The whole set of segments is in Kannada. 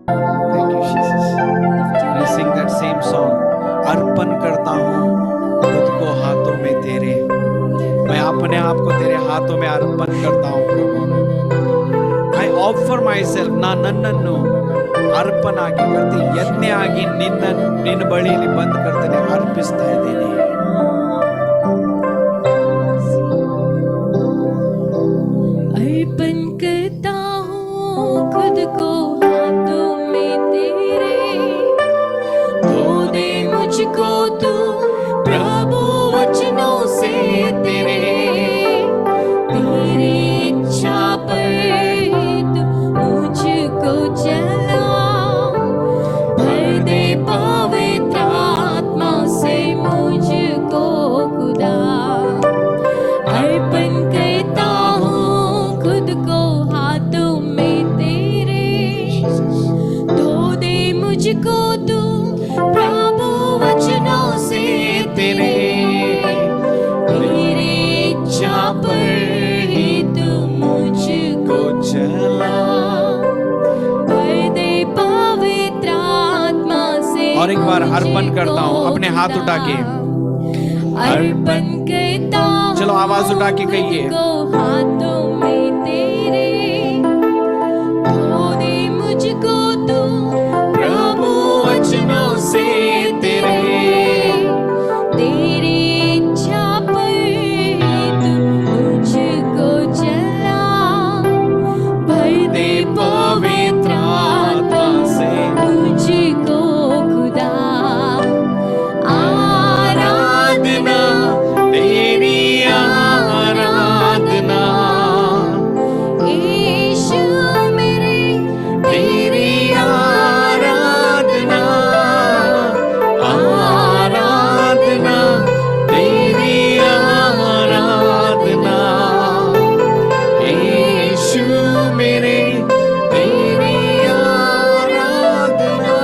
Thank you, Jesus. Let's sing that same song. अर्पण करता हूँ खुद को हाथों में तेरे, मैं अपने आप को तेरे हाथों में अर्पण करता हूँ प्रभु. I offer myself ನಾ ನನ್ನನ್ನು ಅರ್ಪಣ ಆಗಿ ಕರ್ತಿ ಯಜ್ಞ ಆಗಿ ನಿನ್ನ ಬಳಿಯಲ್ಲಿ ಬಂದು ಕರ್ತನೆ ಅರ್ಪಿಸ್ತಾ ಇದ್ದೇನೆ. अर्पण करता हूँ खुद को हाथों में तेरे, धो दे मुझको तू प्रभु वचनों से तेरे, तेरी इच्छा पर तू मुझको चला, भर दे पवित्र आत्मा से मुझको खुदा. अर्पण करता हूँ खुद को हाथों में तेरे, धो दे मुझको तू प्रभु वचनों से तेरे, तेरी इच्छा पर ही तू मुझको चला, भर दे पवित्र आत्मा से. और एक बार अर्पण करता हूँ, अपने हाथ उठा के अर्पण करता हूँ. चलो आवाज उठा के कहिए. खुद को हाथों में तेरे, धो दे मुझको तू प्रभु वचनों से तेरे, तेरी इच्छा पर तू मुझको चला, भर दे पवित्र आत्मा से मुझको खुदा. आराधना तेरी आराधना यीशु मेरे, तेरी आराधना आराधना तेरी आराधना यीशु मेरे तेरी आराधना.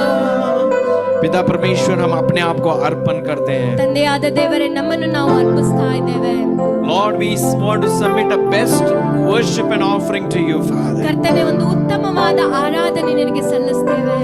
पिता परमेश्वर हम अपने आप को अर्पण करते हैं. ತಂದೆಯಾದ ದೇವರೇ, ನಮ್ಮನ್ನು ನಾವು ಅರ್ಪಿಸ್ತಾ ಇದ್ದೇವೆ. Lord, we want to submit a best worship and offering to you, Father. ಕರ್ತನೆ, ಒಂದು ಉತ್ತಮವಾದ ಆರಾಧನೆ ನಿನಗೆ ಸಲ್ಲಿಸ್ತೇವೆ.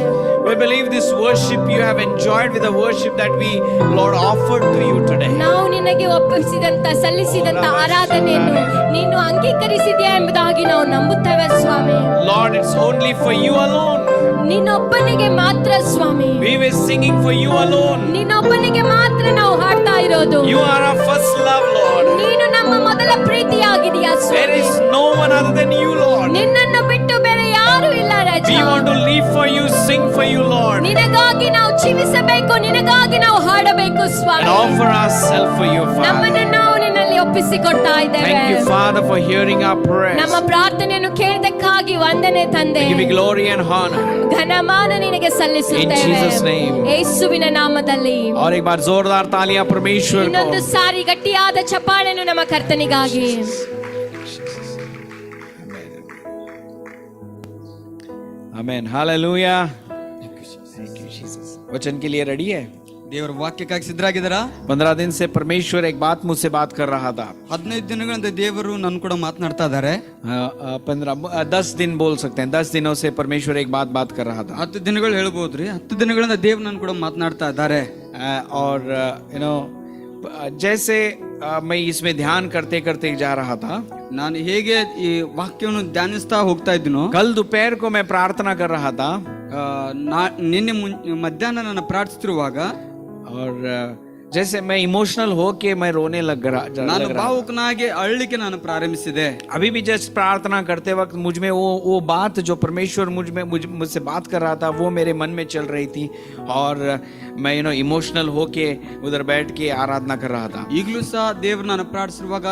We believe this worship you have enjoyed with the worship that we, Lord, offered to you today. ನಾವು ನಿನಗೆ ಒಪ್ಪಿಸಿದಂತ ಸಲ್ಲಿಸಿದಂತ ಆರಾಧನೆಯನ್ನು ನೀನು ಅಂಗೀಕರಿಸಿದ್ಯಾ ಎಂಬುದಾಗಿ ನಾವು ನಂಬುತ್ತೇವೆ ಸ್ವಾಮಿ. Lord, it's only for you alone. ನಿನ್ನೊಬ್ಬನಿಗೆ ಮಾತ್ರ ಸ್ವಾಮಿ, We were singing for you alone. ನಿನ್ನೊಬ್ಬನಿಗೆ ಮಾತ್ರ ನಾವು ಹಾಡ್ತಾ ಇರೋದು. You are our first love, Lord. ನೀನು ನಮ್ಮ ಮೊದಲ ಪ್ರೀತಿಯಾಗಿದೆಯಾ There Swami. is no one other than you, Lord. ನಿನ್ನನ್ನು ಬಿಟ್ಟು ಬೇರೆ ಯಾರು ಇಲ್ಲ ರಾಜ. We want to live for you, sing for you, Lord, ನಿನಗಾಗಿ ನಾವು ಜೀವಿಸಬೇಕು, ನಿನಗಾಗಿ ನಾವು ಹಾಡಬೇಕು and Swami. offer ourselves for you, ನಮ್ಮನ್ನು Father. ನಾವು ನಿನ್ನಲ್ಲಿ ಒಪ್ಪಿಸಿಕೊಡ್ತಾ ಇದ್ದೇವೆ. Thank you, Father, for hearing our ನಮ್ಮ prayers. ಪ್ರಾರ್ಥನೆಯನ್ನು ಕೇಳಿದಕ್ಕಾಗಿ ವಂದನೆ ತಂದೆ. We give you glory and honor. ಘನಮಾನ ನಿನಗೆ In ಸಲ್ಲಿಸುತ್ತೇವೆ Jesus' name. ಯೇಸುವಿನ ನಾಮದಲ್ಲಿ. और एक बार जोरदार तालियां परमेश्वर ಇನ್ನೊಂದು को. ಸಾರಿ ಗಟ್ಟಿಯಾದ ಚಪ್ಪಾಳೆಯನ್ನು ನಮ್ಮ ಕರ್ತನಿಗಾಗಿ. Amen. Hallelujah. Thank you, Jesus. वचन के लिए रेडी है? ದೇವರ ವಾಕ್ಯಕ್ಕಾಗಿ ಸಿದ್ಧರಾಗಿದ್ದಾರಾ? 15 दिन से परमेश्वर एक बात मुझसे बात कर रहा था. 15 ದಿನಗಳಿಂದ ದೇವರು ನನ್ನ ಕೂಡ ಮಾತನಾಡ್ತಾ ಇದ್ದಾರೆ. 10 दिन बोल सकते हैं. 10 दिनों से परमेश्वर एक बात कर रहा था. 10 ದಿನಗಳು ಹೇಳ್ಬೋದ್ರಿ. 10 ದಿನಗಳಿಂದ ದೇವರು ನನ್ನ ಕೂಡ ಮಾತನಾಡ್ತಾ ಇದ್ದಾರೆ. और यू नो जैसे मैं इसमें ध्यान करते करते जा रहा था. ನಾನು ಹೇಗೆ ಈ ವಾಕ್ಯವನ್ನು ಧ್ಯಾನಿಸ್ತಾ ಹೋಗ್ತಾ ಇದ್ದೀನೋ, कल दोपहर को मैं प्रार्थना कर रहा था. ನಿನ್ನೆ ಮಧ್ಯಾಹ್ನ ನಾನು ಪ್ರಾರ್ಥಿಸುತ್ತಿರುವಾಗ और जैसे मैं इमोशनल हो के मैं रोने लग ನಾನು रहा. ಭಾವುಕನಾಗಿ ಅಳ್ಳಿಕ್ಕೆ ನಾನು ಪ್ರಾರಂಭಿಸಿದೆ. अभी भी जस्ट प्रार्थना करते वक्त मुझ में वो बात जो परमेश्वर मुझसे बात कर रहा था वो मेरे मन में चल रही थी और मैं इमोशनल होके उधर बैठ के आराधना कर रहा था. ಈಗಲೂ ಸಹ ದೇವರು ನಾನು ಪ್ರಾರ್ಥಿಸುವಾಗ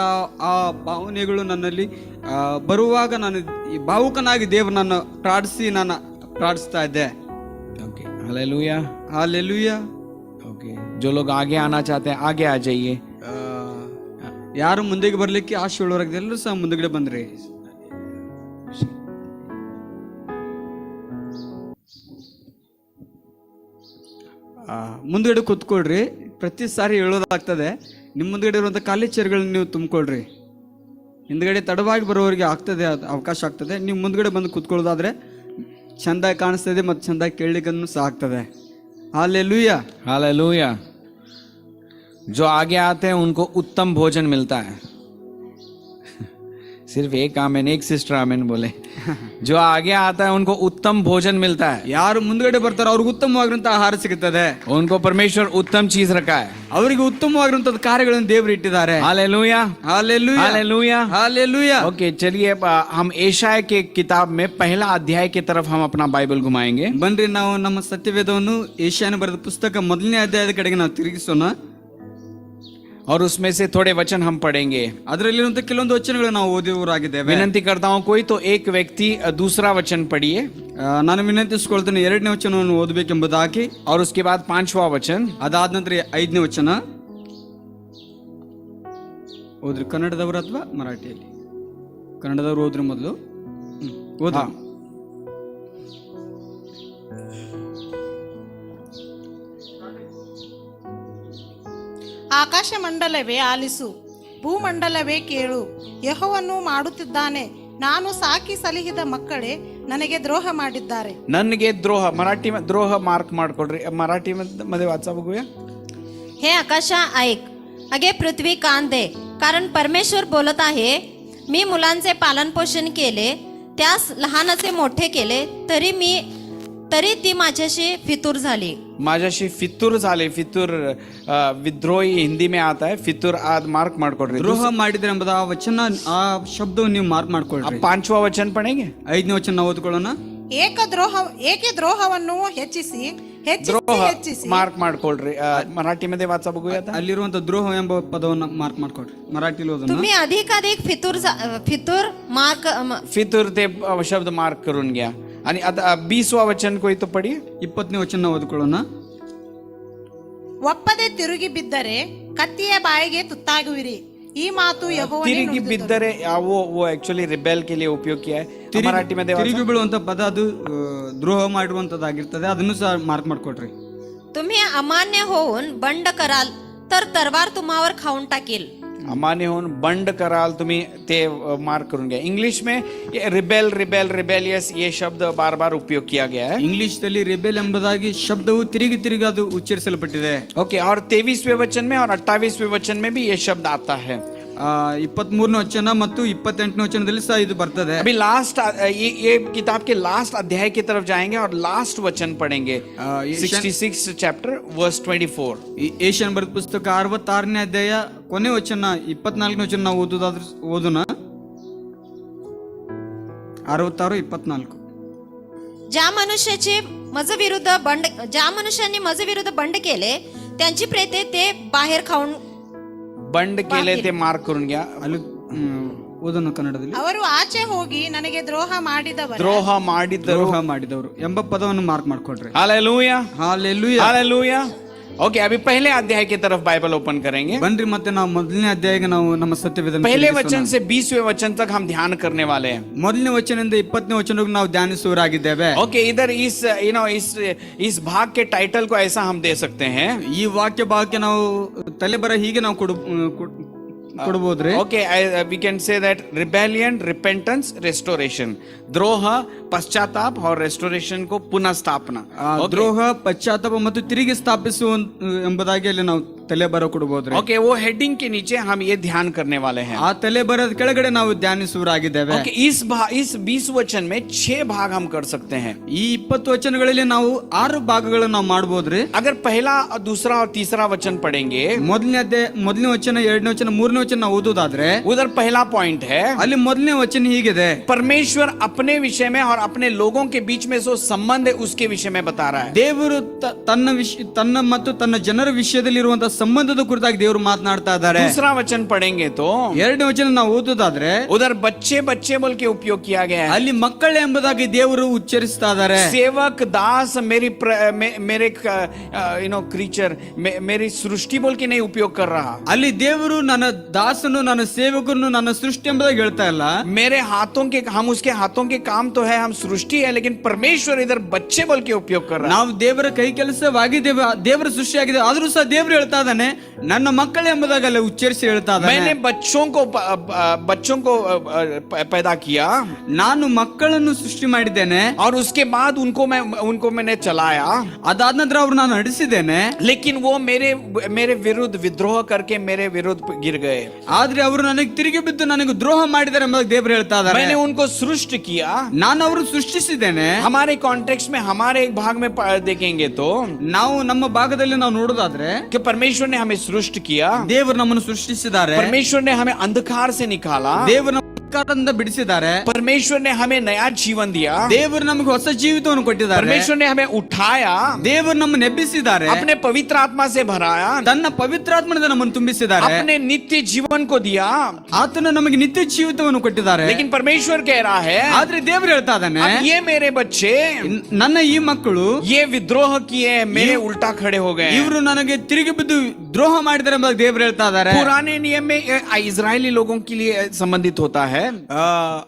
ಆ ಭಾವನೆಗಳು ನನ್ನಲ್ಲಿ ಬರುವಾಗ ನಾನು ಈ ಭಾವುಕನಾಗಿ ದೇವರು ನನ್ನ ಪ್ರಾರ್ಥಿಸ್ತಾ ಇದ್ದೆ. Okay, hallelujah. ಹಾಲೆಲೂಯಾ. ओके, जो लोग आगे आना चाहते हैं आगे आ जाइए. ಯಾರು ಮುಂದೆಗೆ ಬರ್ಲಿಕ್ಕೆ ಆಶೆ ಉಳ್ಳವರಾಗಿದೆ ಎಲ್ಲರೂ ಸಹ ಮುಂದಗಡೆ ಬಂದ್ರಿ. ಮುಂದಗಡೆ ಕೂತ್ಕೊಳ್ರಿ. ಪ್ರತಿ ಸಾರಿ ಹೇಳೋದಾಗ್ತದೆ, ನಿಮ್ಮ ಮುಂದಗಡೆ ಇರುವಂಥ ಖಾಲಿ ಚೇರ್ಗಳನ್ನ ನೀವು ತುಂಬಿಕೊಳ್ರಿ. ಹಿಂದ್ಗಡೆ ತಡವಾಗಿ ಬರೋರಿಗೆ ಆಗ್ತದೆ, ಅವಕಾಶ ಆಗ್ತದೆ. ನೀವು ಮುಂದ್ಗಡೆ ಬಂದು ಕೂತ್ಕೊಳ್ಳೋದಾದ್ರೆ ಚೆಂದಾಗಿ ಕಾಣಿಸ್ತದೆ ಮತ್ತು ಚೆಂದಾಗಿ ಕೇಳಲಿಕ್ಕೂ ಸಹ ಆಗ್ತದೆ. Hallelujah hallelujah. जो आगे आते हैं उनको उत्तम भोजन मिलता है. सिर्फ एक आमेन, एक सिस्टर आमेन बोले. जो आगे आता है उनको उत्तम भोजन मिलता है. ಯಾರು ಮುಂದ್ಗಡೆ ಬರ್ತಾರೋ ಅವ್ರಿಗೆ ಉತ್ತಮವಾಗಿರುವಂತಹ ಆಹಾರ ಸಿಗುತ್ತದೆ. उनको परमेश्वर उत्तम चीज रखा है. ಅವರಿಗೆ ಉತ್ತಮವಾಗಿರುವಂತಹ ಕಾರ್ಯಗಳನ್ನು ದೇವರು ಇಟ್ಟಿದ್ದಾರೆ. Hallelujah hallelujah hallelujah hallelujah. Okay, चलिए हम एशाया के किताब में पहला अध्याय की तरफ हम अपना बाइबल घुमाएंगे. ಬನ್ರಿ ನಾವು ನಮ್ಮ ಸತ್ಯವೇದವನ್ನು ಏಷ್ಯಾನ ಬರೆದ ಪುಸ್ತಕ ಮೊದಲನೇ ಅಧ್ಯಾಯದ ಕಡೆಗೆ ನಾವು ತಿರುಗಿಸೋಣ. और उसमें से थोड़े वचन हम पढ़ेंगे. ಅದರಲ್ಲಿರುವಂತಹ ಕೆಲವೊಂದು ವಚನಗಳು ನಾವು ಓದಿದವರಾಗಿದ್ದೇವೆ. विनंती करता हूं कोई तो एक व्यक्ति दूसरा वचन पढ़िए. ನಾನು ವಿನಂತಿಸಿಕೊಳ್ತೇನೆ, 2ನೇ ವಚನವನ್ನು ಓದಬೇಕೆಂಬುದಾಗಿ. और उसके बाद 5वां वचन. ಅದಾದ ನಂತರ 5ನೇ ವಚನ ಓದ್ರಿ. ಕನ್ನಡದವರು ಅಥವಾ ಮರಾಠಿಯಲ್ಲಿ? ಕನ್ನಡದವರು ಓದ್ರಿ ಮೊದಲು. ಓದ. ಆಕಾಶ ಮಂಡಲವೇ ಆಲಿಸು, ಭೂಮಂಡಲವೇ ಕೇಳು. ಯೆಹೋವನು ಮಾಡುತ್ತಿದ್ದಾನೆ, ನಾನು ಸಾಕಿ ಸಲಹಿದ ಮಕ್ಕಳೇ ನನಗೆ ದ್ರೋಹ ಮಾಡಿದ್ದಾರೆ. ನನಗೆ ದ್ರೋಹ, मराठी में द्रोह मार्क ಮಾಡ್ಕೊಡ್ರಿ. मराठी मध्ये वाचा बघूया. हे आकाशा ऐक, अगे पृथ्वी कान दे, कारण परमेश्वर बोलत आहे, मी मुलांचे पालन पोषण केले, त्यास लहानाचे मोठे केले, तरी ती माझ्याशी फितूर झाली. माझ्याशी फितूर झाले. फितूर विद्रोही हिंदी में आता है. फितूर आज मार्क ಮಾಡ್ಕೊಡ್ರಿ. ದ್ರೋಹ ಮಾಡಿದ್ರೆ ಎಂಬುದು ಆ ವಚನ, ಆ ಶಬ್ದವನ್ನು ನೀವು ಮಾರ್ಕ್ ಮಾಡ್ಕೊಳ್ರಿ. 5वां वचन पढ़ेंगे. 5ನೇ ವಚನ ನಾವು ಓದ್ಕೊಳ್ಳೋಣ. ಏಕೆ ದ್ರೋಹವನ್ನು ಹೆಚ್ಚಿಸಿ ದ್ರೋಹ ಮಾರ್ಕ್ ಮಾಡ್ಕೊಳ್ರಿ. मराठी मध्ये वाचा बघूया. ಅಲ್ಲಿರುವಂತ ದ್ರೋಹ ಎಂಬ ಪದವನ್ನು ಮಾರ್ಕ್ ಮಾಡ್ಕೊಳ್ರಿ. ಮರಾಠಿಲಿ ಓದೋಣ. तुम्ही अधिक फितूर मार्क फितूर ते शब्द मार्क करून घ्या. आणि आता 20वां वचन कोई तो पढ़िए. 20ನೇ ವಚನ ಓದ್ಕೊಳ್ಳೋಣ. ಒಪ್ಪದೆ ತಿರುಗಿ ಬಿದ್ದರೆ ಕತ್ತಿಯ ಬಾಯಿಗೆ ತುತ್ತಾಗುವಿರಿ. ಈ ಮಾತು ಯೆಹೋವನೇ तिरिगी ನುಡಿದಿರುವುದು. बिद्दरे वो एक्चुअली रिबेल के लिए उपयोग किया है. मराठी मध्ये ತಿರುಗಿ ಬೀಳುವಂತ ಪದ ಅದು ದ್ರೋಹ ಮಾಡಿರುವಂತದ್ದಾಗಿರ್ತದೆ. ಅದನ್ನು ಸಹ ಮಾರ್ಕ್ ಮಾಡ್ಕೊಳ್ರಿ. तुम्ही अमान्य होऊन बंड कराल तर तरवार तुम्हावर खाऊन टाकील. अमान्य होऊन बंड कराल तुम्ही, ते मार्क करून घ्या. इंग्लिश में रिबेलियस ये शब्द बार बार उपयोग किया गया है. ಇಂಗ್ಲಿಷ್ ದಲ್ಲಿ ರೆಬೆಲ್ ಎಂಬುದಾಗಿ ಶಬ್ದವು ತಿರುಗಿ ಅದು ಉಚ್ಚರಿಸಲ್ಪಟ್ಟಿದೆ. ओके, और 23वें वचन में और 28वें वचन में भी ये शब्द आता है. 23ನೇ ವಚನ ಮತ್ತು 28ನೇ ವಚನದಲ್ಲಿ ಸಹ ಇದು ಬರ್ತದೆ. अभी लास्ट ये किताब के लास्ट अध्याय की तरफ जाएंगे और लास्ट वचन पढ़ेंगे. 66 चैप्टर वर्स 24. ಈ ಏಷ್ಯನ್ ಬರೆದ ಪುಸ್ತಕ 66ನೇ ಅಧ್ಯಾಯ ಕೊನೆ ವಚನ 24ನೇ ವಚನ ನಾವು ಓದೋಣ. 66-24. ज्या मनुष्यांनी मजविरुद्ध बंड केले, त्यांची प्रेते ते बाहेर खाऊन बंड केले ते मार्क करून घ्या. ಅಲ್ಲಿ ಓದೋಣ ಕನ್ನಡದಲ್ಲಿ. ಅವರು ಆಚೆ ಹೋಗಿ ನನಗೆ ದ್ರೋಹ ಮಾಡಿದವರು ಎಂಬ ಪದವನ್ನು ಮಾರ್ಕ್ ಮಾಡ್ಕೊಡ್ರಿ. Hallelujah hallelujah hallelujah. ओके, अभी पहले अध्याय की तरफ बाइबल ओपन करेंगे. ಬನ್ರಿ ಮತ್ತೆ ನಾವು ಮೊದಲನೇ ಅಧ್ಯಾಯಕ್ಕೆ ನಾವು ನಮ್ಮ ಸತ್ಯವೇದ पहले वचन से 20वें वचन तक हम ध्यान करने वाले हैं. ಮೊದಲನೇ ವಚನದಿಂದ 20ನೇ ವಚನಕ್ಕೆ ನಾವು ಧ್ಯಾನಿಸುವರಾಗಿದ್ದೇವೆ. ओके, इधर इस भाग के टाइटल को ऐसा हम दे सकते हैं. ಈ ವಾಕ್ಯ ಭಾಗಕ್ಕೆ ನಾವು ತಲೆಬರ ಹೀಗೆ ನಾವು ಕೊಡಬಹುದ್ರಿ. Okay, we can say that rebellion, repentance, restoration. द्रोह, पश्चाताप और रेस्टोरेशन को पुनः स्थापना. ದ್ರೋಹ, ಪಶ್ಚಾತ್ತಾಪ ಮತ್ತು ತಿರುಗಿ ಸ್ಥಾಪಿಸುವ ಎಂಬುದಾಗಿ ಅಲ್ಲಿ ನಾವು ತಲೆಬರ ಕೊಡಬಹುದ್ರಿ. ओके, वो हेडिंग के नीचे हम ये ध्यान करने वाले हैं. ಆ ತಲೆಬರದ ಕೆಳಗಡೆ ನಾವು ಧ್ಯಾನಿಸುವರಾಗಿದ್ದೇವೆ. ओके, इस 20 वचन में 6 भाग हम कर सकते हैं. ಈ 20 ವಚನಗಳಲ್ಲಿ ನಾವು 6 ಭಾಗಗಳನ್ನು ನಾವು ಮಾಡಬಹುದ್ರಿ. अगर पहला, दूसरा और तीसरा वचन पढ़ेंगे, ಮೊದಲನೇ ವಚನ, 2ನೇ ವಚನ, 3ನೇ ವಚನ ನಾವು ಓದೋದಾದ್ರೆ उधर पहला पॉइंट है, ಅಲ್ಲಿ ಮೊದಲನೇ ವಚನ ಹೀಗಿದೆ. परमेश्वर अपने विषय में और अपने लोगों के बीच में जो संबंध है उसके विषय में बता रहा है. ದೇವರು ತನ್ನ ಮತ್ತು ತನ್ನ ಜನರ ವಿಷಯದಲ್ಲಿ ಇರುವಂತಹ ಸಂಬಂಧದ ಕುರಿತಾಗಿ ದೇವರು ಮಾತನಾಡ್ತಾ ಇದ್ದಾರೆ. दूसरा वचन पढ़ेंगे तो 2ನೇ ವಚನ ನಾವು ಓದೋದಾದ್ರೆ उधर बच्चे बोल के उपयोग किया गया है. ಅಲ್ಲಿ ಮಕ್ಕಳು ಎಂಬುದಾಗಿ ದೇವರು ಉಚ್ಚರಿಸ್ತಾ ಇದ್ದಾರೆ. सेवक, दास, मेरे क्रीचर, मेरी सृष्टि बोल के नहीं उपयोग कर रहा. ಅಲ್ಲಿ ದೇವರು ನನ್ನ ದಾಸನು, ನನ್ನ ಸೇವಕನು, ನನ್ನ ಸೃಷ್ಟಿ ಎಂಬುದಾಗಿ ಹೇಳ್ತಾ ಇಲ್ಲ. मेरे हाथों के, हम उसके हाथों के काम तो है, हम सृष्टि है, लेकिन परमेश्वर इधर बच्चे बोल के उपयोग कर रहा है. ನಾವು ದೇವರ ಕೈ ಕೆಲಸವಾಗಿದ್ದೇವೆ, ದೇವರ ಸೃಷ್ಟಿಯಾಗಿದೆ, ಆದ್ರೂ ಸಹ ದೇವರು ಹೇಳ್ತಾ ಇದ್ದಾನೆ, ನನ್ನ ಮಕ್ಕಳು ಎಂಬುದಾಗಿ ಅಲ್ಲಿ ಉಚ್ಚರಿಸಿ ಹೇಳ್ತಾ ಇದ್ದಾನೆ. मैंने बच्चों को पैदा किया, ನಾನು ಮಕ್ಕಳನ್ನು ಸೃಷ್ಟಿ ಮಾಡಿದ್ದೇನೆ, और उसके बाद उनको मैंने चलाया, ಅದಾದ ನಂತರ ಅವ್ರು ನಾನು ನಡೆಸಿದ್ದೇನೆ. लेकिन वो मेरे विरुद्ध विद्रोह करके मेरे विरुद्ध गिर गए. ಆದ್ರೆ ಅವರು ನನಗೆ ತಿರುಗಿ ಬಿದ್ದು ನನಗೆ ದ್ರೋಹ ಮಾಡಿದ್ದಾರೆ ಎಂಬುದಾಗಿ ದೇವರು ಹೇಳ್ತಾ ಇದ್ದಾರೆ. मैंने उनको सृष्टि किया. ನಾನು ಅವರು ಸೃಷ್ಟಿಸಿದ್ದೇನೆ. हमारे कॉन्टेक्स्ट में हमारे एक भाग में देखेंगे तो ನಾವು ನಮ್ಮ ಭಾಗದಲ್ಲಿ ನಾವು ನೋಡೋದಾದ್ರೆ कि परमेश्वर ने हमें सृष्टि किया, ದೇವರು ನಮ್ಮನ್ನು ಸೃಷ್ಟಿಸಿದ್ದಾರೆ, परमेश्वर ने हमें अंधकार से निकाला, ದೇವರು ನಮ್ಮ ಅಂಧಕಾರದಿಂದ ಬಿಡಿಸಿದ್ದಾರೆ, परमेश्वर ने हमें नया जीवन दिया, ದೇವರು ನಮಗೆ ಹೊಸ ಜೀವಿತವನ್ನು ಕೊಟ್ಟಿದ್ದಾರೆ, परमेश्वर ने हमें उठाया, ದೇವರು ನಮ್ಮನ್ನು ಎಬ್ಬಿಸಿದ್ದಾರೆ, अपने पवित्र आत्मा से भराया, ತನ್ನ ಪವಿತ್ರಾತ್ಮದಿಂದ ನಮ್ಮನ್ನು ತುಂಬಿಸಿದ್ದಾರೆ, अपने नित्य जीवन को दिया. ಆತನು ನಮಗೆ ನಿತ್ಯ ಜೀವಿತವನ್ನು ಕೊಟ್ಟಿದ್ದಾರೆ. लेकिन परमेश्वर कह रहा है, ಆದ್ರೆ ದೇವರು ಹೇಳ್ತಾ ಇದ್ದಾನೆ, अब ये मेरे बच्चे ನನ್ನ ಈ ಮಕ್ಕಳು ये विद्रोह किए, मेरे उल्टा खड़े हो गए. ಇವರು ನನಗೆ ತಿರುಗಿ ಬಿದ್ದು ದ್ರೋಹ ಮಾಡಿದ್ದಾರೆ ಎಂಬುದಾಗಿ ದೇವರು ಹೇಳ್ತಾ ಇದ್ದಾರೆ. पुराने नियम में इजरायली लोगों के लिए संबंधित होता है,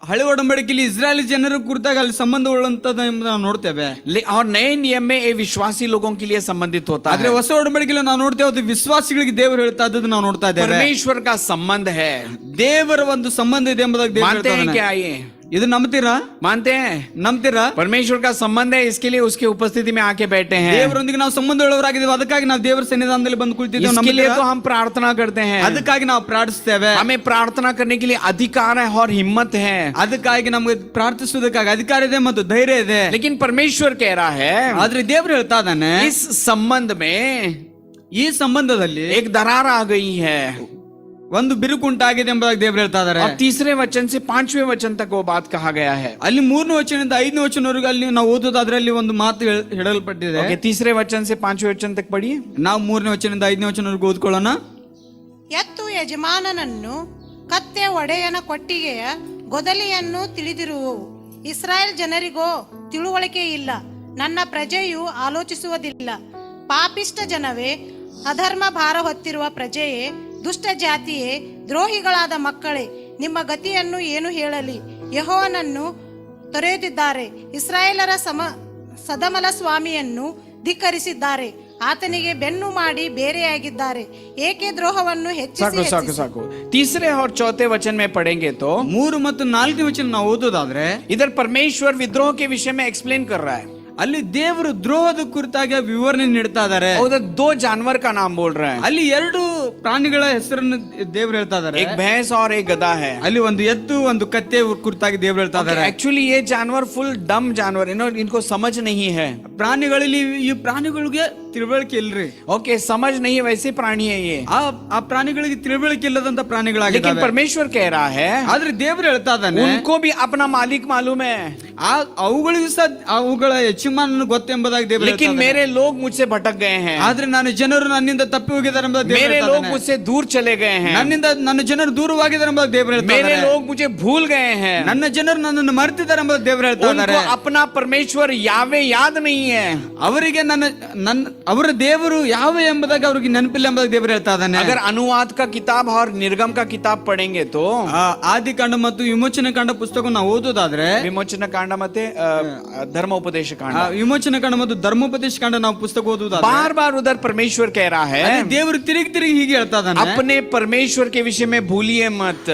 ಹಳೆ ಒಡಂಬಡಿಕೆಯಲ್ಲಿ ಇಸ್ರಾಯೇಲ್ ಜನರ ಕುರಿತಾಗಿ ಅಲ್ಲಿ ಸಂಬಂಧ ಉಳ್ಳಂತದ್ದು ಎಂಬುದನ್ನು ನಾವು ನೋಡ್ತೇವೆ. और नए नियम में ये विश्वासी लोगों के लिए संबंधित होता ಆದ್ರೆ है. ಹೊಸ ಒಡಂಬಡಿಕೆಯಲ್ಲಿ ನಾವು ನೋಡ್ತೇವೆ, ಅದು ವಿಶ್ವಾಸಿಗಳಿಗೆ ದೇವರು ಹೇಳ್ತಾ ಇದ್ದದ್ದು ನಾವು ನೋಡ್ತಾ ಇದ್ದೇವೆ. परमेश्वर का संबंध है. ದೇವರ ಒಂದು ಸಂಬಂಧ ಇದೆ ಎಂಬುದಾಗಿ ದೇವರು मानते ಹೇಳ್ತಾ हैं क्या ಇದ್ದಾನೆ. ये? ಇದು ನಂಬ್ತೀರಾ? मानते हैं ನಂಬ್ತೀರಾ? परमेश्वर का संबंध है, इसके लिए उसके उपस्थिति में आके बैठे हैं. ದೇವರೊಂದಿಗೆ ನಾವು ಸಂಬಂಧ ಉಳ್ಳವರಾಗಿದ್ದೇವೆ, ಅದಕ್ಕಾಗಿ ನಾವು ದೇವರ ಸನ್ನಿಧಾನದಲ್ಲಿ ಬಂದು ಕುಳಿತಿದ್ದೇವೆ. इसके लिए ನಂಬ್ತೀರಾ? तो हम प्रार्थना करते हैं, ಅದಕ್ಕಾಗಿ ನಾವು ಪ್ರಾರ್ಥಿಸ್ತೇವೆ. हमें प्रार्थना करने के लिए अधिकार है और हिम्मत है. ಅದಕ್ಕಾಗಿ ನಮಗೆ ಪ್ರಾರ್ಥಿಸುವುದಕ್ಕಾಗಿ ಅಧಿಕಾರ ಇದೆ ಮತ್ತು ಧೈರ್ಯ ಇದೆ. लेकिन परमेश्वर कह रहा है, ಆದ್ರೆ ದೇವರು ಹೇಳ್ತಾ ಇದ್ದಾನೆ, इस संबंध में ಈ ಸಂಬಂಧದಲ್ಲಿ एक दरार आ गई है. ಒಂದು ಬಿರುಕು ಉಂಟಾಗಿದೆ ಎಂಬುದಾಗಿ ದೇವರು ಹೇಳ್ತಾ ಇದ್ದಾರೆ. और तीसरे वचन से 5वें वचन तक वो बात कहा गया है. ಅಲ್ಲಿ 3ನೇ ವಚನದಿಂದ 5ನೇ ವಚನವರೆಗೂ ಅಲ್ಲಿ ನಾವು ಓದೋದಾದ್ರೆ ಅಲ್ಲಿ ಒಂದು ಮಾತು ಹೇಳಲ್ಪಟ್ಟಿದೆ. ओके, तीसरे वचन से 5वें वचन तक पढ़िए. ನಾವು 3ನೇ ವಚನದಿಂದ 5ನೇ ವಚನವರೆಗೂ ಓದ್ಕೊಳ್ಳೋಣ. ಎತ್ತು ಯಜಮಾನನನ್ನು, ಕತ್ತೆ ಒಡೆಯನ ಕೊಟ್ಟಿಗೆಯ ಗೊದಲಿಯನ್ನು ತಿಳಿದಿರುವು. ಇಸ್ರಾಯೇಲ್ ಜನರಿಗೋ ತಿಳುವಳಿಕೆ ಇಲ್ಲ, ನನ್ನ ಪ್ರಜೆಯು ಆಲೋಚಿಸುವುದಿಲ್ಲ. ಪಾಪಿಷ್ಟ ಜನವೇ, ಅಧರ್ಮ ಭಾರ ಹೊತ್ತಿರುವ ಪ್ರಜೆಯೇ, ದುಷ್ಟ ಜಾತಿಯೇ, ದ್ರೋಹಿಗಳಾದ ಮಕ್ಕಳೇ, ನಿಮ್ಮ ಗತಿಯನ್ನು ಏನು ಹೇಳಲಿ? ಯೆಹೋವನನ್ನು ತೊರೆಯುತ್ತಿದ್ದಾರೆ, ಇಸ್ರಾಯೇಲರ ಸದಮಲ ಸ್ವಾಮಿಯನ್ನು ಧಿಕ್ಕರಿಸಿದ್ದಾರೆ, ಆತನಿಗೆ ಬೆನ್ನು ಮಾಡಿ ಬೇರೆಯಾಗಿದ್ದಾರೆ, ಏಕೆ ದ್ರೋಹವನ್ನು ಹೆಚ್ಚಿಸಿ साको तीसरे और चौथे वचन में पढ़ेंगे तो 3 ಮತ್ತು 4ನೇ ವಚನ ನಾವು ಓದೋದಾದ್ರೆ इधर परमेश्वर विद्रोह के विषय में एक्सप्लेन कर रहा है. ಅಲ್ಲಿ ದೇವರು ದ್ರೋಹದ ಕುರಿತಾಗಿ ವಿವರಣೆ ನೀಡ್ತಾ ಇದ್ದಾರೆ. उधर 2 जानवर का नाम बोल रहे हैं, ಅಲ್ಲಿ 2 ಪ್ರಾಣಿಗಳ ಹೆಸರನ್ನು ದೇವರು ಹೇಳ್ತಾ ಇದ್ದಾರೆ. एक भैंस और एक गधा है. ಅಲ್ಲಿ ಒಂದು ಎತ್ತು ಒಂದು ಕತ್ತೆ ಕುರಿತಾಗಿ ದೇವರು ಹೇಳ್ತಾ ಇದ್ದಾರೆ. एक्चुअली ये जानवर फुल डम जानवर, इनको समझ नहीं है. ಪ್ರಾಣಿಗಳಲ್ಲಿ ಈ ಪ್ರಾಣಿಗಳಿಗೆ ತಿಳುವಳಿಕೆ ಇಲ್ರಿ. ओके, समझ नहीं है, वैसे प्राणी है ये. ಆ ಪ್ರಾಣಿಗಳಿಗೆ ತಿಳುವಳಿಕೆ ಇಲ್ಲದಂತ लेकिन ಪ್ರಾಣಿಗಳಾಗಿದ್ದಾವೆ. परमेश्वर कह रहा है, ಆದ್ರೆ ದೇವರು ಹೇಳ್ತಾ ಇದ್ದಾನೆ, उनको भी अपना मालिक मालूम है, ಅವುಗಳಿಗೂ ಸಹ ಅವುಗಳ ಯಜಮಾನನು ಗೊತ್ತೆಂಬುದಾಗಿ ದೇವರು ಹೇಳ್ತಾ लेकिन ಇದ್ದಾನೆ. मेरे लोग मुझसे भटक गए हैं, ಆದ್ರೆ ನಾನು ಜನರು ನನ್ನಿಂದ ತಪ್ಪಿ ಹೋಗಿದ್ದಾರೆ ಎಂಬುದಾಗಿ ದೇವರು मेरे ಹೇಳ್ತಾ लोग ಇದ್ದಾನೆ. मुझसे दूर चले गए हैं, ನನ್ನ ಜನರು ದೂರವಾಗಿದ್ದಾರೆ ಎಂಬುದಾಗಿ ದೇವರು ಹೇಳ್ತಾ मेरे ಇದ್ದಾರೆ. लोग मुझे भूल गए हैं. ನನ್ನ ಜನರು ನನ್ನನ್ನು ಮರೆತಿದ್ದಾರೆ ಎಂಬುದಾಗಿ ದೇವರು ಹೇಳ್ತಾ ಇದ್ದಾರೆ. उनको अपना परमेश्वर यावे याद नहीं है. ಅವರಿಗೆ ಅವರ ದೇವರು ಯಾವ ಎಂಬುದಾಗಿ ಅವರಿಗೆ ನೆನಪಿಲ್ಲ ಎಂಬುದಾಗಿ ದೇವರು ಹೇಳ್ತಾ ಇದ್ದಾನೆ. अगर अनुवाद का किताब और निर्गम का किताब पढ़ेंगे तो ಆದಿಕಾಂಡ ಮತ್ತು ವಿಮೋಚನ ಕಾಂಡ ಪುಸ್ತಕ ನಾವು ಓದೋದಾದ್ರೆ विमोचन कांड मते धर्मोपदेश कांड, ವಿಮೋಚನ ಕಾಂಡ ಮತ್ತು ಧರ್ಮೋಪದೇಶ ಕಾಂಡ ನಾವು ಪುಸ್ತಕ ಓದೋದಾದ್ರೆ बार बार उधर परमेश्वर कह रहा है, ದೇವರು ತಿರುಗಿ ಹೀಗೆ ಹೇಳ್ತಾ ಇದ್ದಾನೆ, अपने परमेश्वर के विषय में भूलिए मत,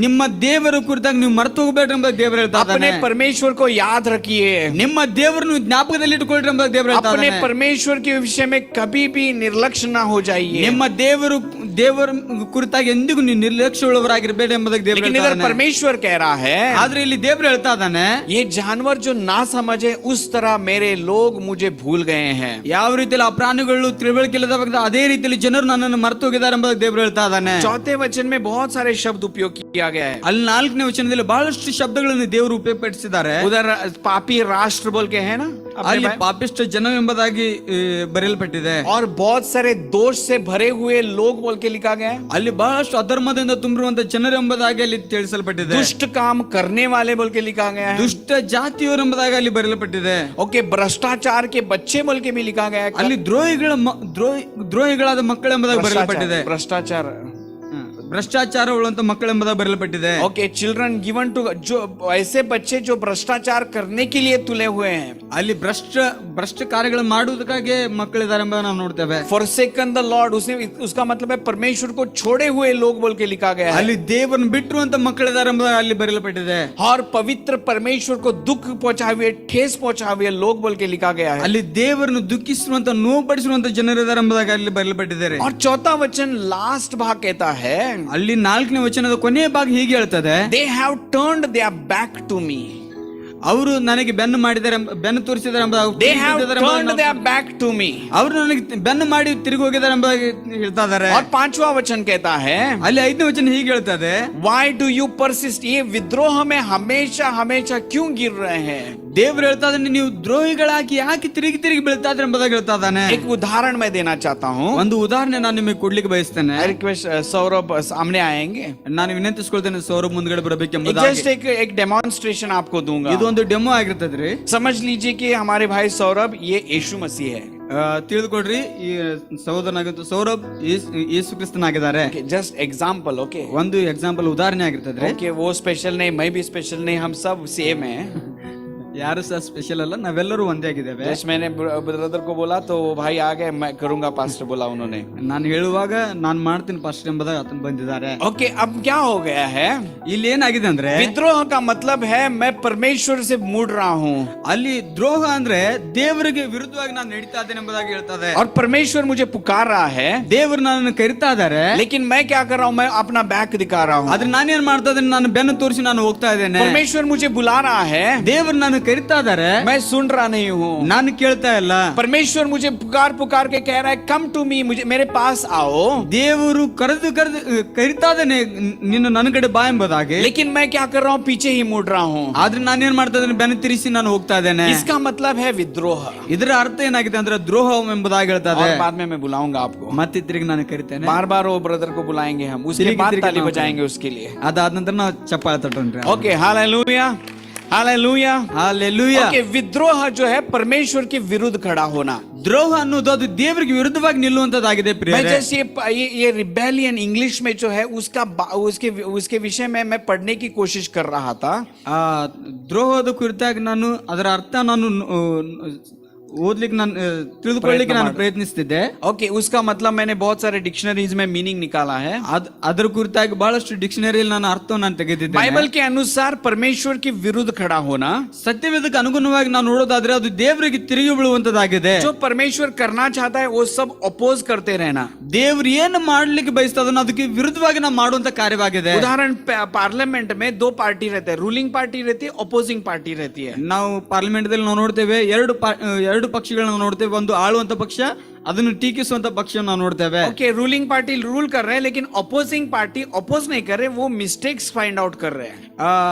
ನಿಮ್ಮ ದೇವರ ಕುರಿತಾಗಿ ನೀವು ಮರೆತು ಹೋಗಬೇಡ್ರಿ ಎಂಬುದಾಗಿ ದೇವರು ಹೇಳ್ತಾ अपने ಇದ್ದಾನೆ. परमेश्वर को याद रखिए, ನಿಮ್ಮ ದೇವರನ್ನು ಜ್ಞಾಪಕದಲ್ಲಿ ಇಟ್ಟುಕೊಳ್ಳ್ರಿ ಎಂಬುದಾಗಿ ದೇವರು ಹೇಳ್ತಾ अपने ಇದ್ದಾನೆ. परमेश्वर के विषय में कभी भी निर्लक्ष्य ना हो जाइए. ನಿಮ್ಮ ದೇವರ ಕುರಿತಾಗಿ ಎಂದಿಗೂ ನೀವು ನಿರ್ಲಕ್ಷ್ಯವುಳ್ಳವರಾಗಿರಬೇಡಿ ಎಂಬುದಾಗಿ ದೇವರು लेकिन ಹೇಳ್ತಾ इधर ಇದ್ದಾನೆ. परमेश्वर कह रहा है, ಆದ್ರೆ ಇಲ್ಲಿ ದೇವರು ಹೇಳ್ತಾ ಇದ್ದಾನೆ, ये जानवर जो ना समझे उस तरह मेरे लोग मुझे भूल गए हैं. ಯಾವ ರೀತಿಯಲ್ಲಿ ಆ ಪ್ರಾಣಿಗಳು ತಿಳುವಳಿಕೆ ಇಲ್ಲದ ಅದೇ ರೀತಿಯಲ್ಲಿ ಜನರು ನನ್ನನ್ನು ಮರೆತು ಹೋಗಿದ್ದಾರೆ ಎಂಬುದಾಗಿ ದೇವರು ಹೇಳ್ತಾ ಇದ್ದಾನೆ. चौथे वचन में बहुत सारे शब्द उपयोग किया गया है. ಅಲ್ಲಿ 4ನೇ ವಚನದಲ್ಲಿ ಬಹಳಷ್ಟು ಶಬ್ದಗಳನ್ನು ದೇವರು ಉಪಯೋಗಿಸಿದ್ದಾರೆ. उधर पापी राष्ट्र बोल के है ना, ಅಲ್ಲಿ ಪಾಪಿಷ್ಟ ಜನ ಎಂಬುದಾಗಿ ಬರೆಯಲ್ಪಟ್ಟಿದೆ. और बहुत सारे दोष से भरे हुए लोग बोल के लिखा गया है. ಅಲ್ಲಿ ಬಹಳಷ್ಟು ಅಧರ್ಮದಿಂದ ತುಂಬಿರುವಂತ ಜನರು ಎಂಬುದಾಗಿ ಅಲ್ಲಿ ತಿಳಿಸಲ್ಪಟ್ಟಿದೆ. दुष्ट काम करने वाले बोल के लिखा गया है. ದುಷ್ಟ ಜಾತಿಯವರು ಎಂಬುದಾಗಿ ಅಲ್ಲಿ ಬರೆಯಲ್ಪಟ್ಟಿದೆ. ओके, भ्रष्टाचार के बच्चे बोल के भी लिखा गया है. ಅಲ್ಲಿ ದ್ರೋಹಿಗಳಾದ ಮಕ್ಕಳು ಎಂಬುದಾಗಿ ಬರೆಯಲ್ಪಟ್ಟಿದೆ. भ्रष्टाचार ಭ್ರಷ್ಟಾಚಾರ ಉಳ್ಳಂತ ಮಕ್ಕಳೆಂಬುದಾಗಿ ಬರೆಯಲ್ಪಟ್ಟಿದೆ. Okay, children given to जो ऐसे बच्चे जो भ्रष्टाचार करने के लिए तुले हुए हैं. ಅಲ್ಲಿ ಭ್ರಷ್ಟ ಕಾರ್ಯಗಳು ಮಾಡುವುದಕ್ಕಾಗಿ ಮಕ್ಕಳಿದ್ದಾರೆ ಎಂಬುದನ್ನು ನಾವು ನೋಡ್ತೇವೆ. Forsaken the Lord, उसका मतलब है परमेश्वर को छोड़े हुए लोग बोल के लिखा गया है. ಅಲ್ಲಿ ದೇವರನ್ನು ಬಿಟ್ಟಿರುವಂತ ಮಕ್ಕಳಿದ್ದಾರೆ ಎಂಬುದಾಗಿ ಅಲ್ಲಿ ಬರೆಯಲ್ಪಟ್ಟಿದೆ. और पवित्र परमेश्वर को दुख पहुंचाए हुए, ठेस पहुंचाए हुए लोग बोल के लिखा गया है. ಅಲ್ಲಿ ದೇವರನ್ನು ದುಃಖಿಸುವಂತ ನೋವುಪಡಿಸುವಂತ ಜನರಿದ್ದಾರೆ ಎಂಬುದಾಗಿ ಅಲ್ಲಿ ಬರೆಯಲ್ಪಟ್ಟಿದ್ದಾರೆ. और चौथा वचन लास्ट भाग कहता है, ಅಲ್ಲಿ 4ನೇ ವಚನದ ಕೊನೆಯ ಭಾಗ ಹೀಗೆ ಹೇಳ್ತದೆ, they have turned their back to me. ಅವರು ನನಗೆ ಬೆನ್ನು ಮಾಡಿದ್ದಾರೆ, ಬೆನ್ನು ತೋರಿಸಿದ್ದಾರೆ ಎಂಬುದಾಗಿ, They have turned their back to me. ಅವರು ನನಗೆ ಬೆನ್ನು ಮಾಡಿ ತಿರುಗಿ ಹೋಗಿದ್ದಾರೆ ಎಂಬುದಾಗಿ ಹೇಳ್ತಾ ಇದ್ದಾರೆ. और पांचवा वचन कहता है, ಅಲ್ಲಿ 5ನೇ ವಚನ ಹೀಗೆ ಹೇಳ್ತದೆ, why do you persist? ये विद्रोह में हमेशा हमेशा क्यों गिर रहे हैं? ದೇವರು ಹೇಳ್ತಾ ಇದ್ದಾನೆ, ನೀವು ದ್ರೋಹಿಗಳಾಗಿ ಯಾಕೆ ತಿರುಗಿ ತಿರುಗಿ ಬೀಳ್ತಾ ಇದ್ರೆ ಎಂಬುದಾಗಿ ಹೇಳ್ತಾ ಇದ್ದಾನೆ. एक उदाहरण मैं देना चाहता हूँ. ಒಂದು ಉದಾಹರಣೆ ನಾನು ನಿಮಗೆ ಕೊಡ್ಲಿಕ್ಕೆ ಬಯಸ್ತೇನೆ. I request सौरभ सामने आएंगे. ನಾನು ವಿನಂತಿಸ್ಕೊಳ್ತೇನೆ ಸೌರಭ್ ಮುಂದ್ಗಡೆ ಬರಬೇಕೆಂಬುದಾಗಿ. जस्ट एक डेमोन्स्ट्रेशन आपको दूंगा. ಇದು ಒಂದು ಡೆಮೋ ಆಗಿರ್ತದ್ರಿ. समझ लीजिए कि हमारे भाई सौरभ ये यीशु मसीह है. ತಿಳಿದುಕೊಡ್ರಿ, ಈ ಸಹೋದರನಾಗಂತ ಸೌರಭ್ ಯೇಸು ಕ್ರಿಸ್ತನಾಗಿದ್ದಾರೆ. Just example. ओके, ಒಂದು ಎಕ್ಸಾಂಪಲ್ ಉದಾಹರಣೆ ಆಗಿರ್ತದ್ರಿ. ओके, वो स्पेशल नहीं, मैं भी स्पेशल नहीं, हम सब सेम है. ಯಾರು ಸಹ ಸ್ಪೆಷಲ್ ಅಲ್ಲ, ನಾವೆಲ್ಲರೂ ಒಂದೇ ಆಗಿದ್ದೇವೆ. जस्ट मैंने ब्रदर को बोला तो वो भाई आ गए, मैं करूंगा पास्टर बोला उन्होंने. ನಾನು ಹೇಳುವಾಗ ನಾನು ಮಾಡ್ತೀನಿ ಪಾಸ್ಟರ್ ಎಂಬುದಾಗಿ ಆತನ ಬಂದಿದ್ದಾರೆ. ओके, अब क्या हो गया है? ಇಲ್ಲಿ ಏನಾಗಿದೆ ಅಂದ್ರೆ, विद्रोह का मतलब है मैं परमेश्वर से मुड़ रहा हूँ. ಅಲ್ಲಿ ದ್ರೋಹ ಅಂದ್ರೆ ದೇವರಿಗೆ ವಿರುದ್ಧವಾಗಿ ನಾನು ನಡೀತಾ ಇದ್ದೇನೆ ಎಂಬುದಾಗಿ ಹೇಳ್ತದೆ. और परमेश्वर मुझे पुकार रहा है, ದೇವರು ನನ್ನನ್ನು ಕರಿತಾ ಇದ್ದಾರೆ. लेकिन मैं क्या कर रहा हूँ? मैं अपना बैक दिखा रहा हूँ. ಆದ್ರೆ ನಾನೇನ್ ಮಾಡ್ತಾ ಇದ್ದೇನೆ, ನಾನು ಬೆನ್ನು ತೋರಿಸಿ ನಾನು ಹೋಗ್ತಾ ಇದ್ದೇನೆ. परमेश्वर मुझे बुला रहा है, ದೇವರು ನಾನು ಕರಿತಾ ಇದ್ದಾರೆ, मैं सुन रहा नहीं हूँ. ನಾನು ಕೇಳ್ತಾ ಇಲ್ಲ. परमेश्वर मुझे पुकार के कह रहा है, कम टू मी, मुझे मेरे पास आओ. ದೇವರು ಕರೆದು ಕರಿತಾ ಇದ್ದಾನೆ, ನೀನು ನನ್ನ ಕಡೆ ಬಾ ಎಂಬುದಾಗಿ. लेकिन मैं क्या कर रहा हूँ? पीछे ही मुड़ रहा हूँ. ಆದ್ರೆ ನಾನೇನ್ ಮಾಡ್ತಾ ಇದ್ದೇನೆ, ಬೆನ್ನು ತಿರುಗಿಸಿ ನಾನು ಹೋಗ್ತಾ ಇದ್ದೇನೆ. इसका मतलब है विद्रोह. ಇದರ ಅರ್ಥ ಏನಾಗಿದೆ ಅಂದ್ರೆ ದ್ರೋಹ ಎಂಬುದಾಗಿ ಹೇಳ್ತದೆ. और बाद में मैं बुलाऊंगा आपको. ಮತ್ತೆ ತಿರುಗಿ ನಾನು ಕರಿತೇನೆ. बार बार वो ब्रदर को बुलाएंगे हम, उसके बाद ताली बजाएंगे उसके लिए. ಅದಾದ ನಂತರ ನಾವು ಚಪ್ಪಾಳೆ ತಟ್ಟೋಣ್ರಿ. Okay, hallelujah, hallelujah, hallelujah. Okay. विद्रोह जो है परमेश्वर के विरुद्ध खड़ा होना. ದ್ರೋಹ ಅನ್ನೋದು ಅದು ದೇವರಿಗೆ ವಿರುದ್ಧವಾಗಿ ನಿಲ್ಲುವಂತದ್ದಾಗಿದೆ मैं ಪ್ರಿಯರೇ. जैसे ये रिबेलियन इंग्लिश में जो है उसके विषय में मैं पढ़ने की कोशिश कर रहा था. ಆ ದ್ರೋಹದ ಕುರಿತಾಗಿ ನಾನು ಅದರ ಅರ್ಥ ನಾನು ಓದ್ಲಿಕ್ಕೆ ನಾನು ತಿಳಿದುಕೊಳ್ಳಲಿಕ್ಕೆ ನಾನು ಪ್ರಯತ್ನಿಸ್ತಿದ್ದೆ. ओके, उसका मतलब मैंने बहुत सारे डिक्शनरीज में मीनिंग निकाला है. ಅದರ ಕುರಿತಾಗಿ ಬಹಳಷ್ಟು ಡಿಕ್ಷನರಿಯಲ್ಲಿ ನಾನು ಅರ್ಥವನ್ನು ನಾನು ತೆಗೆದಿದ್ದೆ. बाइबल के अनुसार परमेश्वर के विरुद्ध खड़ा होना, ಸತ್ಯವೇದಕ್ಕೆ ಅನುಗುಣವಾಗಿ ನಾವು ನೋಡೋದಾದ್ರೆ ಅದು ದೇವರಿಗೆ ತಿರುಗಿ ಬೀಳುವಂತದ್ದಾಗಿದೆ. जो परमेश्वर करना चाहता है वो सब अपोज करते रहना. ದೇವರು ಏನು ಮಾಡ್ಲಿಕ್ಕೆ ಬಯಸ್ತಾ ಅದನ್ನ ಅದಕ್ಕೆ ವಿರುದ್ಧವಾಗಿ ನಾವು ಮಾಡುವಂತ ಕಾರ್ಯವಾಗಿದೆ. उदाहरण, पार्लियामेंट में दो पार्टी रहते हैं, रूलिंग पार्टी रहती है, अपोजिंग पार्टी रहती है. ನಾವು ಪಾರ್ಲಿಮೆಂಟ್ ದಲ್ಲಿ ನಾವು ನೋಡ್ತೇವೆ ಎರಡು ಪಕ್ಷಗಳನ್ನ ನೋಡ್ತೇವೆ. ಒಂದು ಆಳುವಂತ ಪಕ್ಷ, ಅದನ್ನು ಟೀಕಿಸುವಂತ ಪಕ್ಷ ನಾವು ನೋಡ್ತೇವೆ. ओके, रूलिंग पार्टी रूल कर रहे हैं, लेकिन अपोजिंग पार्टी अपोज नहीं कर रहे, वो मिस्टेक्स फाइंड आउट कर रहे हैं.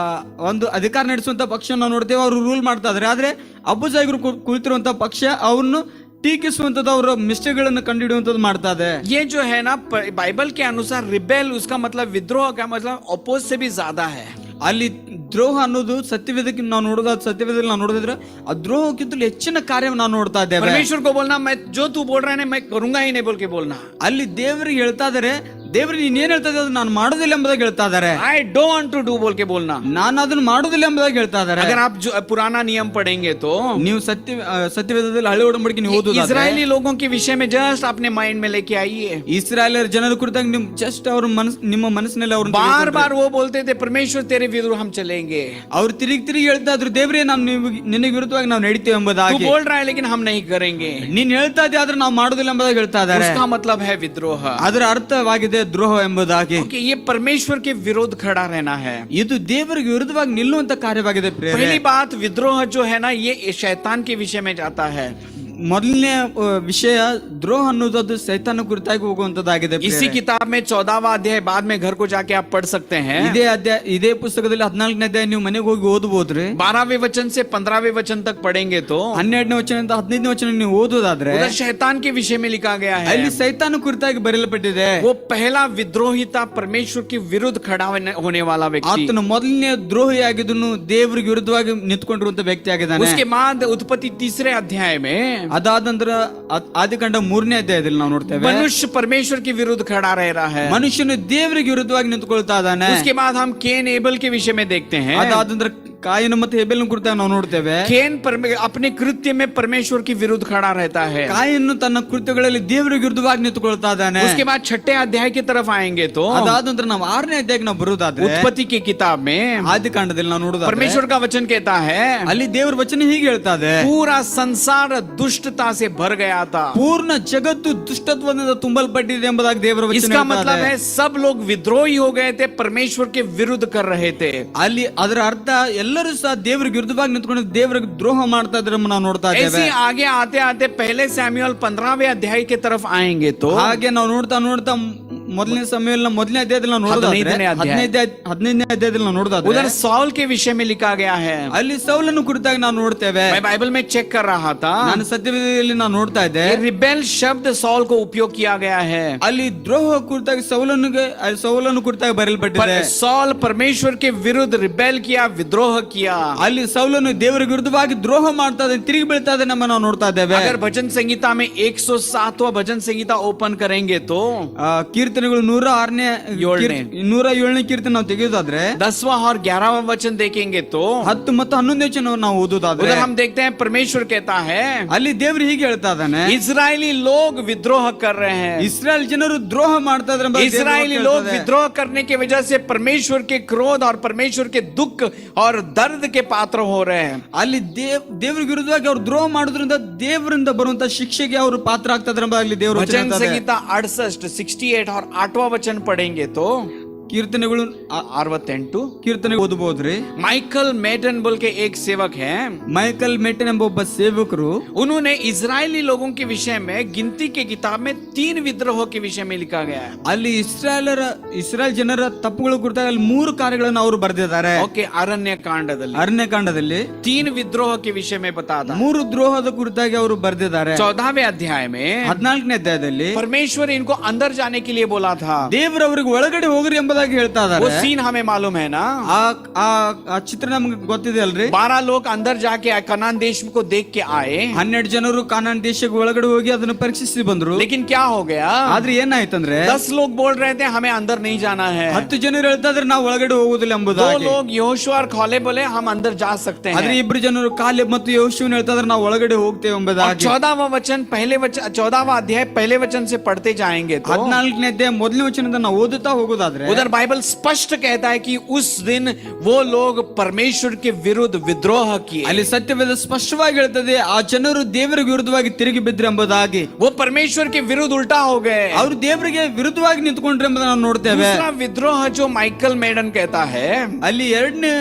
ಒಂದು ಅಧಿಕಾರ ನಡೆಸುವಂತ ಪಕ್ಷ ನಾವು ನೋಡ್ತೇವೆ, ಅವರು ರೂಲ್ ಮಾಡ್ತಾ ಇದಾರೆ. ಆದ್ರೆ ಅಪೋಸ್ ಆಗಿ ಕುಳಿತಿರುವಂತ ಪಕ್ಷ ಅವ್ರನ್ನು ಟೀಕಿಸುವಂತದ್ದು, ಅವರ ಮಿಸ್ಟೇಕ್ ಗಳನ್ನು ಕಂಡುಹಿಡಿಯುವಂತದ್ದು ಮಾಡ್ತಾ ಇದೆ. ये जो है ना, बाइबल के अनुसार रिबेल, उसका मतलब विद्रोह का मतलब अपोज से भी ज्यादा है. ಅಲ್ಲಿ ದ್ರೋಹ ಅನ್ನೋದು ಸತ್ಯವೇದಕ್ಕೆ ನಾವು ನೋಡೋದು, ಸತ್ಯವೇದದಲ್ಲಿ ನಾವು ನೋಡೋದಿದ್ರೆ ಆ ದ್ರೋಹಕ್ಕಿಂತಲೂ ಹೆಚ್ಚಿನ ಕಾರ್ಯವನ್ನು ನಾವು ನೋಡ್ತಾ ಇದ್ದೇವೆ. परमेश्वर को बोलना, मैं जो तू बोल रहा है ना मैं करूंगा ही नहीं बोल के बोलना. ಅಲ್ಲಿ ದೇವರಿಗೆ ಹೇಳ್ತಾ ಇದಾರೆ, ದೇವ್ರು ನೀನ್ ಏನ್ ಹೇಳ್ತಾ ಇದ್ದಾರೆ ನಾನು ಮಾಡೋದಿಲ್ಲ ಎಂಬುದಾಗಿ ಹೇಳ್ತಾ ಇದಾರೆ. I don't want to do बोल के बोलना. ನಾನು ಅದನ್ನ ಮಾಡೋದಿಲ್ಲ ಎಂಬುದಾಗಿ ಹೇಳ್ತಾ ಇದಾರೆ. अगर आप जो पुराना नियम पढ़ेंगे तो ನೀವು ಸತ್ಯವೇದದಲ್ಲಿ ಹಳೆ ಒಡಂಬಡಿಕೆ ನೀವು ಓದೋದಾದ್ರೆ, इजरायली लोगों के विषय में जस्ट अपने माइंड में लेके आइए. ಇಸ್ರಾಯೇಲರ ಜನರ ಕುರಿತಾಗಿ ನಿಮ್ ಜಸ್ಟ್ ಅವ್ರ ನಿಮ್ಮ ಮನಸ್ಸಿನಲ್ಲಿ ಅವ್ರು बार बार वो बोलते थे, परमेश्वर तेरे विरुद्ध हम चलेंगे. ಅವ್ರು ತಿರುಗಿ ಹೇಳ್ತಾ ಇದ್ರು, ದೇವ್ರೇ ನಾವು ನಿನಗೆ ವಿರುದ್ಧವಾಗಿ ನಾವು ನಡೀತೇವೆ तू ಎಂಬುದಾಗಿ. बोल रहा है लेकिन हम नहीं करेंगे. ನೀನ್ ಹೇಳ್ತಾ ಇದ್ದೆ ಆದ್ರೆ ನಾವು ಮಾಡೋದಿಲ್ಲ ಎಂಬುದಾಗಿ ಹೇಳ್ತಾ ಇದ್ದಾರೆ. उसका मतलब है विद्रोह. ಅದರ ಅರ್ಥವಾಗಿದೆ ದ್ರೋಹ ಎಂಬುದಾಗಿ. ओके, ये परमेश्वर के विरुद्ध खड़ा रहना है. ಇದು ದೇವರಿಗೆ ವಿರುದ್ಧವಾಗಿ ನಿಲ್ಲುವಂತ ಕಾರ್ಯವಾಗಿದೆ ಪ್ರಿಯರೇ. पहली बात, विद्रोह जो है ना, ये शैतान के विषय में जाता है. ಮೊದಲನೇ ವಿಷಯ ದ್ರೋಹ ಅನ್ನೋದು ಅದು ಸೈತಾನ ಕುರಿತಾಗಿ ಹೋಗುವಂತದ್ದಾಗಿದೆ. इसी किताब में 14वां अध्याय बाद में घर को जाके आप पढ़ सकते हैं. ಇದೇ ಪುಸ್ತಕದಲ್ಲಿ 14ನೇ ಅಧ್ಯಾಯ ನೀವು ಮನೆಗೆ ಹೋಗಿ ಓದಬಹುದ್ರಿ. 12वें वचन से 15वें वचन तक पढ़ेंगे तो 12ನೇ ವಚನದಿಂದ 15ನೇ ವಚನ ನೀವು ಓದೋದಾದ್ರೆ उधर शैतान के विषय में लिखा गया है. ಅಲ್ಲಿ ಸೈತಾನ ಕುರಿತಾಗಿ ಬರೆಯಲ್ಪಟ್ಟಿದೆ. वो पहला विद्रोहिता परमेश्वर के विरुद्ध खड़ा होने वाला व्यक्ति. ಆತನು ಮೊದಲನೇ ದ್ರೋಹಿಯಾಗಿದ್ದನು, ದೇವರಿಗೆ ವಿರುದ್ಧವಾಗಿ ನಿಂತ್ಕೊಂಡಿರುವಂತ ವ್ಯಕ್ತಿ ಆಗಿದ್ದಾನೆ. उसके बाद उत्पत्ति 3रे अध्याय में ಅದಾದ ನಂತರ ಆದಿಕಾಂಡ 3ನೇ ಅಧ್ಯಾಯದಲ್ಲಿ ನಾವು ನೋಡ್ತೇವೆ मनुष्य परमेश्वर के विरुद्ध खड़ा रह रहा है। ಮನುಷ್ಯನು ದೇವರಿಗೆ ವಿರುದ್ಧವಾಗಿ ನಿಂತುಕೊಳ್ತಾ ಇದ್ದಾನೆ. उसके बाद हम केन एबल के विषय में देखते हैं। ಅದಾದ ನಂತರ ಕಾಯಿನ ಮತ್ತೆ ಹೇಬೆಲನ ಕುರಿತಾಗಿ ನಾವು ನೋಡ್ತೇವೆ. केन अपने कृत्य में परमेश्वर के विरुद्ध खड़ा रहता है। ಕಾಯಿನು ತನ್ನ ಕೃತ್ಯಗಳಲ್ಲಿ ದೇವರಿಗೆ ವಿರುದ್ಧವಾಗಿ ನಿಂತುಕೊಳ್ತಾ ಇದ್ದಾನೆ. उसके बाद 6ठे अध्याय की तरफ आएंगे तो ಅದಾದ ನಂತರ ನಾವು 6ನೇ ಅಧ್ಯಾಯಕ್ಕೆ ನಾವು ಬರುವುದಾದ್ರೆ उत्पत्ति की किताब में ಆದಿಕಾಂಡದಲ್ಲಿ ನಾವು ನೋಡುವುದಾದ್ರೆ परमेश्वर का वचन कहता है ಅಲ್ಲಿ ದೇವರ ವಚನ ಹೀಗೆ ಹೇಳ್ತಾ ಇದೆ, पूरा संसार दुष्टता से भर गया था। ಪೂರ್ಣ ಜಗತ್ತು ದುಷ್ಟತ್ವದಿಂದ ತುಂಬಲ್ಪಟ್ಟಿದೆ ಎಂಬುದಾಗಿ ದೇವರ ವಚನ इसका ಹೇಳ್ತಾ मतलब ಇದೆ. है सब लोग विद्रोही हो गए थे, परमेश्वर के विरुद्ध कर रहे थे। ಅಲ್ಲಿ ಅದರ ಅರ್ಥ ಎಲ್ಲರೂ ಸಹ ದೇವರಿಗೆ ವಿರುದ್ಧವಾಗಿ ನಿಂತ್ಕೊಂಡು ದೇವರಿಗೆ ದ್ರೋಹ ಮಾಡ್ತಾ ಇದ್ರೆ ನಾವು ನೋಡ್ತಾ ऐसे ಇದ್ದೇವೆ. आगे आते आते पहले सैमुएल 15वें अध्याय की तरफ आएंगे तो ಹಾಗೆ ನಾವು ನೋಡ್ತಾ ನೋಡ್ತಾ ಮೊದಲನೇ ಸಮಯದಲ್ಲಿ ಮೊದಲನೇ ಅಧ್ಯಾಯದಲ್ಲಿ ನಾವು ನೋಡೋದಾದ್ರೆ 15ನೇ ಅಧ್ಯಾಯ. 15ನೇ ಅಧ್ಯಾಯದಲ್ಲಿ ನಾವು ನೋಡೋದಾದ್ರೆ उधर सॉल के विषय में लिखा गया है। ಅಲ್ಲಿ ಸೌಲನ್ನು ಕುರಿತಾಗಿ ನಾವು ನೋಡ್ತೇವೆ. मैं बाइबल में चेक कर रहा था, ನಾನು ಸತ್ಯವೇದದಲ್ಲಿ ನಾವು ನೋಡ್ತಾ ಇದ್ದೆ, रिबेल शब्द सॉल को उपयोग किया गया है। ಅಲ್ಲಿ ದ್ರೋಹ ಕುರಿತಾಗಿ ಸೌಲನ್ನು ಕುರಿತಾಗಿ ಬರೆಯಲ್ಪಟ್ಟಿದೆ. सॉल परमेश्वर के विरुद्ध रिबेल किया, विद्रोह किया। ಅಲ್ಲಿ ಸೌಲನ್ನು ದೇವರಿಗೆ ವಿರುದ್ಧವಾಗಿ ದ್ರೋಹ ಮಾಡ್ತಾ ಇದ್ದಾನೆ, ತಿರುಗಿ ಬೀಳ್ತಾ ಇದ್ದಾನೆ ನಮ್ಮ ನಾವು ನೋಡ್ತಾ ಇದ್ದೇವೆ. अगर भजन संहिता में 107वां भजन संहिता ओपन करेंगे तो ಕೀರ್ತನೆಗಳು 106ನೇ 107ನೇ ಕೀರ್ತನೆ ನಾವು ತೆಗೆಯೋದಾದ್ರೆ 10वां और 11वां वचन देखेंगे तो 10 ಮತ್ತು 11ನೇ ವಚನ ನಾವು ಓದೋದಾದ್ರೆ उधर हम देखते हैं परमेश्वर कहता है ಅಲ್ಲಿ ದೇವರು ಹೀಗೆ ಹೇಳ್ತಾ ಇದ್ದಾನೆ, इजरायली लोग विद्रोह कर रहे हैं। ಇಸ್ರಾಯೇಲ್ ಜನರು ದ್ರೋಹ ಮಾಡ್ತಾ ಇದ್ದಾರೆ ಎಂಬ ದೇವರು इजरायली ಹೇಳ್ತಾ लोग ಇದೆ. विद्रोह करने की वजह से परमेश्वर के क्रोध और परमेश्वर के दुख और दर्द के पात्र हो रहे हैं। ಅಲ್ಲಿ ದೇವರಿಗೆ ವಿರುದ್ಧವಾಗಿ ಅವರು ದ್ರೋಹ ಮಾಡೋದ್ರಿಂದ ದೇವರಿಂದ ಬರುವಂತ ಶಿಕ್ಷೆಗೆ ಅವರು ಪಾತ್ರ ಆಗ್ತಾ ಇದ್ದಾರೆ ಎಂಬ ಅಲ್ಲಿ ದೇವರು भजन संहिता 68, 68 और 8वां वचन पढ़ेंगे तो ಕೀರ್ತನೆಗಳು 68 ಕೀರ್ತನೆ ಓದಬಹುದ್ರಿ. माइकल मेटन बोल के एक सेवक है, ಮೈಕಲ್ ಮೆಟನ್ ಎಂಬ ಒಬ್ಬ ಸೇವಕರು उन्होंने इजरायली लोगों के विषय में गिनती के किताब में 3 विद्रोह के विषय में लिखा गया है। ಅಲ್ಲಿ ಇಸ್ರಾಯೇಲ್ ಜನರ ತಪ್ಪುಗಳ ಕುರಿತಾಗಿ ಅಲ್ಲಿ 3 ಕಾರ್ಯಗಳನ್ನು ಅವರು ಬರೆದಿದ್ದಾರೆ. ओके, अरण्य कांडದಲ್ಲಿ ಅರಣ್ಯಕಾಂಡದಲ್ಲಿ 3 विद्रोह के विषय में बताता है। 3 ದ್ರೋಹದ ಕುರಿತಾಗಿ ಅವರು ಬರೆದಿದ್ದಾರೆ. 14वें अध्याय में 14ನೇ ಅಧ್ಯಾಯದಲ್ಲಿ परमेश्वर इनको अंदर जाने के लिए बोला था। ದೇವರವರಿಗೆ ಒಳಗಡೆ ಹೋಗ್ರಿ ಎಂಬುದಾಗಿ ಹೇಳ್ತಾ वो ಇದ್ದಾರೆ. सीन हमें मालूम है ना। ಆ ಚಿತ್ರ ನಮ್ಗೆ ಗೊತ್ತಿದೆ ಅಲ್ರಿ. 12 लोग अंदर जाके कनान देश को देख के आए, 12 ಜನರು ಕಾನಾನ್ ದೇಶಕ್ಕೆ ಒಳಗಡೆ ಹೋಗಿ ಅದನ್ನ ಪರೀಕ್ಷಿಸಿ ಬಂದ್ರು. लेकिन क्या हो गया, ಆದ್ರೆ ಏನಾಯ್ತಂದ್ರೆ 10 लोग बोल रहे थे हमें अंदर नहीं जाना है। 10 ಜನರು ಹೇಳ್ತಾ ಇದ್ರೆ ನಾವು ಒಳಗಡೆ ಹೋಗುದಿಲ್ಲ 2 ಎಂಬುದಾಗಿ. लोग यहोशू और कालेब बोले हम अंदर जा सकते ಆದ್ರೆ हैं। 2 ಜನರು ಕಾಲೇಬ್ ಮತ್ತು ಯೆಹೋಶುವನು ಹೇಳ್ತಾ ಇದ್ರೆ ನಾವು ಒಳಗಡೆ ಹೋಗ್ತೇವೆ और ಎಂಬುದಾಗಿ. 14वां वचन 14वां अध्याय पहले वचन से पढ़ते जाएंगे तो 14ನೇ ಅಧ್ಯಾಯ ಮೊದಲನೇ ವಚನದಿಂದ ನಾವು ಓದುತ್ತಾ ಹೋಗೋದಾದ್ರೆ उधर बाइबल स्पष्ट कहता है कि उस दिन वो लोग परमेश्वर के विरुद्ध विद्रोह किए। ಅಲ್ಲಿ ಸತ್ಯವೇದ ಸ್ಪಷ್ಟವಾಗಿ ಹೇಳ್ತದೆ, ಆ ಜನರು ದೇವರಿಗೆ ವಿರುದ್ಧವಾಗಿ ತಿರುಗಿ ಬಿದ್ರು ಎಂಬುದಾಗಿ. वो परमेश्वर के विरुद्ध उल्टा हो गए, ಅವರು ದೇವರಿಗೆ ವಿರುದ್ಧವಾಗಿ ನಿಂತುಕೊಂಡ್ರು ಎಂಬುದನ್ನು ನಾವು ನೋಡ್ತೇವೆ. दूसरा विद्रोह जो माइकल मेडन कहता है, ಅಲ್ಲಿ 2ನೇ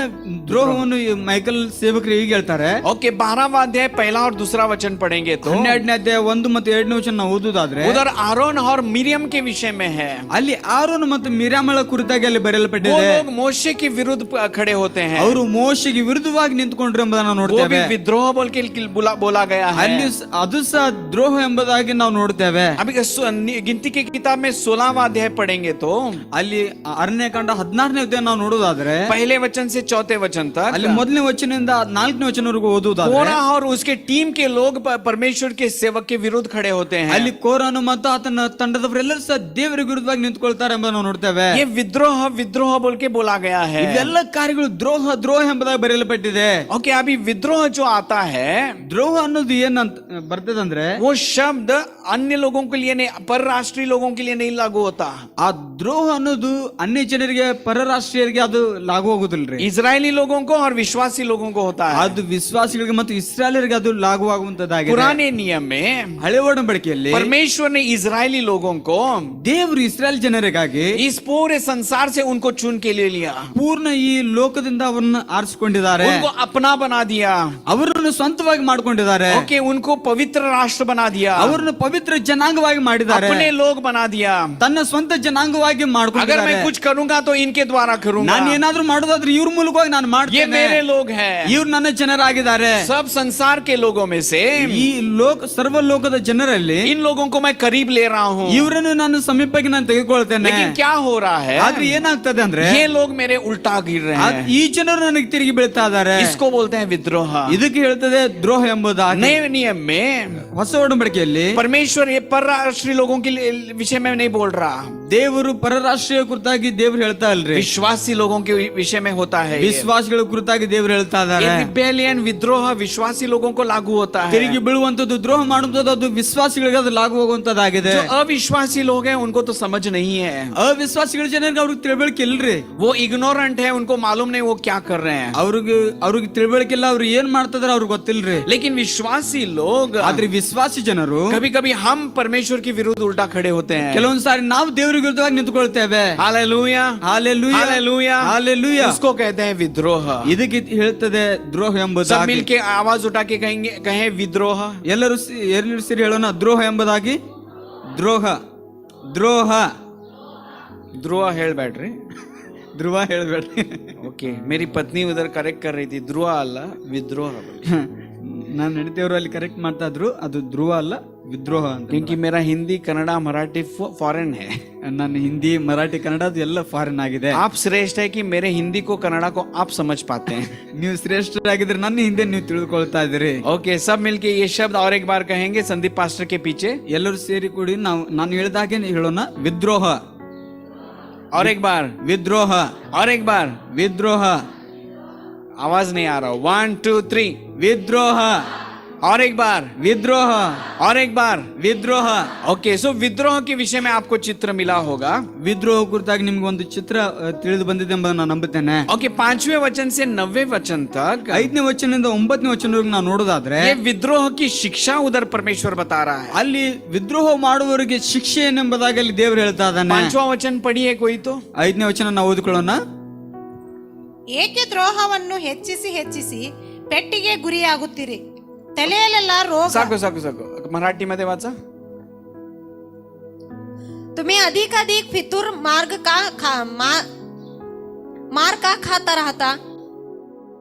ದ್ರೋಹವನ್ನು ಈ ಮೈಕಲ್ ಸೇವಕರು ಹೀಗೆ ಹೇಳ್ತಾರೆ. ओके 12वां अध्याय पहला और दूसरा वचन पढ़ेंगे तो 12ನೇ ಅಧ್ಯಾಯ 1 ಮತ್ತು 2ನೇ ವಚನ ನಾವು ಓದುದಾದ್ರೆ उधर आरोन और मिरियम के विषय में है। ಅಲ್ಲಿ ಆರೋನ್ ಮತ್ತು ಮಿರ್ಯಾಮಳ ಕುರಿತಾಗಿ ಅಲ್ಲಿ वो ಬರೆಯಲ್ಪಟ್ಟಿದೆ. लोग मोशे के विरुद्ध खड़े होते हैं, ಅವರು ಮೋಶೆಗೆ ವಿರುದ್ಧವಾಗಿ ನಿಂತುಕೊಂಡ್ರು ಎಂಬುದನ್ನು वो भी ನೋಡ್ತೇವೆ. विद्रोह बोल के बोला गया है। ಅಲ್ಲಿ ಅದು ಸಹ ದ್ರೋಹ ಎಂಬುದಾಗಿ ನಾವು ನೋಡ್ತೇವೆ. अभी गिनती की किताब में 16वां अध्याय पढ़ेंगे तो ಅಲ್ಲಿ ಅರಣ್ಯಕಾಂಡ 16ನೇ ಅಧ್ಯಾಯ ನಾವು ನೋಡೋದಾದ್ರೆ पहले वचन से 4थे वचन तक ಅಲ್ಲಿ ಮೊದಲನೇ ವಚನದಿಂದ 4ನೇ ವಚನವರೆಗೂ ಓದುವುದಾದ್ರೆ कोरह और उसके टीम के लोग परमेश्वर के सेवक के विरुद्ध खड़े होते हैं। ಅಲ್ಲಿ ಕೋರನು ಮತ್ತು ಆತನ ತಂಡದವರೆಲ್ಲರೂ ಸಹ ದೇವರಿಗೆ ವಿರುದ್ಧವಾಗಿ ನಿಂತುಕೊಳ್ತಾರೆ ಎಂಬುದನ್ನು ನಾವು ನೋಡ್ತೇವೆ. ये विद्रोह बोल के बोला गया है। ಇವೆಲ್ಲ ಕಾರ್ಯಗಳು ದ್ರೋಹ ಎಂಬುದಾಗಿ ಬರೆಯಲ್ಪಟ್ಟಿದೆ. ओके, अभी विद्रोह जो आता है ದ್ರೋಹ ಅನ್ನೋದು ಏನಂತ ಬರ್ತದಂದ್ರೆ वो शब्द अन्य लोगों के लिए नहीं, परराष्ट्रीय लोगों के लिए नहीं लागू होता। ಆ ದ್ರೋಹ ಅನ್ನೋದು ಅನ್ಯ ಜನರಿಗೆ ಪರರಾಷ್ಟ್ರೀಯರಿಗೆ ಅದು ಲಾಗು ಆಗುದಿಲ್ರಿ. इजरायली लोगों को और विश्वासी लोगों को होता है। ಅದು ವಿಶ್ವಾಸಿಗಳಿಗೆ ಮತ್ತು ಇಸ್ರಾಯೇಲರಿಗೆ ಅದು ಲಾಗು ಆಗುವಂತದ್ದಾಗಿದೆ. पुराने नियम में ಹಳೆ ಒಡಂಬಡಿಕೆಯಲ್ಲಿ परमेश्वर ने इजरायली लोगों को ದೇವರು ಇಸ್ರಾಯೇಲ್ ಜನರಿಗಾಗಿ इस पूरे संसार से उनको चुन के ले लिया, ಪೂರ್ಣ ಈ ಲೋಕದಿಂದ ಅವರನ್ನು ಆರಿಸಿಕೊಂಡಿದ್ದಾರೆ, उनको अपना बना दिया। ಅವರನ್ನು ಸ್ವಂತವಾಗಿ ಮಾಡ್ಕೊಂಡಿದ್ದಾರೆ, ओके, उनको पवित्र राष्ट्र बना दिया, ಅವರನ್ನು ಪವಿತ್ರ ಜನಾಂಗವಾಗಿ ಮಾಡಿದ್ದಾರೆ, अपने लोग बना दिया। ತನ್ನ ಸ್ವಂತ ಜನಾಂಗವಾಗಿ अगर मैं ಮಾಡ್ಕೊಂಡಿದ್ದಾರೆ. कुछ करूंगा तो इनके द्वारा करूंगा, ನಾನು ಏನಾದ್ರೂ ಮಾಡೋದಾದ್ರೆ ಇವ್ರ ಮೂಲಕವಾಗಿ ನಾನು ये ಮಾಡ್ತೇನೆ, मेरे लोग हैं। ಇವ್ರು ನನ್ನ ಜನರಾಗಿದ್ದಾರೆ. सब संसार के लोगों में से ಈ ಸರ್ವ ಲೋಕದ ಜನರಲ್ಲಿ इन लोगों को मैं करीब ले रहा हूँ। ಇವರನ್ನು ನಾನು ಸಮೀಪಕ್ಕೆ ನಾನು ತೆಗೆದುಕೊಳ್ತೇನೆ. लेकिन क्या हो रहा है, ಆದ್ರೆ ಏನಾಗ್ತದೆ ಅಂದ್ರೆ ये लोग मेरे उल्टा गिर रहे हैं, ಈ ಜನರು ನನಗೆ ತಿರುಗಿ ಬೀಳ್ತಾ ಇದ್ದಾರೆ. इसको बोलते हैं विद्रोह. ಇದಕ್ಕೆ ಹೇಳ್ತದೆ ದ್ರೋಹ ಎಂಬುದಾಗಿ. नए नियम में ಹೊಸ ಒಡಂಬಡಿಕೆಯಲ್ಲಿ परमेश्वर ये परराष्ट्रीय लोगों के विषय में नहीं बोल रहा, ದೇವರು ಪರರಾಷ್ಟ್ರೀಯ ಕುರಿತಾಗಿ ದೇವ್ರು ಹೇಳ್ತಾ ಇಲ್ರಿ, विश्वासी लोगों के विषय में होता है. ವಿಶ್ವಾಸಿಗಳ ಕುರಿತಾಗಿ ದೇವ್ರು ಹೇಳ್ತಾ ಇದ್ದಾರೆ. रिबेलियन विद्रोह विश्वासी लोगों को लागू होता है. ತಿರುಗಿ ಬೀಳುವಂತದ್ದು, ದ್ರೋಹ ಮಾಡುವಂತದ್ದು ಅದು ವಿಶ್ವಾಸಿಗಳಿಗೆ ಅದು ಲಾಗು ಹೋಗುವಂತದ್ದಾಗಿದೆ. जो अविश्वासी लोग हैं उनको तो समझ नहीं है, ಅವಿಶ್ವಾಸಿಗಳ ಜನರಿಗೆ ಅವ್ರಿಗೆ ತಿಳುವಳಿಕೆ ಇಲ್ರಿ, वो इग्नोरेंट है, उनको मालूम नहीं वो क्या कर रहे हैं. ಅವ್ರಿಗೆ ತಿಳುವಳಿಕೆ ಇಲ್ಲ, ಅವ್ರು ಏನ್ ಮಾಡ್ತಿದಾರೆ ಅವ್ರಿಗೆ ಗೊತ್ತಿಲ್ರಿ. लेकिन विश्वासी लोग, ಆದ್ರೆ ವಿಶ್ವಾಸಿ ಜನರು कभी कभी हम परमेश्वर के विरुद्ध उल्टा खड़े होते हैं. ಕೆಲವೊಂದ್ ಸಾರಿ ನಾವು ದೇವರಿಗೆ ವಿರುದ್ಧವಾಗಿ ನಿಂತುಕೊಳ್ತೇವೆ. Hallelujah, hallelujah, hallelujah, hallelujah. उसको कहते हैं विद्रोह. ಇದಕ್ಕೆ ಹೇಳ್ತದೆ ದ್ರೋಹ सब ಎಂಬುದಾಗಿ. मिलके आवाज उठा के कहेंगे, कहें विद्रोह. ಎಲ್ಲರೂ ಸೇರಿ ಹೇಳೋಣ, ದ್ರೋಹ ಎಂಬುದಾಗಿ. ದ್ರೋಹ, ದ್ರೋಹ, ध्रुव ಹೇಳ್ಬೇಡ್ರಿ. ಧ್ರುವ ಹೇಳ್ಬೇಡ್ರಿ. ओके, मेरी पत्नी उधर करेक्ट कर रही थी, ध्रुव ಅಲ್ಲ विद्रोह. ನಾನು ಹೆಂಡತಿಯವರು ಅಲ್ಲಿ ಕರೆಕ್ಟ್ ಮಾಡ್ತಾ ಇದ್ರು, ಅದು ಧ್ರುವ ಅಲ್ಲ ವಿದ್ರೋಹ ಅಂತ. क्योंकि मेरा हिंदी कन्नड़ा मराठी फॉरेन है. ನನ್ನ ಹಿಂದಿ ಮರಾಠಿ ಕನ್ನಡ ಅದು ಎಲ್ಲ ಫಾರಿನ್ ಆಗಿದೆ. आप श्रेष्ठ है कि मेरे हिंदी को कन्नड़ा को आप समझ पाते हैं. ನೀವು ಶ್ರೇಷ್ಠರಾಗಿದ್ರೆ ನನ್ನ ಹಿಂದೆ ನೀವು ತಿಳಿದುಕೊಳ್ತಾ ಇದ್ದೀರಿ. ओके, सब मिलके ये शब्द और एक बार कहेंगे संदीप पास्टर के पीछे. ಎಲ್ಲರೂ ಸೇರಿ ಕೂಡಿ ನಾನು ಹೇಳಿದಾಗೆ ಹೇಳೋಣ, ವಿದ್ರೋಹ. और एक बार ವಿದ್ರೋಹ, और एक बार. ವಿದ್ರೋಹ, आवाज नहीं आ रहा. 1 2 3. ವಿದ್ರೋಹ, और एक बार. ವಿದ್ರೋಹ, और एक बार. ವಿದ್ರೋಹ. ओके, सो विद्रोह के विषय में आपको चित्र मिला होगा. ವಿದ್ರೋಹ ಕುರಿತಾಗಿ ನಿಮ್ಗೆ ಒಂದು ಚಿತ್ರ ತಿಳಿದು ಬಂದಿದೆ ಎಂಬುದನ್ನು ನಾನು ನಂಬುತ್ತೇನೆ. ओके, 5वें वचन से 9वें वचन तक 5ನೇ ವಚನದಿಂದ 9ನೇ ವಚನವರೆಗೆ ನಾವು ನೋಡೋದಾದ್ರೆ ये विद्रोह की शिक्षा उधर परमेश्वर बता रहा है. ಅಲ್ಲಿ ವಿದ್ರೋಹ ಮಾಡುವವರಿಗೆ ಶಿಕ್ಷೆ ಏನೆಂಬುದಾಗಿ ಅಲ್ಲಿ ದೇವರು ಹೇಳ್ತಾ ಇದ್ದಾನೆ. 5वां वचन पढ़िए कोई तो. 5ನೇ ವಚನ ನಾವು ಓದಿಕೊಳ್ಳೋಣ. ಏಕೆ ದ್ರೋಹವನ್ನು ಹೆಚ್ಚಿಸಿ ಹೆಚ್ಚಿಸಿ ಪೆಟ್ಟಿಗೆ ಗುರಿಯಾಗುತ್ತೀರಿ? ತಲೆಯಲ್ಲೆಲ್ಲ ರೋಗ. साको साको साको मराठी मध्ये वाचा. तुम्ही अधिक अधिक फितूर मार का खाता राहता?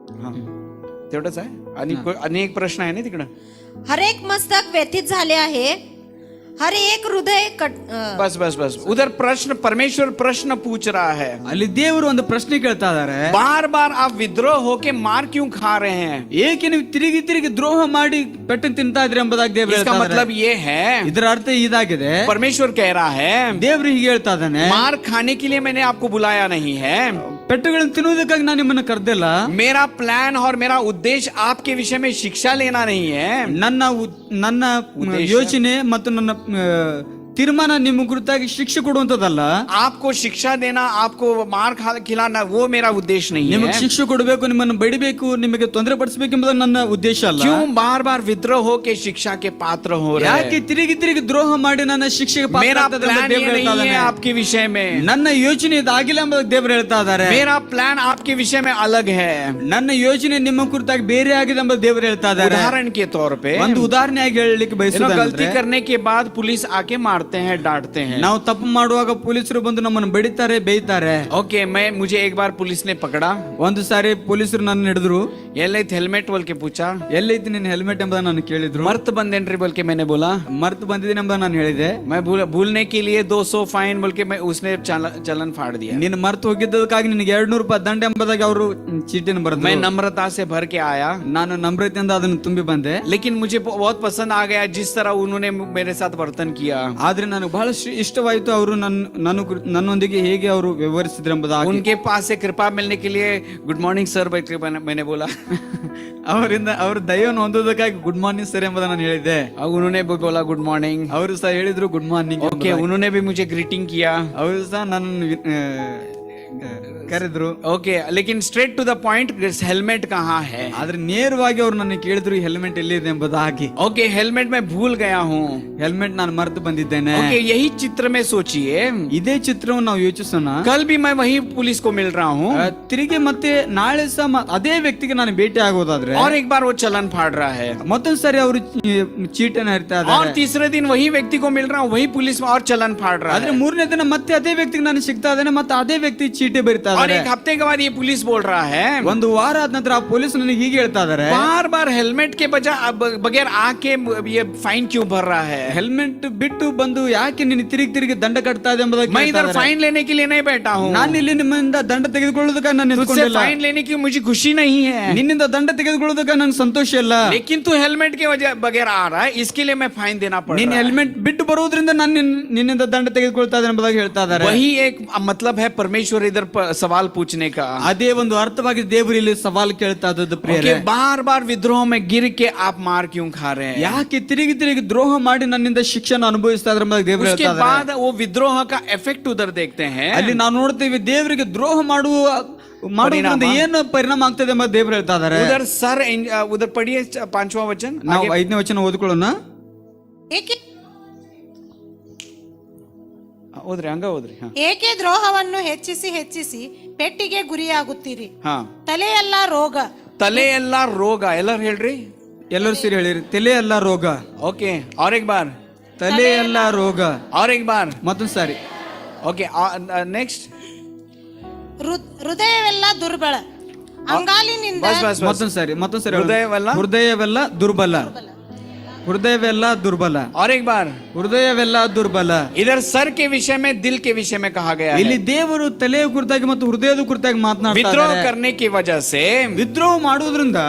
तेवढंच आहे. आणि एक प्रश्न आहे ना तिकडं. हर एक मस्तक व्यथित झाले आहे, हर एक हृदय बस बस बस. उधर प्रश्न, परमेश्वर प्रश्न पूछ रहा है. ಅಲ್ಲಿ ದೇವರು ಒಂದು ಪ್ರಶ್ನೆ ಕೇಳ್ತಾ ಇದ್ದಾರೆ. बार बार आप विद्रोह होके मार क्यों खा रहे हैं? ಏಕೆ ನೀವು ತಿರುಗಿ ತಿರುಗಿ ದ್ರೋಹ ಮಾಡಿ ಪೆಟ್ಟು ತಿಂತಾ ಇದ್ರಿ ಎಂಬುದಾಗಿ ದೇವರು इसका ಹೇಳ್ತಾ मतलब ಇದ್ದಾರೆ. ये है, ಇದರ ಅರ್ಥ ಇದಾಗಿದೆ, परमेश्वर कह रहा है, ದೇವರು ಹೀಗೆ ಹೇಳ್ತಾ ಇದ್ದಾನೆ, मार खाने के लिए मैंने आपको बुलाया नहीं है. ಪೆಟ್ಟುಗಳನ್ನು ತಿನ್ನುವುದಕ್ಕಾಗಿ ನಾನು ನಿಮ್ಮನ್ನು ಕರೆದಿಲ್ಲ. मेरा प्लान और मेरा उद्देश्य आपके विषय में शिक्षा लेना नहीं है. ನನ್ನ ಉದ್ದೇಶ. ಯೋಚನೆ ಮತ್ತು ನನ್ನ ತೀರ್ಮಾನ ನಿಮ್ಮ ಕುರಿತಾಗಿ ಶಿಕ್ಷೆ ಕೊಡುವಂತದಲ್ಲ. आपको शिक्षा देना, आपको मार खिलाना, वो मेरा उद्देश्य नहीं ನಿಮಗೆ है. ಶಿಕ್ಷೆ ಕೊಡಬೇಕು, ನಿಮ್ಮನ್ನು ಬಡಿಬೇಕು, ನಿಮಗೆ ತೊಂದರೆ ಪಡಿಸಬೇಕೆಂಬುದು ನನ್ನ ಉದ್ದೇಶ ಅಲ್ಲ. क्यों बार बार विद्रोह होके शिक्षा के पात्र हो रहे ಯಾಕೆ हैं? ತಿರುಗಿ ತಿರುಗಿ ದ್ರೋಹ ಮಾಡಿ ನನ್ನ ಶಿಕ್ಷೆಗೆ ಪಾತ್ರ मेरा ಆಗ್ತದೆ ಅಂತ प्लान ದೇವರು ये ಹೇಳ್ತಾ नहीं है ಇದ್ದಾನೆ. आपके विषय में. ನನ್ನ ಯೋಚನೆ ಇದಾಗಿಲ್ಲ ಎಂಬುದಾಗಿ ದೇವರು ಹೇಳ್ತಾ ಇದ್ದಾರೆ. मेरा प्लान आपके विषय में अलग है. ನನ್ನ ಯೋಚನೆ ನಿಮ್ಮ ಕುರಿತಾಗಿ ಬೇರೆ ಆಗಿದೆ ಎಂಬುದು ದೇವರು ಹೇಳ್ತಾ ಇದ್ದಾರೆ. उदाहरण के तौर पे ಒಂದು ಉದಾಹರಣೆಯಾಗಿ ಹೇಳಲಿಕ್ಕೆ गलती ಬಯಸುತ್ತೇನೆ. करने के बाद पुलिस आके मारते हैं, डांटते हैं. ನಾವು ತಪ್ಪು ಮಾಡುವಾಗ ಪೊಲೀಸರು ಬಂದು ನಮ್ಮನ್ನು ಬಡಿತಾರೆ, ಬೇಯ್ತಾರೆ. ओके, मुझे एक बार पुलिस ने पकड़ा. ಒಂದು ಸಾರಿ ಪೊಲೀಸರು ನನ್ನ ಹಿಡಿದ್ರು. ಎಲ್ಲೈತ್ ಹೆಲ್ಮೆಟ್ बोल के पूछा. ಎಲ್ಲೈತಿ ನಿನ್ನ ಹೆಲ್ಮೆಟ್ ಎಂಬುದನ್ನು ನಾನು ಕೇಳಿದ್ರು. मर्त बंदेन्री बोल के मैंने बोला. ಮರ್ತು ಬಂದಿದ್ದೀನಿ ಎಂಬುದನ್ನು ನಾನು ಹೇಳಿದೆ. मैं भूलने के लिए 200 फाइन बोल के मैं उसने चलन फाड़ दिया. ನೀನು ಮರ್ತು ಹೋಗಿದ್ದಕ್ಕಾಗಿ ನಿನಗೆ 200 ರೂಪಾಯಿ ದಂಡ ಎಂಬುದಾಗಿ ಅವರು ಚೀಟಿನ ಬರೆದ್ರು. मैं नम्रता से भर के आया. ನಾನು ನಮ್ರತೆಯಿಂದ ಅದನ್ನು ತುಂಬಿ ಬಂದೆ. लेकिन मुझे बहुत पसंद आ गया जिस तरह उन्होंने मेरे साथ वर्तन किया. ಆದ್ರೆ ನನಗೆ ಬಹಳಷ್ಟು ಇಷ್ಟವಾಯಿತು ಅವರು ನನ್ನೊಂದಿಗೆ ಹೇಗೆ ಅವರು ವ್ಯವಹರಿಸಿದ್ರು ಎಂಬುದಾಗಿ. उनके पास से कृपा मिलने के लिए गुड मॉर्निंग सर मैंने बोला. ಅವರಿಂದ ಅವ್ರ ದಯವನ್ನು ಹೊಂದೋದಕ್ಕಾಗಿ ಗುಡ್ ಮಾರ್ನಿಂಗ್ ಸರ್ ಎಂಬುದನ್ನು ನಾನು ಹೇಳಿದೆ. उन्होंने भी बोला गुड मॉर्निंग. ಅವರು ಸಹ ಹೇಳಿದ್ರು ಗುಡ್ ಮಾರ್ನಿಂಗ್. ओके, उन्होंने भी मुझे ग्रीटिंग किया. ಅವರು ಸಹ ನನ್ನ ಕರೆದ್ರು. ओके, लेकिन straight to the point, helmet कहाँ है? ಆದ್ರೆ ನೇರವಾಗಿ ಅವರು ನನ್ನ ಕೇಳಿದ್ರು ಹೆಲ್ಮೆಟ್ ಎಲ್ಲಿದೆ ಎಂಬುದಾಗಿ. ओके, हेलमेट मैं भूल गया हूँ. ಹೆಲ್ಮೆಟ್ ನಾನು ಮರೆತು ಬಂದಿದ್ದೇನೆ. ओके, यही चित्र में सोचिए. ಇದೇ ಚಿತ್ರವನ್ನು ನಾವು ಯೋಚಿಸೋಣ. कल भी मैं वही पुलिस को मिल रहा हूँ ತಿರುಗಿ ಮತ್ತೆ ನಾಳೆ ಸಹ ಅದೇ ವ್ಯಕ್ತಿಗೆ ನಾನು ಭೇಟಿ ಆಗೋದಾದ್ರೆ और एक बार वो चलन फाड़ रहा है. ಮತ್ತೊಂದ್ ಸಾರಿ ಅವರು ಚೀಟನ್ನ ಹರಿತಾ और ಇದ್ದಾರೆ. तीसरे दिन वही व्यक्ति को मिल रहा हूँ, वही पुलिस में और चलन फाड़ रहा ಆದ್ರೆ है. 3ನೇ ದಿನ ಮತ್ತೆ ಅದೇ ವ್ಯಕ್ತಿಗೆ ನಾನು ಸಿಗ್ತಾ ಇದ್ದೇನೆ, ಮತ್ತೆ ಅದೇ ವ್ಯಕ್ತಿ ಚೀಟಿ ಬರಿತಾ और ಹೇಳ್ತಾರೆ एक हफ्ते के बाद ये पुलिस बोल रहा है, ಒಂದು ವಾರ ಆದ ನಂತರ ಆ ಪೊಲೀಸ್ ನನಗೆ ಹೀಗೆ ಹೇಳ್ತಾ ಇದಾರೆ, बार बार हेलमेट के बगैर आके ये फाइन क्यों भर रहा है? ಹೆಲ್ಮೆಟ್ ಬಿಟ್ಟು ಬಂದು ಯಾಕೆ ನೀನು ತಿರುಗಿ ದಂಡ ಕಟ್ತಾ ಇದೆ ಎಂಬುದಾಗಿ मैं ಕೇಳ್ತಾ इधर ಇದಾರೆ. फाइन लेने के लिए नहीं बैठा हूँ, ನಾನು ಇಲ್ಲಿ ನಿಮ್ಮಿಂದ ದಂಡ ತೆಗೆದುಕೊಳ್ಳೋದಕ್ಕೆ ನಾನು तुझसे ನಿಂತ್ಕೊಂಡಿಲ್ಲ. फाइन लेने की मुझे खुशी नहीं है, ನಿನ್ನಿಂದ ದಂಡ ತೆಗೆದುಕೊಳ್ಳೋದಕ್ಕೆ ನಂಗೆ ಸಂತೋಷ ಇಲ್ಲ. लेकिन तू हेलमेट के वजह बगैर आ रहा है, इसके लिए मैं फाइन देना पड़ ನೀನ್ रहा है। ಹೆಲ್ಮೆಟ್ ಬಿಟ್ಟು ಬರೋದ್ರಿಂದ ನಾನು ನಿನ್ನಿಂದ ದಂಡ ತೆಗೆದುಕೊಳ್ತಾ ಇದ್ದೇನೆ ಎಂಬುದಾಗಿ ಹೇಳ್ತಾ ಇದ್ದಾರೆ. वही एक मतलब है परमेश्वर इधर सवाल पूछने का। ಅದೇ ಒಂದು ಅರ್ಥವಾಗಿ ದೇವರು ಇಲ್ಲಿ ಸವಾಲು ಕೇಳ್ತಾ ಇದ್ದದ್ದು ಪ್ರಿಯರೇ. बार बार विद्रोह में गिर के आप मार क्यों खा रहे हैं? ಯಾಕೆ ತಿರುಗಿ ದ್ರೋಹ ಮಾಡಿ ನನ್ನಿಂದ ಶಿಕ್ಷಣ ಅನುಭವಿಸ್ತಾ ಇದ್ರೆ ಎಂಬುದಾಗಿ ದೇವರು उसके ಹೇಳ್ತಾ ಇದ್ದಾರೆ. बाद वो विद्रोह का इफेक्ट उधर देखते हैं। ಅಲ್ಲಿ ನಾವು ನೋಡ್ತೇವೆ ದೇವರಿಗೆ ದ್ರೋಹ ಮಾಡುವುದರಿಂದ ಏನು ಪರಿಣಾಮ ಆಗ್ತದೆ ಎಂಬ ದೇವರು ಹೇಳ್ತಾ ಇದ್ದಾರೆ. उधर पढ़िए 5वां वचन। ನಾವು 5ನೇ ವಚನ ಓದ್ಕೊಳ್ಳೋಣ. ಏಕೆ ಓದ್ರಿ, ಹಂಗ ಓದ್ರಿ. ಏಕೆ ದ್ರೋಹವನ್ನು ಹೆಚ್ಚಿಸಿ ಪೆಟ್ಟಿಗೆ ಗುರಿಯಾಗುತ್ತೀರಿ? ಹಾ, ತಲೆಯೆಲ್ಲ ರೋಗ. ತಲೆ ಎಲ್ಲ ರೋಗ. ಎಲ್ಲರೂ ಹೇಳ್ರಿ, ಎಲ್ಲರೂ ಸೇರಿ ಹೇಳಿರಿ, ತಲೆ ಎಲ್ಲ ರೋಗ. ಓಕೆ, और एक बार, ತಲೆ ಎಲ್ಲ ರೋಗ. और एक बार, ಮತ್ತೊಂದು ಸಾರಿ. Okay, next. ಹೃದಯವೆಲ್ಲ ದುರ್ಬಲ. ಅಂಗಾಲಿನಿಂದ ಮತ್ತೊಂದು ಸಾರಿ ಹೃದಯವೆಲ್ಲ ದುರ್ಬಲ. ಹೃದಯವೆಲ್ಲ ದುರ್ಬಲ. और एक बार, ಹೃದಯವೆಲ್ಲ ದುರ್ಬಲ. इधर सर के विषय में, दिल के विषय में कहा गया है। ಇಲ್ಲಿ ದೇವರು ತಲೆಯ ಕುರಿತಾಗಿ ಮತ್ತು ಹೃದಯದ ಕುರಿತಾಗಿ ಮಾತನಾಡ್ತಾ विद्रोह ಇದ್ದಾರೆ. करने की वजह से ವಿದ್ರೋಹ ಮಾಡುವುದರಿಂದ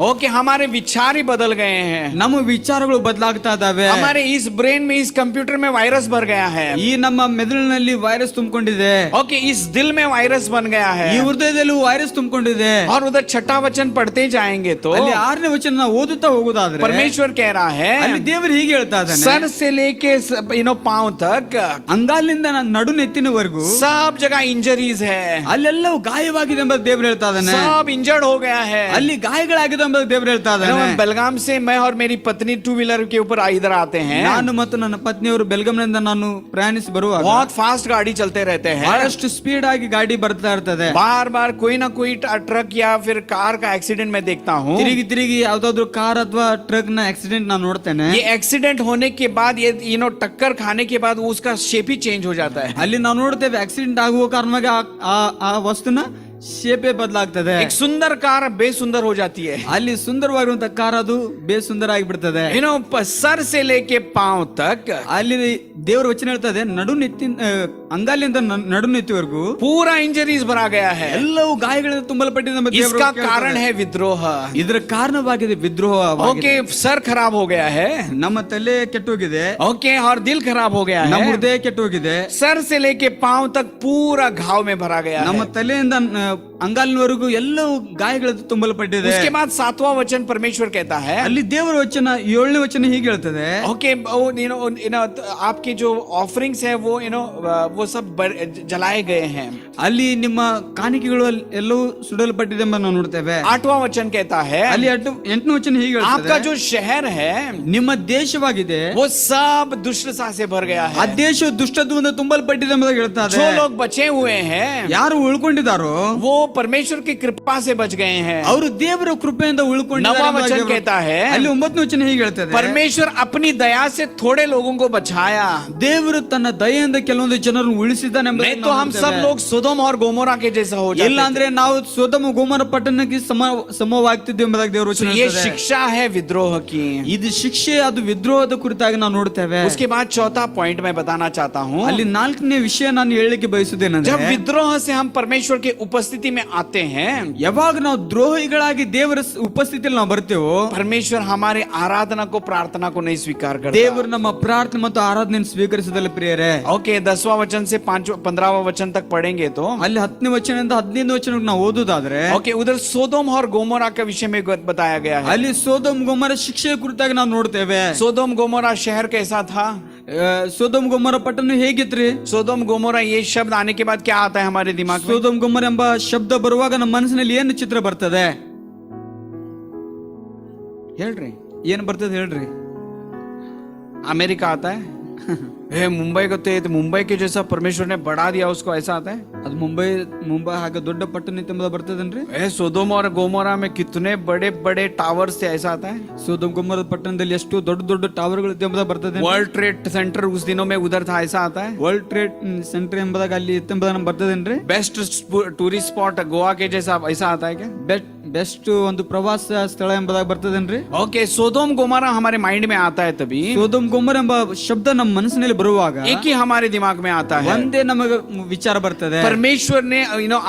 ओके हमारे विचार ही बदल गए हैं। ನಮ್ಮ ವಿಚಾರಗಳು ಬದಲಾಗ್ತಾ ಇದಾವೆ. हमारे इस ब्रेन में, इस कंप्यूटर में वायरस भर गया है। ಈ ನಮ್ಮ ಮೆದುಳಿನಲ್ಲಿ ವೈರಸ್ ತುಂಬಿಕೊಂಡಿದೆ. ओके, इस दिल में वायरस बन गया है। ಈ ಹೃದಯದಲ್ಲಿ ವೈರಸ್ ತುಂಬಿಕೊಂಡಿದೆ. और उधर छठा वचन पढ़ते जाएंगे तो ಅಲ್ಲಿ 6ನೇ ವಚನ ನಾವು ಓದುತ್ತಾ ಹೋಗುದಾದ್ರೆ परमेश्वर कह रहा है, ಅಲ್ಲಿ ದೇವರು ಹೀಗೆ ಹೇಳ್ತಾ ಇದ್ದಾನೆ, सर से लेके पांव तक, ಅಂಗಾಲಿಂದ ನಡು ನೆತ್ತಿನವರೆಗೂ सब जगह इंजरीज है, ಅಲ್ಲೆಲ್ಲವೂ ಗಾಯವಾಗಿದೆ ಎಂಬ ದೇವರು ಹೇಳ್ತಾ ಇದ್ದಾನೆ. सब इंजर्ड हो गया है। ಅಲ್ಲಿ ಗಾಯಗಳಾಗಿದೆ ಎಂಬ ದೇವರು ಹೇಳ್ತಾ ಇದ್ದಾನೆ. बेलगाम से मैं और मेरी पत्नी 2 व्हीलर के ऊपर इधर आते हैं। ನಾನು ಮತ್ತು ನನ್ನ ಪತ್ನಿಯವರು ಬೆಲ್ಗಂನಿಂದ ನಾನು ಪ್ರಯಾಣಿಸಿ ಬರುವಾಗ बहुत फास्ट गाड़ी चलते रहते हैं। ಬಹಳಷ್ಟು ಸ್ಪೀಡ್ ಆಗಿ ಗಾಡಿ ಬರ್ತಾ ಇರ್ತದೆ. बार बार कोई ना कोई ट्रक या फिर कार का एक्सीडेंट मैं देखता हूँ। ತಿರುಗಿ ಯಾವ್ದಾದ್ರು ಕಾರ್ ಅಥವಾ ಟ್ರಕ್ ನ ಆಕ್ಸಿಡೆಂಟ್ ನಾನು ನೋಡ್ತೇನೆ. ये एक्सीडेंट होने के बाद, ये टक्कर खाने के बाद उसका शेप ही चेंज हो जाता है। ಅಲ್ಲಿ ನಾವು ನೋಡ್ತೇವೆ ಆಕ್ಸಿಡೆಂಟ್ ಆಗುವ ಕಾರಣವಾಗಿ ಆ ವಸ್ತುನ ಶೇಪೇ ಬದಲಾಗ್ತದೆ. एक सुंदर कार बेसुंदर हो जाती है। ಅಲ್ಲಿ ಸುಂದರವಾಗಿರುವಂತ ಕಾರ್ ಅದು ಬೇಸುಂದರ ಆಗಿಬಿಡ್ತದೆ. सर से लेके पांव तक, ಅಲ್ಲಿ ದೇವರ ವಚನ ಹೇಳ್ತದೆ, ಅಂಗಾಲಿಂದ ನಡು ನೆತ್ತಿವರೆಗೂ पूरा इंजरीज भरा गया है। ಎಲ್ಲವೂ ಗಾಯಗಳಿಂದ ತುಂಬಲ್ಪಟ್ಟಿದೆ ಎಂಬ ದೇವರು इसका ಹೇಳ್ತಾ कारण ಇದ್ದಾನೆ. है विद्रोह। ಇದರ ಕಾರಣವಾಗಿದೆ ವಿದ್ರೋಹ. ओके, सर खराब हो गया है, ನಮ್ಮ ತಲೆ ಕೆಟ್ಟೋಗಿದೆ, ओके, और दिल खराब हो गया ನಮ್ಮ है। ಹೃದಯ ಕೆಟ್ಟೋಗಿದೆ. सर से लेके पांव तक पूरा घाव में भरा गया ನಮ್ಮ है। ತಲೆಯಿಂದ ಅಂಗಾಲಿನವರೆಗೂ ಎಲ್ಲವೂ ಗಾಯಗಳಿಂದ ತುಂಬಲ್ಪಟ್ಟಿದೆ. उसके बाद 7वां वचन परमेश्वर कहता है, ಅಲ್ಲಿ ದೇವರ ವಚನ 7ನೇ ವಚನ ಹೀಗೆ ಹೇಳ್ತದೆ, ओके, आपके जो ऑफरिंग्स है वो सब जलाए गए हैं। ಅಲ್ಲಿ ನಿಮ್ಮ ಕಾಣಿಕೆಗಳು ಎಲ್ಲವೂ ಸುಡಲ್ಪಟ್ಟಿದೆ ಎಂಬ ನಾವು ನೋಡ್ತೇವೆ. 8वां वचन कहता है, ಅಲ್ಲಿ 8ನೇ ವಚನ ಹೀಗೆ आपका ಹೇಳ್ತದೆ, जो शहर है ನಿಮ್ಮ ದೇಶವಾಗಿದೆ वो सब दुष्टता से भर गया ಆ है। ದೇಶವು ದುಷ್ಟತ್ವದಿಂದ ತುಂಬಲ್ಪಟ್ಟಿದೆ ಎಂಬುದಾಗಿ ಹೇಳ್ತಾ ಇದೆ. जो लोग बचे हुए हैं ಯಾರು ಉಳ್ಕೊಂಡಿದ್ದಾರೋ वो परमेश्वर की कृपा से बच गए हैं। ಅವರು ದೇವರ ಕೃಪೆಯಿಂದ ಉಳ್ಕೊಂಡಿದ್ದಾರೆ 9वां ಎಂಬುದಾಗಿ वचन कहता है, ಅಲ್ಲಿ 9ನೇ ವಚನ ಹೀಗೆ ಹೇಳ್ತದೆ, परमेश्वर अपनी दया से थोड़े लोगों को बचाया, ದೇವರು ತನ್ನ ದಯೆಯಿಂದ ಕೆಲವೊಂದು ಜನರನ್ನು ಉಳಿಸಿದ್ದಾನೆ ಎಂಬುದಾಗಿ नहीं तो ನಾವು हम सब ನೋಡ್ತೇವೆ. लोग सोदोम और गोमोरा के जैसा हो ಇಲ್ಲ जाते ಅಂದ್ರೆ ನಾವು ಸೊದೋಮ ಗೊಮೋರ ಪಟ್ಟಣಕ್ಕೆ ಸಮವಾಗ್ತಿದ್ದೇವೆ ಎಂಬುದಾಗಿ ದೇವರು थे। ವಚನ तो ये ಹೇಳ್ತದೆ. शिक्षा है विद्रोह की। ಇದು ಶಿಕ್ಷೆ, ಅದು ವಿದ್ರೋಹದ ಕುರಿತಾಗಿ ನಾವು ನೋಡ್ತೇವೆ. उसके बाद चौथा पॉइंट मैं बताना चाहता हूँ, ಅಲ್ಲಿ 4ನೇ ವಿಷಯ ನಾನು ಹೇಳಲಿಕ್ಕೆ जब ಬಯಸುತ್ತೇನೆಂದ್ರೆ, विद्रोह से हम परमेश्वर के उपस्थिति में आते हैं, ಯಾವಾಗ ನಾವು ದ್ರೋಹಿಗಳಾಗಿ ದೇವರ ಉಪಸ್ಥಿತಿಯಲ್ಲಿ ನಾವು ಬರ್ತೇವೋ, परमेश्वर हमारे आराधना को, प्रार्थना को नहीं स्वीकार करता। ದೇವರು ನಮ್ಮ ಪ್ರಾರ್ಥನೆ ಮತ್ತು ಆರಾಧನೆಯನ್ನು ಸ್ವೀಕರಿಸದಲ್ಲ ಪ್ರಿಯರೇ. ओके, 10वां वचन से 15वां वचन तक पढ़ेंगे तो ಅಲ್ಲಿ 10ನೇ ವಚನದಿಂದ 15ನೇ ವಚನಕ್ಕೆ ನಾವು ಓದುದಾದ್ರೆ, ओके, उधर सोदोम और गोमोरा का विषय में बताया गया है। ಅಲ್ಲಿ ಸೋದೋಮ್ ಗೊಮೋರ ಶಿಕ್ಷೆಯ ಕುರಿತಾಗಿ ನಾವು ನೋಡ್ತೇವೆ. सोदोम गोमोरा शहर कैसा था? ಸೋದೋಮ್ ಗೊಮೋರ ಪಟ್ಟಣ ಹೇಗಿತ್ರಿ? सोदोम गोमोरा ये शब्द आने के बाद क्या आता है हमारे दिमाग में? ಸೋದೋಮ್ ಗೊಮೋರ ಎಂಬ ಶಬ್ದ ಬರುವಾಗ ನಮ್ಮ ಮನಸ್ಸಿನಲ್ಲಿ ಏನು ಚಿತ್ರ ಬರ್ತದೆ? ಹೇಳ್ರಿ, ಏನು ಬರ್ತದೆ ಹೇಳ್ರಿ? अमेरिका आता है, मुंबई को तो मुंबई के जैसा परमेश्वर ने बढ़ा दिया उसको, ऐसा आता है। ಅದು ಮುಂಬೈ ಹಾಗೆ ದೊಡ್ಡ ಪಟ್ಟಣ ಎಂಬುದು ಬರ್ತದೇನ್ರಿ? सोदोम और गोमोरा में कितने बड़े बड़े टावर्स थे, ऐसा आता है। ಸೋದೋಮ್ ಗೊಮೋರ ಪಟ್ಟಣದಲ್ಲಿ ಎಷ್ಟು ದೊಡ್ಡ ದೊಡ್ಡ ಟವರ್ಗಳು ಎಂಬುದು ಬರ್ತದೆ. वर्ल्ड ट्रेड सेंटर उस दिनों में उधर था, ऐसा आता है। ವರ್ಲ್ಡ್ ಟ್ರೇಡ್ ಸೆಂಟರ್ ಎಂಬುದಾಗ ಅಲ್ಲಿ ಎಂಬುದನ್ನ ಬರ್ತದೇನ್ರಿ? बेस्ट टूरिस्ट स्पॉट गोवा के जैसा, ऐसा आता है क्या? ಬೆಸ್ಟ್ ಒಂದು ಪ್ರವಾಸ ಸ್ಥಳ ಎಂಬುದಾಗ ಬರ್ತದೇನ್ರಿ? ओके, सोदोम गोमोरा हमारे माइंड में आता है तभी, ಸೋದೋಮ್ ಗೊಮೋರ ಎಂಬ ಶಬ್ದ ನಮ್ಮ ಮನಸ್ಸಿನಲ್ಲಿ ಬರುವಾಗ एक ही हमारे दिमाग में आता है। ಒಂದೇ ನಮಗೆ ವಿಚಾರ ಬರ್ತದೆ. परमेश्वर ने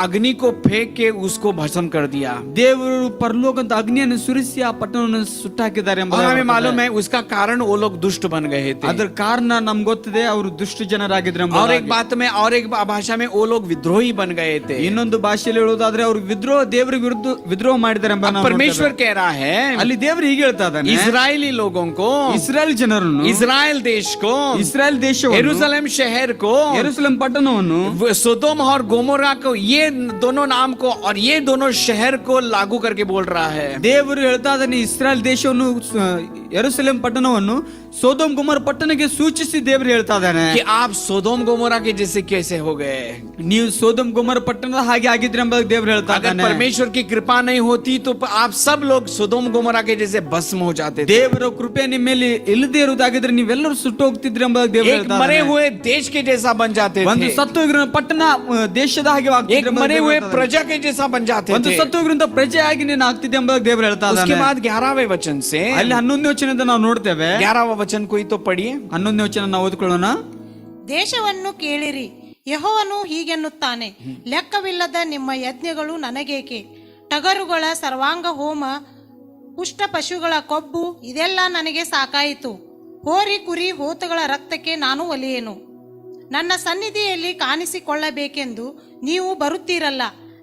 अग्नि को फेंक के उसको भस्म कर दिया। ದೇವರು ಪರಲೋಕದ ಅಗ್ನಿಯನ್ನು ಸುರಿಸಿ ಆ ಪಟ್ಟಣವನ್ನು ಸುಟ್ಟಾಕಿದ್ದಾರೆ और हमें मालूम है उसका कारण वो लोग दुष्ट बन गए थे। ಅದರ ಕಾರಣ ನಮ್ಗೆ ಗೊತ್ತಿದೆ, ಅವರು ದುಷ್ಟ ಜನರಾಗಿದ್ರು. और एक बात में, और एक भाषा में वो लोग विद्रोही बन गए थे। ಇನ್ನೊಂದು ಭಾಷೆಯಲ್ಲಿ ಹೇಳೋದಾದ್ರೆ ಅವರು ದೇವರ ವಿರುದ್ಧ ವಿದ್ರೋಹ ಮಾಡಿದ್ದಾರೆ ಎಂಬ ನಾವು परमेश्वर ನೋಡ್ತೇವೆ. कह रहा है ಅಲ್ಲಿ ದೇವರು ಹೀಗೆ ಹೇಳ್ತಾ ಇದ್ದಾನೆ, इजरायली लोगों को, ಇಸ್ರಾಯೇಲ್ ಜನರನ್ನು, इजराइल देश को, ಇಸ್ರಾಯೇಲ್ ದೇಶವನ್ನು, यरूशलेम शहर को, ಯೆರೂಸಲೇಮ್ ಪಟ್ಟಣವನ್ನು, सोदोम और गोमोरा को, ये दोनों नाम को और ये दोनों शहर को लागू करके बोल रहा है। ದೇವರು ಹೇಳ್ತಾ ಇದ್ದಾನೆ ಇಸ್ರಾಯೇಲ್ ದೇಶವನ್ನು, ಯೆರೂಸಲೇಮ್ ಪಟ್ಟಣವನ್ನು ಸೋದೋಮ್ ಗೊಮೋರ ಪಟ್ಟಣಕ್ಕೆ ಸೂಚಿಸಿ ದೇವರು ಹೇಳ್ತಾ ಇದ್ದಾನೆ कि आप सोदोम गोमोरा के जैसे कैसे हो गए। ನೀವು ಸೋದೋಮ್ ಗೊಮೋರ ಪಟ್ಟಣದ ಹಾಗೆ ಆಗಿದ್ರಿ ಎಂಬುದಾಗಿ ದೇವರು ಹೇಳ್ತಾ अगर ಇದ್ದಾನೆ. परमेश्वर की कृपा नहीं होती तो आप सब लोग सोदोम गोमोरा के जैसे भस्म हो जाते थे। ದೇವರ ಕೃಪೆ ನಿಮ್ಮ ಮೇಲೆ ಇಲ್ಲದೆ ಇರುವುದಾಗಿದ್ರೆ ನೀವೆಲ್ಲರೂ ಸುಟ್ಟು ಹೋಗ್ತಿದ್ರಿ ಎಂಬುದಾಗಿ ದೇವರು एक ಹೇಳ್ತಾ मरे ಇದ್ದಾನೆ. हुए देश के जैसा बन जाते ಒಂದು थे, ಸತ್ತು ಹೋಗಿರೋ ಪಟ್ಟಣ ದೇಶದ ಹಾಗೆ ಆಗ್ತಿದ್ರೆ एक ಎಂಬುದಾಗಿ मरे ದೇವರು हुए ಹೇಳ್ತಾ ಇದ್ದಾನೆ. प्रजा के जैसा बन जाते ಒಂದು थे। ಸತ್ತು ಹೋಗಿರೋ ಪ್ರಜೆಯಾಗಿ ನೀನು ಆಗ್ತಿದ್ದೆ ಎಂಬುದಾಗಿ ದೇವರು ಹೇಳ್ತಾ उसके ಇದ್ದಾನೆ. बाद 11वें वचन से, ಅಲ್ಲಿ 11ನೇ ವಚನದಿಂದ ನಾವು ನೋಡ್ತೇವೆ. 11वां वचन कोई तो पढ़िए। 11ನೇ ವಚನ ನಾವು ಓದ್ಕೊಳ್ಳೋಣ. ದೇಶವನ್ನು ಕೇಳಿರಿ, ಯೆಹೋವನು ಹೀಗೆನ್ನುತ್ತಾನೆ, ಲೆಕ್ಕವಿಲ್ಲದ ನಿಮ್ಮ ಯಜ್ಞಗಳು ನನಗೇಕೆ? ಟಗರುಗಳ ಸರ್ವಾಂಗ ಹೋಮ, ಪುಷ್ಟ ಪಶುಗಳ ಕೊಬ್ಬು, ಇದೆಲ್ಲ ನನಗೆ ಸಾಕಾಯಿತು. ಹೋರಿ ಕುರಿ ಹೋತಗಳ ರಕ್ತಕ್ಕೆ ನಾನು ಒಲಿಯೇನು. ನನ್ನ ಸನ್ನಿಧಿಯಲ್ಲಿ ಕಾಣಿಸಿಕೊಳ್ಳಬೇಕೆಂದು ನೀವು ಬರುತ್ತೀರಲ್ಲ.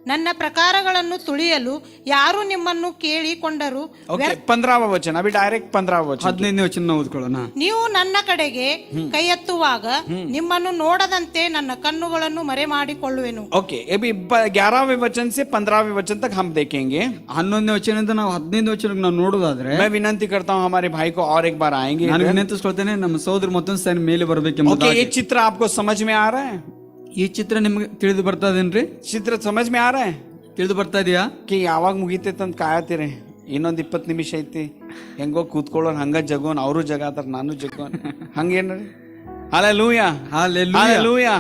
ನನ್ನ ಪ್ರಕಾರಗಳನ್ನು ತುಳಿಯಲು ಯಾರು ನಿಮ್ಮನ್ನು ಕೇಳಿಕೊಂಡರು. ओके, 15वां वचन, अभी डायरेक्ट 15वां वचन। 15ನೇ ವಚನ ನಾವು ಓದ್ಕೊಳ್ಳೋಣ. ನೀವು ನನ್ನ ಕಡೆಗೆ ಕೈ ಎತ್ತುವಾಗ ನಿಮ್ಮನ್ನು ನೋಡದಂತೆ ನನ್ನ ಕಣ್ಣುಗಳನ್ನು ಮರೆ ಮಾಡಿಕೊಳ್ಳುವೆನು. ओके, अभी 11वें वचन से 15वें वचन तक हम देखेंगे। 11ನೇ ವಚನದಿಂದ ನಾವು 15ನೇ ವಚನಕ್ಕೆ ನಾವು ನೋಡೋದಾದ್ರೆ, मैं विनंती करता हूँ हमारे भाई को और एक बार आएंगे। ನಾನು ವಿನಂತಿಸ್ಕೊಳ್ತೇನೆ ನಮ್ಮ ಸಹೋದರ ಮತ್ತೊಂದು ಸಾರಿ ಮೇಲೆ ಬರಬೇಕೆಂಬುದಾಗಿ. ओके, ये चित्र आपको समझ में आ रहा है? ಈ ಚಿತ್ರ ನಿಮ್ಗೆ ತಿಳಿದು ಬರ್ತಾ ಇದೇನ್ರಿ? ಚಿತ್ರ समझ में आ रहा है? ತಿಳಿದು ಬರ್ತಾ ಇದೆಯಾ? कि ಯಾವಾಗ ಮುಗಿತೈತೆ ಅಂತ ಕಾಯತ್ತೀರಿ, ಇನ್ನೊಂದು 20 ನಿಮಿಷ ಐತಿ, ಹೆಂಗೋ ಕೂತ್ಕೊಳ್ಳೋಣ, ಹಂಗ ಜಗೋನ್, ಅವರು ಜಗಾತಾರ, ನಾನು ಜಗೋನ್, ಹಂಗೇನ್ರಿ? Hallelujah, hallelujah. हालेलुया।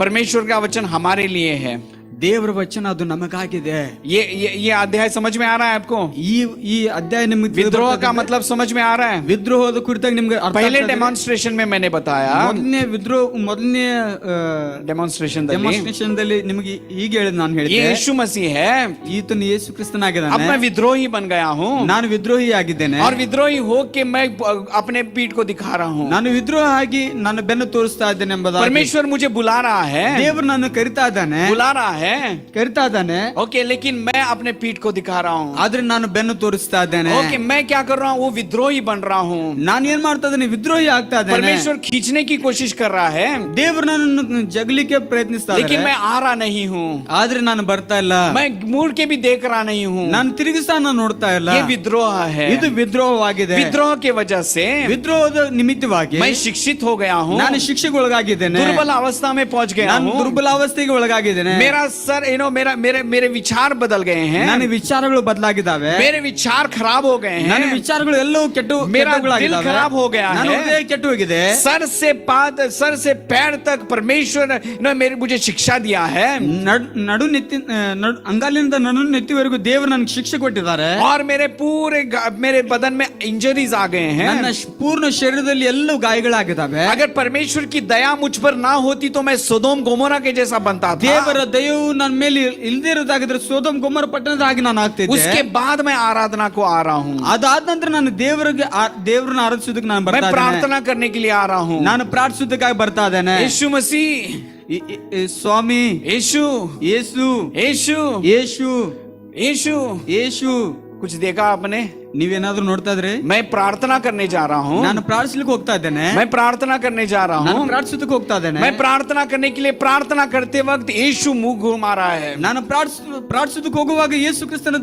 परमेश्वर का वचन हमारे लिए है। ದೇವರ ವಚನ ಅದು ನಮಗಾಗಿದೆ. ये अध्याय समझ में आ रहा है आपको? ಈ ಅಧ್ಯಾಯ ನಿಮಗೆ विद्रोह का मतलब समझ में आ रहा है? ವಿದ್ರೋಹದ ಕುರಿತಾಗಿ ನಿಮ್ಗೆ ಅರ್ಥ पहले ಆಗ್ತಾ ಇದೆ? डेमोन्स्ट्रेशन में मैंने बताया, ಮೊದಲನೇ डेमोन्स्ट्रेशन ಡೆಮಾನ್ಸ್ಟ್ರೇಷನ್ ದಲ್ಲಿ ನಿಮಗೆ ಹೀಗೆ ಹೇಳಿದ್ ನಾನು ये ಹೇಳಿದೆ, यीशु मसीह है, ಈತನು ಯೇಸು अब ಕ್ರಿಸ್ತನಾಗಿದ್ದಾನೆ, मैं विद्रोही बन गया हूँ, ನಾನು ವಿದ್ರೋಹಿ ಆಗಿದ್ದೇನೆ, और विद्रोही हो के मैं अपने पीठ को दिखा रहा हूँ। ನಾನು ವಿದ್ರೋಹ ಆಗಿ ನಾನು ಬೆನ್ನು ತೋರಿಸ್ತಾ ಇದ್ದೇನೆ ಎಂಬುದಾಗಿ परमेश्वर मुझे बुला रहा है, ದೇವರು ನಾನು ಕರಿತಾ ಇದ್ದಾನೆ, बुला रहा है, ಕರಿತಾ ಇದ್ದಾನೆ. ओके, लेकिन मैं अपने पीठ को दिखा रहा हूँ। ಆದ್ರೆ ನಾನು ಬೆನ್ನು ತೋರಿಸ್ತಾ ಇದ್ದೇನೆ. ओके, मैं क्या कर रहा हूँ? वो विद्रोही बन रहा हूँ। ನಾನು ಏನ್ ಮಾಡ್ತಾ ಇದ್ದೇನೆ? ವಿದ್ರೋಹಿ ಆಗ್ತಾ ಇದ್ದೇನೆ. परमेश्वर खींचने की कोशिश कर रहा है, ದೇವರು ನನ್ನನ್ನು ಜಗಲಿಕ್ಕೆ ಪ್ರಯತ್ನಿಸ್ತಾ लेकिन ಇದ್ದಾರೆ, मैं आ रहा नहीं हूँ, ಆದ್ರೆ ನಾನು ಬರ್ತಾ ಇಲ್ಲ. मैं मुड़ के भी देख रहा नहीं हूँ। ನಾನು ತಿರುಗಿಸ್ತಾ ನಾನು ನೋಡ್ತಾ ಇಲ್ಲ. ये विद्रोह है। ಇದು ವಿದ್ರೋಹವಾಗಿದೆ. विद्रोह के वजह से ವಿದ್ರೋಹದ ನಿಮಿತ್ತವಾಗಿ मैं शिक्षित हो गया हूँ, ನಾನು ಶಿಕ್ಷೆಗೆ ಒಳಗಾಗಿದ್ದೇನೆ, दुर्बल अवस्था में पहुंच गया ನಾನು हूँ, ದುರ್ಬಲ ಅವಸ್ಥೆಗೆ ಒಳಗಾಗಿದ್ದೇನೆ. मेरा सर मेरे विचार बदल गए हैं, ನನ್ನ ವಿಚಾರಗಳು ಬದಲಾಗಿದ್ದಾವೆ, मेरे विचार खराब हो गए ನನ್ನ हैं, ವಿಚಾರಗಳು ಎಲ್ಲವೂ मेरा दिल ಕೆಟ್ಟವುಗಳಾಗಿದ್ದಾವೆ, खराब हो गया ನನ್ನ है, ಹೃದಯ ಕೆಟ್ಟು ಹೋಗಿದೆ. सर से पैर तक परमेश्वर ने मुझे शिक्षा दिया है, ಅಂಗಾಲಿನಿಂದ ನಡು ನೆತ್ತಿವರೆಗೂ ದೇವರು ನನಗೆ ಶಿಕ್ಷೆ ಕೊಟ್ಟಿದ್ದಾರೆ, और मेरे बदन में इंजरीज आ गए हैं। ನನ್ನ ಪೂರ್ಣ ಶರೀರದಲ್ಲಿ ಎಲ್ಲವೂ ಗಾಯಗಳಾಗಿದ್ದಾವೆ. अगर परमेश्वर की दया मुझ पर ना होती तो मैं सोदोम गोमोरा के जैसा बनता था। ದೇವರ ದಯವು ನನ್ನ ಮೇಲೆ ಇಲ್ಲದೆ ಇರೋದಾಗಿದ್ರೆ ಸೋದೋಮ್ ಗೊಮೋರ ಪಟ್ಟಣದ ಹಾಗೆ ನಾನು ಆಗ್ತಿದ್ದೆ. उसके बाद मैं आराधना को आ रहा हूँ, ಅದಾದ ನಂತರ ನಾನು ದೇವರನ್ನ ಆರಾಧಿಸೋದಕ್ಕೆ ನಾನು मैं ಬರ್ತಾ ಇದ್ದೇನೆ, प्रार्थना करने के लिए आ रहा हूँ। ನಾನು ಪ್ರಾರ್ಥಿಸೋದಕ್ಕಾಗಿ ಬರ್ತಾ ಇದ್ದೇನೆ. यीशु मसीह, ಸ್ವಾಮಿ यीशु, ಯೇಸು यीशु, ಯೇಸು यीशु, ಯೇಸು कुछ देखा आपने? ನೀವೇನಾದ್ರೂ ನೋಡ್ತಾ ಇದ್ರಿ, मैं प्रार्थना करने जा रहा हूँ, ನಾನು ಪ್ರಾರ್ಥಿಸ್ಲಿಕ್ಕೆ ಹೋಗ್ತಾ ಇದ್ದೇನೆ, मैं प्रार्थना करने जा रहा ನಾನು हूँ, ಪ್ರಾರ್ಥಿಸೋದಕ್ಕೆ ಹೋಗ್ತಾ ಇದ್ದೇನೆ, मैं प्रार्थना करने के लिए प्रार्थना करते वक्त यीशु मुंह घुमा रहा है। ನಾನು ಪ್ರಾರ್ಥಿಸೋದಕ್ಕೆ ಹೋಗುವಾಗ ಯೇಸು ಕ್ರಿಸ್ತನ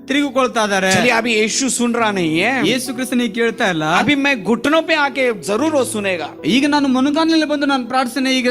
ತಿರುಗಿಕೊಳ್ತಾ ಇದ್ದಾರೆ. चलिए अभी यीशु सुन रहा नहीं है, ಯೇಸು ಕ್ರಿಸ್ತನಿಗೆ ಕೇಳ್ತಾ ಇಲ್ಲ. अभी मैं घुटनों पे आके जरूर वो सुनेगा। ಈಗ ನಾನು ಮೊಣಕಾಲಿನಲ್ಲಿ ಬಂದು ನಾನು ಪ್ರಾರ್ಥನೆ ಈಗ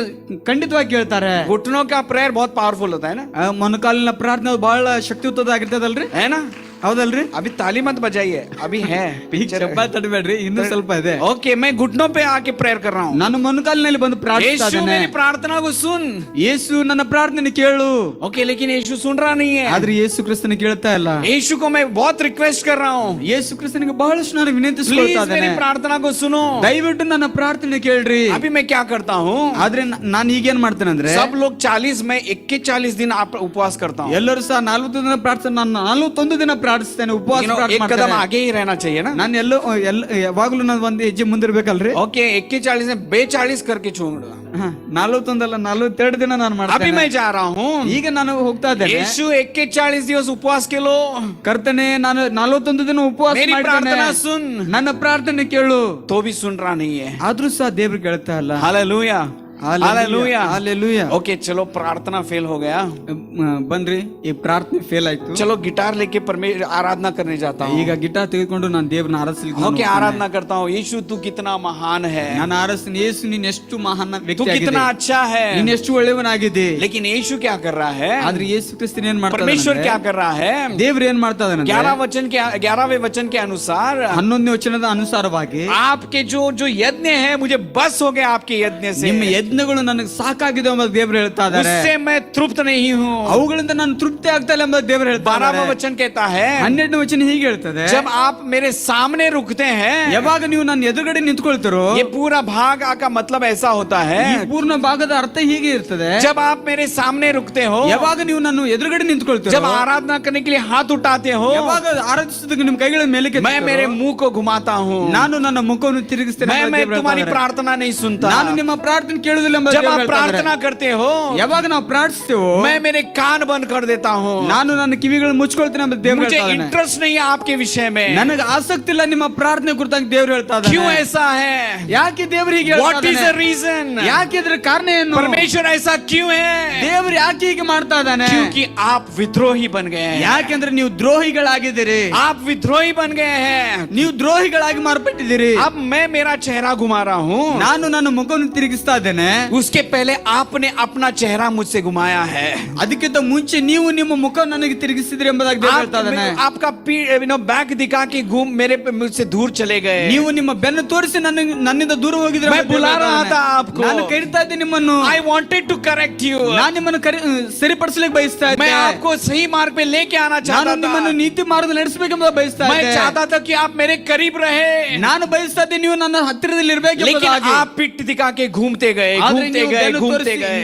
ಖಂಡಿತವಾಗಿ ಕೇಳ್ತಾರೆ. घुटनों का प्रेयर बहुत पावरफुल होता है ना, ಮೊಣಕಾಲಿನ ಪ್ರಾರ್ಥನೆ ಬಹಳ ಶಕ್ತಿಯುತವಾಗಿರ್ತದಲ್ರಿ, है ना? ಹೌದಲ್ರಿ? अभी ताली मत बजाइए, अभी है ಈಗ ಚಪ್ಪಾಳೆ ತಟ್ಟಬೇಡ್ರಿ, ಇನ್ನೂ ಸ್ವಲ್ಪ ಇದೆ. ओके, मैं घुटनों पे आके प्रेयर कर रहा हूँ। ನಾನು ಮೊಣಕಾಲಿನಲ್ಲಿ ಬಂದು ಪ್ರಾರ್ಥಿಸ್ತಾ यीशु ಇದ್ದೇನೆ. मेरी प्रार्थना को सुन। ಯೇಸು ನನ್ನ ಪ್ರಾರ್ಥನೆ ಕೇಳು. ओके, लेकिन यीशु सुन रहा नहीं है। ಆದ್ರೆ ಯೇಸು ಕ್ರಿಸ್ತನ ಕೇಳ್ತಾ ಇಲ್ಲ. यीशु को मैं बहुत रिक्वेस्ट कर रहा हूँ, ಯೇಸು ಕ್ರಿಸ್ತನಿಗೆ ಬಹಳಷ್ಟು ನಾನು प्लीज ವಿನಂತಿಸ್ಕೊಳ್ತಾ मेरी ಇದ್ದೇನೆ, प्रार्थना को सुनो। ದಯವಿಟ್ಟು ನನ್ನ ಪ್ರಾರ್ಥನೆ ಕೇಳ್ರಿ. अभी मैं क्या करता हूँ, ಆದ್ರೆ ನಾನು ಈಗೇನ್ ಮಾಡ್ತೇನೆ ಅಂದ್ರೆ, सब लोग 40 में 41 दिन आप उपवास करता हूँ। ಎಲ್ಲರೂ ಸಹ 40 ದಿನ ಪ್ರಾರ್ಥನೆ, ನಾನು 41 ದಿನ ಪ್ರಾರ್ಥಿಸ್ತೇನೆ, ಉಪವಾಸ एक कदम आगे ही रहना चाहिए ना। ನಾನು ಯಾವಾಗ್ಲೂ ನಾನು ಒಂದು ಹೆಜ್ಜೆ ಮುಂದಿರ್ಬೇಕಲ್ರಿ. ओके, 41 में 42 करके छोड़। 41 ಅಲ್ಲ 42 ದಿನ ನಾನು अभी ಮಾಡ್ತೇನೆ. मैं जा रहा हूँ, ಈಗ ನಾನು ಹೋಗ್ತಾ ಇದ್ದೇನೆ. यीशु 41 दिवस उपवास के लो, ಕರ್ತನೆ ನಾನು 41 ದಿನ ಉಪವಾಸ मेरी ಮಾಡ್ತೇನೆ, प्रार्थना सुन। ನನ್ನ ಪ್ರಾರ್ಥನೆ ಕೇಳು. तो भी सुन रहा नहीं है। ಆದ್ರೂ ಸಹ ದೇವ್ರು ಕೇಳ್ತಾ ಇಲ್ಲ. Hallelujah, hallelujah, hallelujah. ओके, चलो प्रार्थना फेल हो गया, ಬನ್ರಿ, ಈ ಪ್ರಾರ್ಥನೆ ಫೇಲ್ ಆಯ್ತು. चलो गिटार लेके परमेश्वर आराधना करने जाता हूँ। ಈಗ ಗಿಟಾರ್ ತೆಗೆದುಕೊಂಡು ನಾನು ದೇವ್ರನ್ನ ಆರಾಧಿಸಲಿಕ್ಕೆ ओके, आराधना करता हूँ। यीशु तू कितना महान है, ನಾನು ಆರಾಧಿಸ್ತೀನಿ. ಯೇಸು ನೀನ್ ಎಷ್ಟು ಮಹಾನ್ तू ವ್ಯಕ್ತಿ कितना ಆಗಿದ್ದೆ, अच्छा है। ನೀನ್ ಎಷ್ಟು ಒಳ್ಳೆಯವನಾಗಿದೆ. लेकिन यीशु क्या कर रहा है, ಆದ್ರೆ ಯೇಸು ಕ್ರಿಸ್ತನ್ ಏನ್ ಮಾಡ್ತಾ परमेश्वर क्या ಇದ್ದಾನೆ, कर रहा है, ದೇವ್ರು ಏನ್ ಮಾಡ್ತಾ ಇದ್ದಾನೆ, 11वें वचन के अनुसार 11ನೇ ವಚನದ ಅನುಸಾರವಾಗಿ आपके जो यज्ञ है, मुझे बस हो गया आपके यज्ञ से, ನಿಮ್ಮ ಯಜ್ಞಗಳು ನನಗೆ ಸಾಕಾಗಿದೆ ಎಂಬ ದೇವ್ರು ಹೇಳ್ತಾ ಇದ್ದಾರೆ. उससे मैं तृप्त नहीं हूँ। ಅವುಗಳಿಂದ ನಾನು ತೃಪ್ತಿ ಆಗ್ತಾ ಇಲ್ಲ ಎಂಬ ದೇವ್ರು ಹೇಳ್ತಾ 12वां ಇದ್ದಾರೆ. वचन कहता है, 12ನೇ ವಚನ ಹೀಗೆ ಹೇಳ್ತದೆ, जब आप मेरे सामने रुकते हैं, ಯಾವಾಗ ನೀವು ನನ್ನ ಎದುರುಗಡೆ ನಿಂತ್ಕೊಳ್ತಿರೋ, ये पूरा भाग का मतलब ऐसा होता ಈ है, ಪೂರ್ಣ ಭಾಗದ ಅರ್ಥ ಹೀಗೆ ಇರ್ತದೆ, जब आप मेरे सामने रुकते हो, ಯಾವಾಗ ನೀವು ನನ್ನ ಎದುರುಗಡೆ ನಿಂತ್ಕೊಳ್ತೀರೋ, जब आराधना करने के लिए हाथ उठाते हो, ಯಾವಾಗ ಆರಾಧಿಸೋದಕ್ಕೆ ನಿಮ್ಮ ಕೈಗಳ ಮೇಲೆ मैं मेरे मुंह को घुमाता हूँ, ನಾನು ನನ್ನ ಮುಖವನ್ನು ತಿರುಗಿಸ್ತೇನೆ ಎಂಬ मैं ದೇವ್ರು तुम्हारी ಹೇಳ್ತಾ ಇದ್ದಾರೆ. प्रार्थना नहीं सुनता। ನಾನು ನಿಮ್ಮ ಪ್ರಾರ್ಥನೆ ಕೇಳುವುದಿಲ್ಲ ಎಂಬ जब ದೇವ್ರು आप ಹೇಳ್ತಾ ಇದ್ದಾರೆ. प्रार्थना करते हो, ಯಾವಾಗ ನಾವು ಪ್ರಾರ್ಥಿಸ್ತೇವೋ, मैं मेरे कान बंद कर देता हूँ। ನಾನು ನನ್ನ ಕಿವಿಗಳನ್ನು ಮುಚ್ಕೊಳ್ತೇನೆ ಎಂಬ ದೇವ್ರು मुझे ಹೇಳ್ತಾ ಇದ್ದಾನೆ. इंटरेस्ट नहीं है आपके विषय में। ನನಗೆ ಆಸಕ್ತಿ ಇಲ್ಲ ನಿಮ್ಮ ಪ್ರಾರ್ಥನೆ ಕುರಿತಾಗಿ ದೇವ್ರು ಹೇಳ್ತಾ क्यों ಇದ್ದಾನೆ. ऐसा है, ಯಾಕೆ ದೇವ್ರು ಹೀಗೆ ಹೇಳ್ತಾ व्हाट इज द ಇದ್ದಾನೆ? रीजन, ಯಾಕೆ ಇದ್ರ ಕಾರಣ ಏನು? परमेश्वर ऐसा क्यों है, ದೇವ್ರು ಯಾಕೆ ಹೀಗೆ ಮಾಡ್ತಾ ಇದ್ದಾನೆ? क्योंकि आप विद्रोही बन गए हैं। ಯಾಕೆಂದ್ರೆ ನೀವು ದ್ರೋಹಿಗಳಾಗಿದ್ದೀರಿ, आप विद्रोही बन गए हैं। ನೀವು ದ್ರೋಹಿಗಳಾಗಿ ಮಾರ್ಪಟ್ಟಿದ್ದೀರಿ. अब मैं मेरा चेहरा घुमा रहा हूँ, ನಾನು ನನ್ನ ಮುಖವನ್ನು ತಿರುಗಿಸ್ತಾ ಇದ್ದೇನೆ. उसके पहले आपने अपना चेहरा मुझसे घुमाया है। ಅದಕ್ಕಿಂತ ಮುಂಚೆ ನೀವು ನಿಮ್ಮ ಮುಖ ನನಗೆ ತಿರುಗಿಸಿದ್ರಿ ಎಂಬುದಾಗಿ ದೇವ್ರು ಹೇಳ್ತಾ ಇದ್ದಾನೆ. आपका बैक दिखा के घूम मेरे मुझसे दूर चले गए। ನೀವು ನಿಮ್ಮ ಬೆನ್ನು ತೋರಿಸಿ ನನ್ನಿಂದ ದೂರ ಹೋಗಿದ್ರೆ मैं बुला रहा था आपको, ನಾನು ಕರೀತಾ ಇದ್ದೆ ನಿಮ್ಮನ್ನು, I wanted to correct you, ನಾನು ನಿಮ್ಮನ್ನು ಸರಿಪಡಿಸಲಿಕ್ಕೆ ಬಯಸ್ತಾ ಇದ್ದೆ. मैं आपको सही मार्ग पे लेके आना ನಾನು चाहता ನಿಮ್ಮನ್ನು था। ನೀತಿ ಮಾರ್ಗದಲ್ಲಿ ನಡೆಸಬೇಕೆಂಬ ಬಯಸ್ತಾ मैं ಇದ್ದೆ. चाहता था कि आप मेरे करीब रहे, ನಾನು ಬಯಸ್ತಾ ಇದ್ದೆ ನೀವು ನನ್ನ ಹತ್ತಿರದಲ್ಲಿ लेकिन ಇರಬೇಕೆಂಬುದಾಗಿ. आप पिट दिखा के घूमते गए, ಆದ್ರೆ घूमते ನೀವು गए, ಬೆನ್ನು घूमते गए।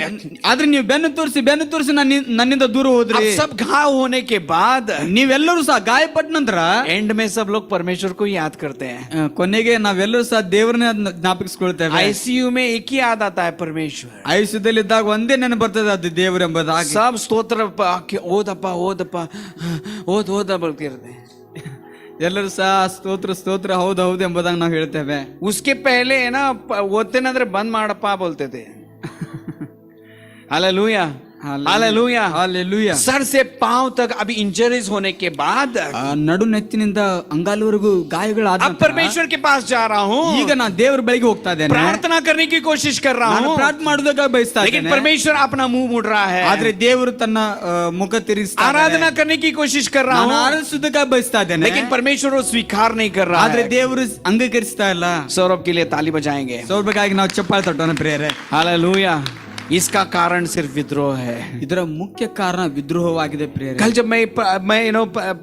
ಆದ್ರೆ ನೀವು ಬೆನ್ನು ತೋರಿಸಿ ನನ್ನಿಂದ ದೂರ अब ಹೋದ್ರಿ. सब घाव होने के बाद ನೀವೆಲ್ಲರೂ ಸಹ ಗಾಯಪಟ್ಟ ನಂತರ एंड में सब लोग परमेश्वर को याद करते हैं। ಕೊನೆಗೆ ನಾವೆಲ್ಲರೂ ಸಹ ದೇವರನ್ನ ಜ್ಞಾಪಿಸ್ಕೊಳ್ತೇವೆ. आईसीयू में एक ही याद आता है, परमेश्वर। ಆಯುಷ್ಯದಲ್ಲಿದ್ದಾಗ ಒಂದೇ ನೆನಪು ಬರ್ತದೆ, ಅದು ದೇವರು ಎಂಬುದಾಗಿ. सब स्तोत्र ಓದಪ್ಪ ಓದ ಬರ್ತಿರುತ್ತೆ। ಎಲ್ಲರೂ ಸಹ ಸ್ತೋತ್ರ ಹೌದು ಹೌದು ಎಂಬುದಾಗಿ ನಾವು ಹೇಳ್ತೇವೆ. उसके पहले है ना ಓದ್ತೇನಂದ್ರೆ ಬಂದ್ ಮಾಡಪ್ಪ बोलते हालेलुया, हालेलुया, ಹಾಲೆಲೂಯಾ. सर से पांव तक अभी इंजरीज होने के बाद ನಡು ನೆತ್ತಿನಿಂದ ಅಂಗಾಲವರೆಗೂ ಗಾಯಗಳಾದ अब परमेश्वर के पास जा रहा हूँ, ಈಗ ನಾನು ದೇವರ ಬಳಿಗೆ ಹೋಗ್ತಾ ಇದ್ದೇನೆ. प्रार्थना करने की कोशिश कर रहा ನಾನು हूँ, ಪ್ರಾರ್ಥನೆ ಮಾಡೋದಕ್ಕೆ ಬಯಸ್ತಾ लेकिन ಇದ್ದೇನೆ. परमेश्वर अपना मुंह मुड़ रहा है। ಆದ್ರೆ ದೇವರು ತನ್ನ ಮುಖ ತಿರುಗಿಸ್ತಾ ಇದ್ದಾನೆ. आराधना करने की कोशिश कर रहा ನಾನು हूँ, ಆರಾಧಿಸೋದಕ್ಕೆ ಬಯಸ್ತಾ ಇದ್ದೇನೆ. लेकिन परमेश्वर वो स्वीकार नहीं कर रहा ಆದ್ರೆ है। ದೇವರು ಅಂಗೀಕರಿಸ್ತಾ ಇಲ್ಲ. सौरभ के लिए ताली बजाएंगे। ಸೌರ್ಬೇಕಾಗಿ ನಾವು ಚಪ್ಪಾಳೆ ತಟ್ಟೋಣ ಪ್ರಿಯರೇ. हालेलुया। इसका कारण सिर्फ विद्रोह है। ಇದರ ಮುಖ್ಯ ಕಾರಣ ವಿದ್ರೋಹವಾಗಿದೆ ಪ್ರಿಯರೇ. कल जब मैं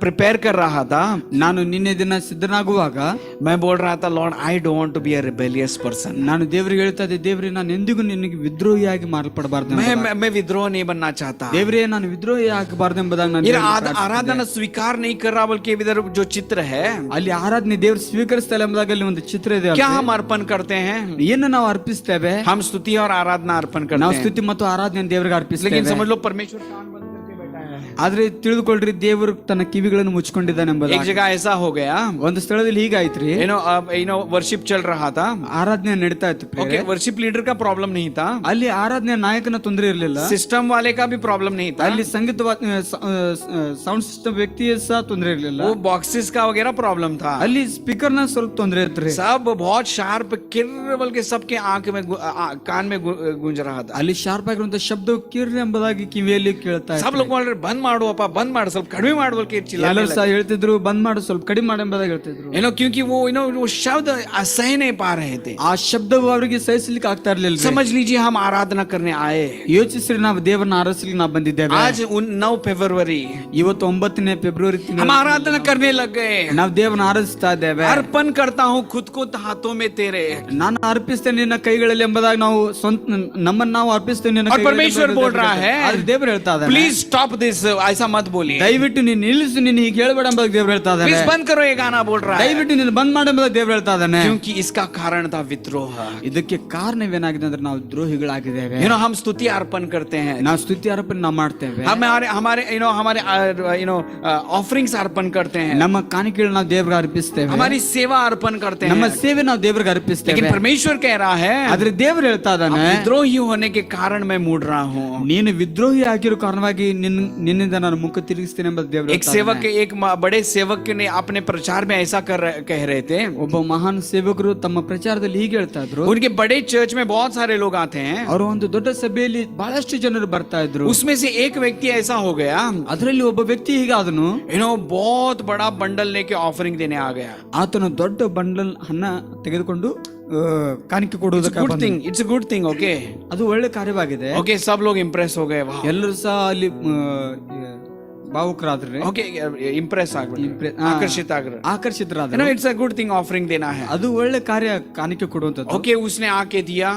प्रिपेयर कर रहा था, ನಾನು ನಿನ್ನೆ ದಿನ ಸಿದ್ಧನಾಗುವಾಗ मैं बोल रहा था, lord I don't want to be a rebellious person. ನಾನು ದೇವರಿಗೆ ಹೇಳ್ತಾ ಇದ್ದೆ, ದೇವರೇ ನಾನು ಎಂದಿಗೂ ನಿನಗೆ ವಿದ್ರೋಹಿಯಾಗಿ ಮಾರ್ಪಡಬಾರ್ದು. मैं विद्रोह नहीं बनना चाहता। ದೇವರೇ ನಾನು ವಿದ್ರೋಹಿ ಆಗಬಾರ್ದು ಎಂಬುದಾಗಿ ನಾನು इधर ದೇವರಿಗೆ ಪ್ರಾರ್ಥಿಸಿದೆ. आराधना स्वीकार नहीं कर रहा, बल्कि इधर जो चित्र है, ಅಲ್ಲಿ ಆರಾಧನೆ ದೇವರು ಸ್ವೀಕರಿಸ್ತಾ ಇಲ್ಲ ಎಂಬುದಾಗಿ ಅಲ್ಲಿ ಒಂದು ಚಿತ್ರ ಇದೆ. क्या हम अर्पण करते हैं? ಏನು ನಾವು ಅರ್ಪಿಸ್ತೇವೆ? हम स्तुति और आराधना अर्पण करते ನಾವು हैं, ಸ್ತುತಿ ಮತ್ತು ಆರಾಧನೆ ದೇವರಿಗೆ लेकिन ಅರ್ಪಿಸ್ತೇವೆ. समझ लो परमेश्वर कान बंद करके बैठा है। ಆದ್ರೆ ತಿಳಿದುಕೊಳ್ಳ್ರಿ ದೇವರು ತನ್ನ ಕಿವಿಗಳನ್ನು ಮುಚ್ಕೊಂಡಿದ್ದಾನೆ एक ಎಂಬುದಾಗಿ. जगह ऐसा हो गया, ಒಂದು ಸ್ಥಳದಲ್ಲಿ ಹೀಗಾಯ್ತ್ರಿ, वर्शिप चल रहा था. ಆರಾಧನೆ ನಡೀತಾ ಇತ್ತು ಪ್ರಿಯರೇ. ओके, वर्शिप लीडर का प्रॉब्लम नहीं था, ಅಲ್ಲಿ ಆರಾಧನೆ ನಾಯಕನ ತೊಂದರೆ ಇರಲಿಲ್ಲ, सिस्टम वाले का भी प्रॉब्लम नहीं था, ಅಲ್ಲಿ ಸಂಗೀತ ಸೌಂಡ್ ಸಿಸ್ಟಮ್ ವ್ಯಕ್ತಿಯ ಸಹ ತೊಂದರೆ ಇರಲಿಲ್ಲ, वो बॉक्सेस का वगैरह प्रॉब्लम था. ಅಲ್ಲಿ ಸ್ಪೀಕರ್ ನ ಸ್ವಲ್ಪ ತೊಂದರೆ ಇತ್ರಿ. सब बहुत शार्प किर्रवल के सबके आंख में कान में गूंज रहा था. ಅಲ್ಲಿ ಶಾರ್ಪ್ ಆಗಿರುವಂತ ಶಬ್ದ ಕಿರ್ರಿ ಎಂಬುದಾಗಿ ಕಿವಿಯಲ್ಲಿ ಕೇಳ್ತಾ सब ಇತ್ತು. लोग बोल रहे बंद मारो अपा, बंद मारो, ಸ್ವಲ್ಪ ಕಡಿಮೆ ಮಾಡ್ಬೇಕು ಚಿಲ್ಲಾನೆ ಎಲ್ಲರೂ ಸಹ ಹೇಳ್ತಿದ್ರು ಬಂದ್ ಮಾಡು, ಸ್ವಲ್ಪ ಕಡಿಮೆ ಮಾಡಿ ಎಂಬುದಾಗಿ ಹೇಳ್ತಿದ್ರು. क्योंकि वो शब्द सह नहीं पा रहे थे. ಆ ಶಬ್ದವು ಅವರಿಗೆ ಸಹಿಸಲಿಕ್ಕೆ ಆಗ್ತಾ ಇರ್ಲಿಲ್ಲ. समझ लीजिए हम आराधना करने आए. ಯೋಚಿಸ್ರಿ, ನಾವು ದೇವರನ್ನ ಆರಾಧಿಸಲಿಕ್ಕೆ ನಾವು ಬಂದಿದ್ದೇವೆ. आज 9 फरवरी ಇವತ್ತು 9ನೇ ಫೆಬ್ರವರಿ हम आराधना करने लग गए. ನಾವು ದೇವರನ್ನ ಆರಾಧಿಸ್ತಾ ಇದ್ದೇವೆ. अर्पण करता हूँ खुद को हाथों में तेरे. ನಾನು ಅರ್ಪಿಸ್ತೇನೆ ನಿನ್ನ ಕೈಗಳಲ್ಲಿ ಎಂಬುದಾಗಿ ನಾವು ಸ್ವಂತ ನಮ್ಮನ್ನು ನಾವು ಅರ್ಪಿಸ್ತೇನೆ ನಿನ್ನ और ಕೈಗಳಲ್ಲಿ परमेश्वर ಎಂಬುದಾಗಿ बोल रहा है, ಆದ್ರೆ ದೇವರು ಹೇಳ್ತಾ ಇದ್ದಾನೆ, प्लीज स्टॉप दिस, ऐसा मत बोलिए. ದಯವಿಟ್ಟು ನೀನು ನಿಲ್ಲಿಸು, ನೀನು ಹೀಗೆ ಹೇಳ್ಬೇಡ ಎಂಬುದಾಗಿ ದೇವರು ಹೇಳ್ತಾ ಇದ್ದಾನೆ. प्लीज बंद करो ये गाना बोल रहा है. ದಯವಿಟ್ಟು ನೀನು ಬಂದ್ ಮಾಡು ಎಂಬುದಾಗಿ ದೇವರು ಹೇಳ್ತಾ ಇದ್ದಾನೆ. क्योंकि इसका कारण था विद्रोह. ಇದಕ್ಕೆ ಕಾರಣವೇನಾಗಿದೆ ಅಂದ್ರೆ ನಾವು ದ್ರೋಹಿಗಳಾಗಿದ್ದೇವೆ. हम स्तुति अर्पण करते हैं, ನಾವು ಸ್ತುತಿ ಅರ್ಪಣೆ ನಾವು ಮಾಡ್ತೇವೆ, हमारे हमारे हमारे ऑफरिंग्स अर्पण करते हैं, ನಮ್ಮ ಕಾಣಿಕೆಗಳು ನಾವು ದೇವರಿಗೆ ಅರ್ಪಿಸ್ತೇವೆ, हमारी सेवा अर्पण करते ನಮ್ಮ हैं. ಸೇವೆ ನಾವು ದೇವರಿಗೆ ಅರ್ಪಿಸ್ತೇವೆ. लेकिन परमेश्वर कह रहा है, ಆದ್ರೆ ದೇವರು ಹೇಳ್ತಾ ಇದ್ದಾನೆ, विद्रोही होने के कारण मैं मुड़ रहा हूँ. ನೀನು ವಿದ್ರೋಹಿ ಆಗಿರೋ ಕಾರಣವಾಗಿ ನಿನ್ನಿಂದ ನಾನು ಮುಖ ತಿರುಗಿಸ್ತೇನೆ ಎಂಬ ದೇವರು एक सेवक, एक बड़े सेवक ने अपने प्रचार में ऐसा कह रहे थे. ಒಬ್ಬ ಮಹಾನ್ ಸೇವಕರು ತಮ್ಮ ಪ್ರಚಾರದಲ್ಲಿ ಹೀಗೆ ಹೇಳ್ತಾ ಇದ್ರು, उनके बड़े चर्च में बहुत सारे लोग आते हैं. ಅವರು ಒಂದು ದೊಡ್ಡ ಸಭೆಯಲ್ಲಿ ಬಹಳಷ್ಟು ಜನರು ಬರ್ತಾ ಇದ್ರು. उसमें से एक व्यक्ति ऐसा हो गया, ಅದರಲ್ಲಿ ಒಬ್ಬ ವ್ಯಕ್ತಿ ಹೀಗಾದನು, बहुत बड़ा बंडल लेके ऑफरिंग देने आ गया. ಆತನು ದೊಡ್ಡ ಬಂಡಲ್ ಹಣ ತೆಗೆದುಕೊಂಡು ಕಾಣಿಕೆ ಕೊಡುವುದಕ್ಕೆ गुड ಬಂದನು. Thing, it's a good thing. Okay ಅದು ಒಳ್ಳೆ ಕಾರ್ಯವಾಗಿದೆ. ओके, सब लोग इंप्रेस हो गए. वाह, ಎಲ್ಲರೂ ಸಹ ಅಲ್ಲಿ ಭಾವುಕರಾದ್ರೆ, ओके, इंप्रेस ಆಗ್ಬಿಟ್ರು, ಆಕರ್ಷಿತರಾದ್ರು. It's a good thing, offering देना है. ಅದು ಒಳ್ಳೆ ಕಾರ್ಯ, ಕಾಣಿಕೆ ಕೊಡುವಂತದ್ದು. ओके, उसने आके दिया.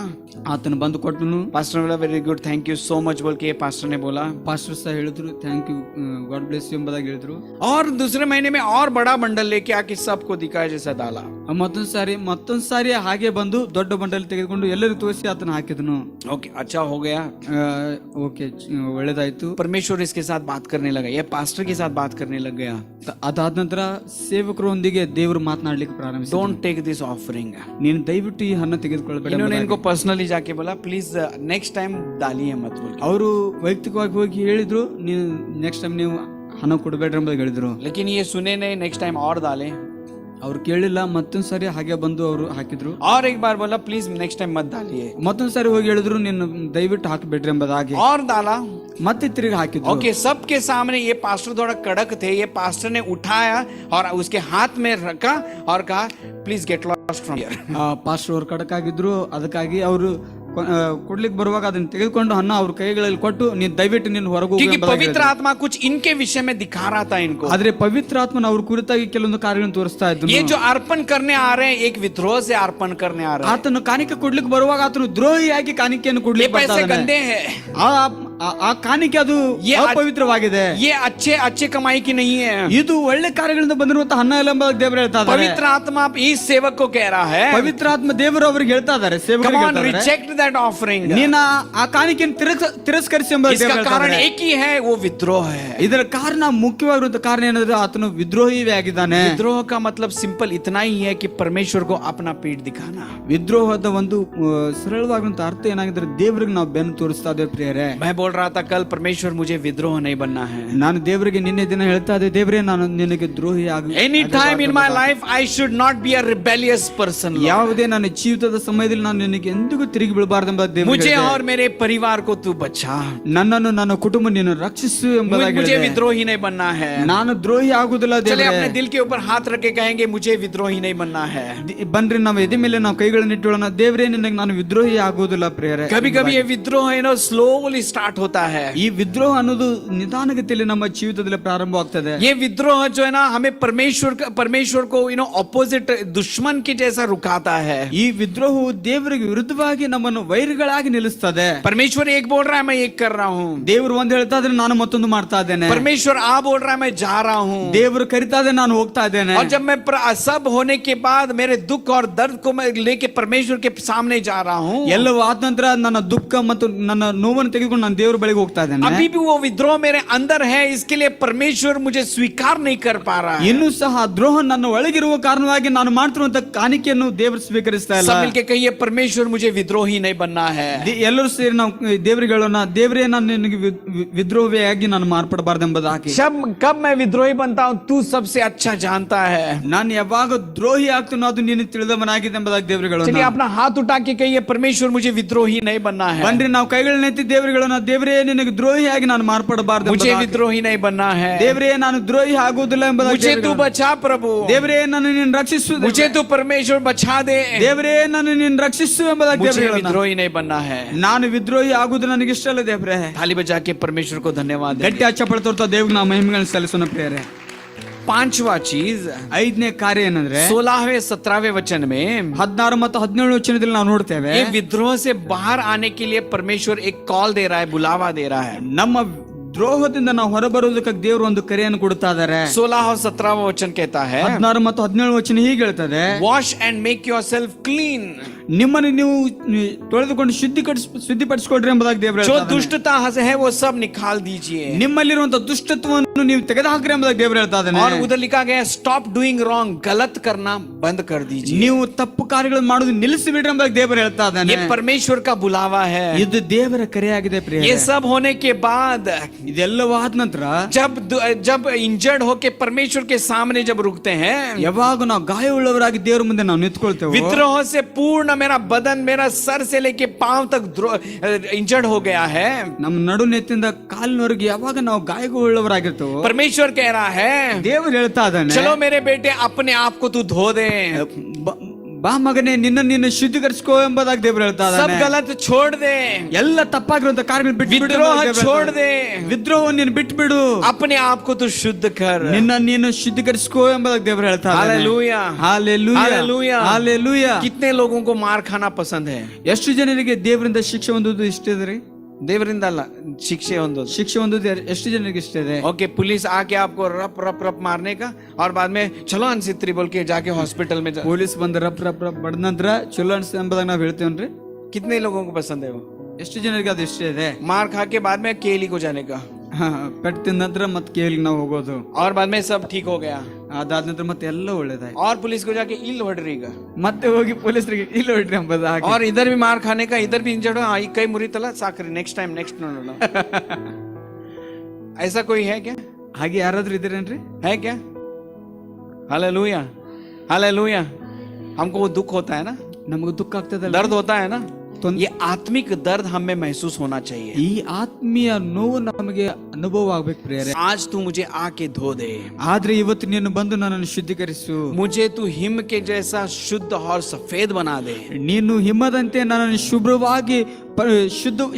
ಆತನು ಬಂದು ಕೊಟ್ಟನು. पास्टर बोला very good, thank you so much बोल के पास्टर ने बोला. ಪಾಸ್ಟರ್ ಸಹ ಹೇಳಿದ್ರು thank you, God bless you ಎಂಬುದಾಗಿ ಹೇಳಿದ್ರು. और दूसरे महीने में और बड़ा बंडल लेके आके सबको दिखाया जैसा डाला. ಮತ್ತೊಂದ್ ಸಾರಿ ಹಾಗೆ ಬಂದು ದೊಡ್ಡ ಬಂಡಲ್ ತೆಗೆದುಕೊಂಡು ಎಲ್ಲರಿಗೂ ತೋರಿಸಿ ಆತನ ಹಾಕಿದನು. ओके, अच्छा हो गया. ಓಕೆ, ಒಳ್ಳೇದಾಯ್ತು. परमेश्वर इसके साथ बात करने लगा, ये पास्टर के साथ बात करने लग गया. ಅದಾದ ನಂತರ ಸೇವಕರೊಂದಿಗೆ ದೇವರು ಮಾತನಾಡ್ಲಿಕ್ಕೆ ಪ್ರಾರಂಭಿಸಿದರು. Don't take this offering. ನೀನು ದಯವಿಟ್ಟು ಈ ಹಣ ತೆಗೆದುಕೊಳ್ಳಬೇಡ. इन्होंने इनको पर्सनली जाके बोला प्लीज नेक्स्ट टाइम डालिए मत बोल. ಅವರು ವೈಯಕ್ತಿಕವಾಗಿ ಹೋಗಿ ಹೇಳಿದ್ರು, ನೀವು ನೆಕ್ಸ್ಟ್ ಟೈಮ್ ನೀವು ಹಣ ಕೊಡಬೇಡ್ರಿ ಎಂಬುದಾಗಿ ಹೇಳಿದ್ರು. लेकिन ये सुने नहीं, नेक्स्ट टाइम और डाले. ಅವ್ರು ಕೇಳಿಲ್ಲ. ಮತ್ತೊಂದ್ ಸಾರಿ ಹಾಗೆ ಬಂದು ಅವರು ಹಾಕಿದ್ರು. और एक बार बोला प्लीज नेक्स्ट टाइम मत डालिए. ಮತ್ತೊಂದ್ ಸಾರಿ ಹೋಗಿ ಹೇಳಿದ್ರು, ನೀನು ದಯವಿಟ್ಟು ಹಾಕಬೇಡ್ರಿ ಎಂಬುದಾಗಿ. और डाला. ಮತ್ತೆ ತಿರುಗಿ ಹಾಕಿದ್ರು. ओके, सबके सामने ये पास्टर थोड़ा कड़क थे. ये पास्टर ने उठाया और उसके हाथ में रखा और कहा please get lost from here. Pastor ಅವ್ರು ಖಡಕ್ ಆಗಿದ್ರು. ಅದಕ್ಕಾಗಿ ಅವರು ಕೊಡ್ಲಿಕ್ಕೆ ಬರುವಾಗ ಅದನ್ನ ತೆಗೆದುಕೊಂಡು ಹಣ ಅವ್ರ ಕೈಗಳಲ್ಲಿ ಕೊಟ್ಟು, ನೀನ್ ದಯವಿಟ್ಟು ನೀನು ಹೊರಗೆ ಹೋಗು क्योंकि ಎಂಬುದಾಗಿ पवित्र ಹೇಳಿದ್ರು. आत्मा कुछ इनके विषय में दिखा रहा था इनको. ಆದ್ರೆ ಪವಿತ್ರ ಆತ್ಮನ ಅವ್ರ ಕುರಿತಾಗಿ ಕೆಲವೊಂದು ಕಾರ್ಯಗಳನ್ನು ತೋರಿಸ್ತಾ ಇದ್ರು. ये जो अर्पण करने आ रहे हैं, एक विद्रोह से अर्पण करने आ रहे हैं. ಆತನು ಕಾಣಿಕೆ ಕೊಡ್ಲಿಕ್ಕೆ ಬರುವಾಗ ಆತನು ದ್ರೋಹಿಯಾಗಿ ಕಾಣಿಕೆಯನ್ನು ये ಕೊಡ್ಲಿಕ್ಕೆ पैसे ಬರ್ತಾ ಇದ್ದಾನೆ. गंदे हैं. ಆ ಕಾಣಿಕೆ ಅದು ಅಪವಿತ್ರವಾಗಿದೆ. ये अच्छे कमाई की नहीं है. ಇದು ಒಳ್ಳೆ ಕಾರ್ಯಗಳಿಂದ ಬಂದಿರುವಂತಹ ಹಣ ಎಲ್ಲ ಎಂಬುದಾಗಿ ದೇವರು ಹೇಳ್ತಾ ಇದ್ದಾರೆ. पवित्र आत्मा इस सेवक को कह रहा है, ಪವಿತ್ರ ಆತ್ಮ ದೇವರು ಅವರಿಗೆ ಹೇಳ್ತಾ ಇದ್ದಾರೆ, come ಸೇವಕರಿಗೆ on, ಹೇಳ್ತಾ ಇದ್ದಾರೆ, reject that offering. ನೀನ ಆ ಕಾಣಿಕೆಯನ್ನು ತಿರಸ್ಕರಿಸಿ ಎಂಬುದಾಗಿ इसका ದೇವರು ಹೇಳ್ತಾ कारण ಇದ್ದಾರೆ. एक ही है, वो विद्रोह है. ಇದರ ಕಾರಣ, ಮುಖ್ಯವಾಗಿರುವಂತಹ ಕಾರಣ ಏನಂದ್ರೆ ಆತನು ವಿದ್ರೋಹಿವೇ ಆಗಿದ್ದಾನೆ. विद्रोह का मतलब सिंपल इतना ही है कि परमेश्वर को अपना पीठ दिखाना. ವಿದ್ರೋಹದ ಒಂದು ಸರಳವಾದಂತಹ ಅರ್ಥ ಏನಾಗಿದ್ರೆ ದೇವರಿಗೆ ನಾವು ಬೆನ್ನು ತೋರಿಸ್ತಾ ಇದ್ದೇವೆ ಪ್ರಿಯರೇ. मैं बोल रहा था कल, परमेश्वर मुझे विद्रोह नहीं बनना है. ನಾನು ದೇವರಿಗೆ ನಿನ್ನೆ ದಿನ ಹೇಳ್ತಾ ಇದ್ದೆ, ದೇವರೇ ನಾನು ನಿನಗೆ ದ್ರೋಹಿ Any time in my life I should not be a rebellious person. ಯಾವುದೇ ನನ್ನ ಜೀವಿತದ ಸಮಯದಲ್ಲಿ ನಾನು ನಿನಗೆ ಎಂದಿಗೂ ತಿರುಗಿ ಬೀಳಬಾರದೆಂಬ ದೇವರು मुझे और मेरे परिवार को तू बचा. ನನ್ನನ್ನು ನನ್ನ ಕುಟುಂಬ ನೀನು ರಕ್ಷಿಸು ಎಂಬುದಾಗಿ मुझे ಹೇಳಿದೆ. विद्रोही नहीं बनना है. ನಾನು ದ್ರೋಹಿ ಆಗುದಿಲ್ಲ चले ದೇವರೇ. अपने दिल के ऊपर हाथ रख के कहेंगे मुझे विद्रोही नहीं बनना है. ಬನ್ರಿ ನಾವು ಎದೆ ಮೇಲೆ ನಾವು ಕೈಗಳನ್ನು ಇಟ್ಟೋಣ, ದೇವರೇ ನಿನಗೆ ನಾನು ವಿದ್ರೋಹಿ ಆಗುವುದಿಲ್ಲ ಪ್ರಿಯರೇ. कभी कभी ये विद्रोह स्लोली स्टार्ट होता है. ಈ ವಿದ್ರೋಹ ಅನ್ನೋದು ನಿಧಾನಗತಿಯಲ್ಲಿ ನಮ್ಮ ಜೀವಿತದಲ್ಲಿ ಪ್ರಾರಂಭವಾಗ್ತದೆ. ये विद्रोह जो है ना, हमें परमेश्वर को अपोजिट दुश्मन के जैसा रुकाता है. ಈ ವಿದ್ರೋಹವು ದೇವರಿಗೆ ವಿರುದ್ಧವಾಗಿ ನಮ್ಮನ್ನು ವೈರಿಗಳಾಗಿ ನಿಲ್ಲಿಸ್ತದೆ. परमेश्वर एक बोल रहा है मैं एक कर रहा हूँ. ದೇವರು ಒಂದ್ ಹೇಳ್ತಾ ಇದ್ರೆ ನಾನು ಮತ್ತೊಂದು ಮಾಡ್ತಾ ಇದ್ದೇನೆ. परमेश्वर आ बोल रहा है मैं जा रहा हूँ. ದೇವರು ಕರಿತಾ ಇದ್ರೆ ನಾನು ಹೋಗ್ತಾ ಇದ್ದೇನೆ. और जब मैं सब होने के बाद मेरे दुख और दर्द को मैं लेके परमेश्वर के सामने जा रहा हूँ. ಎಲ್ಲವೂ ಆದ ನಂತರ ನನ್ನ ದುಃಖ ಮತ್ತು ನನ್ನ ನೋವನ್ನು ತೆಗೆದುಕೊಂಡು ನಾನು ದೇವ್ರ ಬಳಿಗೆ ಹೋಗ್ತಾ ಇದ್ದೇನೆ, अभी भी वो विद्रोह मेरे अंदर है, इसके लिए परमेश्वर मुझे स्वीकार नहीं कर पा रहा है। ಇನ್ನೂ ಸಹ ಆ ದ್ರೋಹ ನನ್ನ ಒಳಗಿರುವ ಕಾರಣವಾಗಿ ನಾನು ಮಾಡ್ತಿರುವಂತ ಕಾಣಿಕೆಯನ್ನು ದೇವರು ಸ್ವೀಕರಿಸ್ತಾ ಇಲ್ಲ. सब मिलके कहिए, परमेश्वर मुझे विद्रोही नहीं बनना है। ಎಲ್ಲರೂ ಸೇರಿ ನಾವು ದೇವರಿಗೆ ಹೇಳೋಣ, ದೇವರೇ ನಾನು ನಿನಗೆ ವಿದ್ರೋಹಿಯಾಗಿ ನಾನು ಮಾರ್ಪಡಬಾರ್ದೆಂಬುದಾಗಿ. कब मैं विद्रोही बनता हूँ तू सबसे अच्छा जानता है। ನಾನು ಯಾವಾಗ ದ್ರೋಹಿ ಆಗ್ತೀನೋ ಅದು ನೀನು ತಿಳಿದವನಾಗಿದೆ ಎಂಬುದಾಗಿ ದೇವರಿಗೆ ಹೇಳೋಣ. चलिए अपना हाथ उठा के कहिए, परमेश्वर मुझे विद्रोही नहीं बनना है। ಬನ್ರಿ ನಾವು ಕೈಗಳನ್ನೆತ್ತಿ ದೇವರಿಗೆ ಹೇಳೋಣ, ದೇವರೇ ನಿನಗೆ ದ್ರೋಹಿಯಾಗಿ ನಾನು ಮಾರ್ಪಡಬಾರ್ದು, मुझे विद्रोही नहीं बनना है। ದೇವರೇ ನಾನು ದ್ರೋಹಿ ಆಗುವುದಿಲ್ಲ ಎಂಬುದಾಗಿ मुझे तू बचा प्रभु, ದೇವರೇ ನಾನು ನಿನ್ನ ರಕ್ಷಿಸು, मुझे तू परमेश्वर बचा दे। ದೇವರೇ ನಾನು ನಿನ್ನ ರಕ್ಷಿಸು ಎಂಬುದಾಗಿ मुझे ದೇವರಿಗೆ ಹೇಳೋಣ. विद्रोही नहीं बनना है। ನಾನು ವಿದ್ರೋಹಿ ಆಗುವುದು ನನಗೆ ಇಷ್ಟ ಇಲ್ಲ ದೇವರೇ. थाली बजा के परमेश्वर को धन्यवाद दें। ಗಟ್ಟಿ ಚಪ್ಪಳ ತೋರ್ತಾ ದೇವ್ರಿಗೆ ನಾವು ಮಹಿಮೆಗಳನ್ನು ಸಲ್ಲಿಸೋಣ ಪ್ರಿಯರೇ. पांचवा चीज, ಐದನೇ ಕಾರ್ಯ ಏನಂದ್ರೆ 16वें 17वें वचन में 16 ಮತ್ತು 17 ವಚನದಲ್ಲಿ ನಾವು ನೋಡ್ತೇವೆ, ये विद्रोह से बाहर आने के लिए परमेश्वर एक कॉल दे रहा है, बुलावा दे रहा है। ನಮ್ಮ ದ್ರೋಹದಿಂದ ನಾವು ಹೊರಬರುವುದಕ್ಕಾಗಿ ದೇವರು ಒಂದು ಕರೆಯನ್ನು ಕೊಡ್ತಾ ಇದ್ದಾರೆ. 16 और 17वां वचन कहता है, 16 ಮತ್ತು 17 ವಚನ ಹೀಗೆ ಹೇಳ್ತದೆ, wash and make your self clean. ನಿಮ್ಮನ್ನು ನೀವು ತೊಳೆದುಕೊಂಡು ಶುದ್ಧಿಪಡಿಸಿಕೊಡ್ರಿ ಎಂಬುದಾಗಿ ದೇವರು जो ಹೇಳ್ತಾ ಇದ್ದಾನೆ. दुष्टता है वो सब निकाल दीजिए। ನಿಮ್ಮಲ್ಲಿರುವಂತಹ ದುಷ್ಟತ್ವವನ್ನು ನೀವು ತೆಗೆದುಹಾಕ್ರಿ ಎಂಬುದಾಗಿ ದೇವರು ಹೇಳ್ತಾ ಇದ್ದಾನೆ. और उधर लिखा गया स्टॉप डूइंग रॉन्ग, गलत करना बंद कर दीजिए। ನೀವು ತಪ್ಪು ಕಾರ್ಯಗಳನ್ನು ಮಾಡೋದು ನಿಲ್ಲಿಸಿ ಬಿಡ್ರಿ ಎಂಬುದಾಗಿ ದೇವರು ಹೇಳ್ತಾ ಇದ್ದಾನೆ. ये परमेश्वर का बुलावा है। ಇದು ದೇವರ ಕರೆಯಾಗಿದೆ ಪ್ರಿಯ. ये सब होने के बाद ಇದೆಲ್ಲವಾದ ನಂತರ जब इंजर्ड होके परमेश्वर के सामने जब रुकते हैं, ಯಾವಾಗ ನಾವು ಗಾಯವುಳ್ಳವರಾಗಿ ದೇವರ ಮುಂದೆ ನಾವು ನಿಂತ್ಕೊಳ್ತೇವೆ, विद्रोह से पूर्ण मेरा बदन, मेरा सर से लेके पांव तक इंजर्ड हो गया है, ನಮ್ಮ ನಡುನೆತ್ತಿಂದ ಕಾಲಿನವರೆಗೆ ಯಾವಾಗ ನಾವು ಗಾಯವುಳ್ಳವರಾಗಿರ್ತೇವೆ, परमेश्वर कह रहा है, ದೇವರು ಹೇಳ್ತಾ ಇದ್ದಾನೆ, चलो मेरे बेटे अपने आप को तू धो दे, ಬಾ ಮಗನೇ ನಿನ್ನ ಶುದ್ಧೀಕರಿಸಿಕೋ ಎಂಬುದಾಗಿ ದೇವರು ಹೇಳ್ತಾ सब ಇದ್ದಾನೆ. गलत छोड़ दे, ಎಲ್ಲ ತಪ್ಪಾಗಿರುವಂತ ಕಾರ್ಯಗಳು ಬಿಟ್ಟು विद्रोह छोड़ दे, ವಿದ್ರೋಹವನ್ನು ನೀನು ಬಿಟ್ಟು ಬಿಡು, अपने आप को तू शुद्ध कर। ನೀನು ಶುದ್ಧೀಕರಿಸಿಕೋ ಎಂಬುದಾಗಿ ದೇವರು ಹೇಳ್ತಾ ಇದ್ದಾನೆ. Hallelujah, hallelujah, hallelujah, hallelujah. कितने लोगों को मार खाना पसंद है? ಎಷ್ಟು ಜನರಿಗೆ ದೇವರಿಂದ ಶಿಕ್ಷೆ ಹೊಂದುವುದು ಇಷ್ಟ ಇದೆ ರೀ? देवरिंद अल्लाह शिक्षे ಹೊಂದೋದು, ಶಿಕ್ಷೆ ಹೊಂದುವುದು ಎಷ್ಟು ಜನರಿಗೆ ಇಷ್ಟ ಇದೆ? ओके, पुलिस आके आपको रप रप रप मारने का और बाद में चलो अनसित्री बोल के जाके हॉस्पिटल में ಪೊಲೀಸ್ ಬಂದು ರಪ್ ರಪ್ ರಪ್ ಬಡ್ದ ನಂತರ ಚಲೋ ಅನ್ಸ ಎಂಬುದಾಗಿ ನಾವು ಹೇಳ್ತೇವನ್ರಿ. कितने लोगों को पसंद है वो? ಎಷ್ಟು ಜನರಿಗೆ ಅದು ಇಷ್ಟ ಇದೆ? मार खा के बाद में केली को जाने का, ಪೆಟ್ಟು ತಿಂದ ನಂತರ ಮತ್ತೆ ಕೇಳಿಗೆ ನಾವು ಹೋಗೋದು, और बाद में सब ठीक हो गया, ಅದಾದ ನಂತರ ಮತ್ತೆ ಎಲ್ಲ ಒಳ್ಳೇದಾಯ್ತು, और पुलिस को जाके इल ಹೊಡ್ರಿಗ, ಮತ್ತೆ ಹೋಗಿ ಪೊಲೀಸರಿಗೆ ಇಲ್ಲ ಹೊಡ್ರಿ ಎಂಬುದಾಗಿ, और इधर भी मार खाने का, इधर भी इंजर्ड हो, कई मुरीतला साकरी नेक्स्ट टाइम नेक्स्ट नो ऐसा कोई है क्या? ಹಾಗೆ ಯಾರಾದ್ರೂ ಇದ್ದೀರೇನ್ರಿ? है क्या? Hallelujah, hallelujah. हमको वो दुख होता है ना, ನಮಗೆ ದುಃಖ ಆಗ್ತದಲ್ಲ, दर्द होता है ना, तो ये आत्मिक दर्द हमें महसूस होना चाहिए। ಈ ಆತ್ಮೀಯ ನೋವು ನಮಗೆ ಅನುಭವ ಆಗ್ಬೇಕು ಪ್ರಿಯರೇ. आज तू मुझे आके धो दे, ಆದ್ರೆ ಇವತ್ತು ನೀನು ಬಂದು ನನ್ನನ್ನು ಶುದ್ಧೀಕರಿಸು, मुझे तू हिम के जैसा शुद्ध और सफेद बना दे, ನೀನು ಹಿಮದಂತೆ ನನ್ನನ್ನು ಶುಭ್ರವಾಗಿ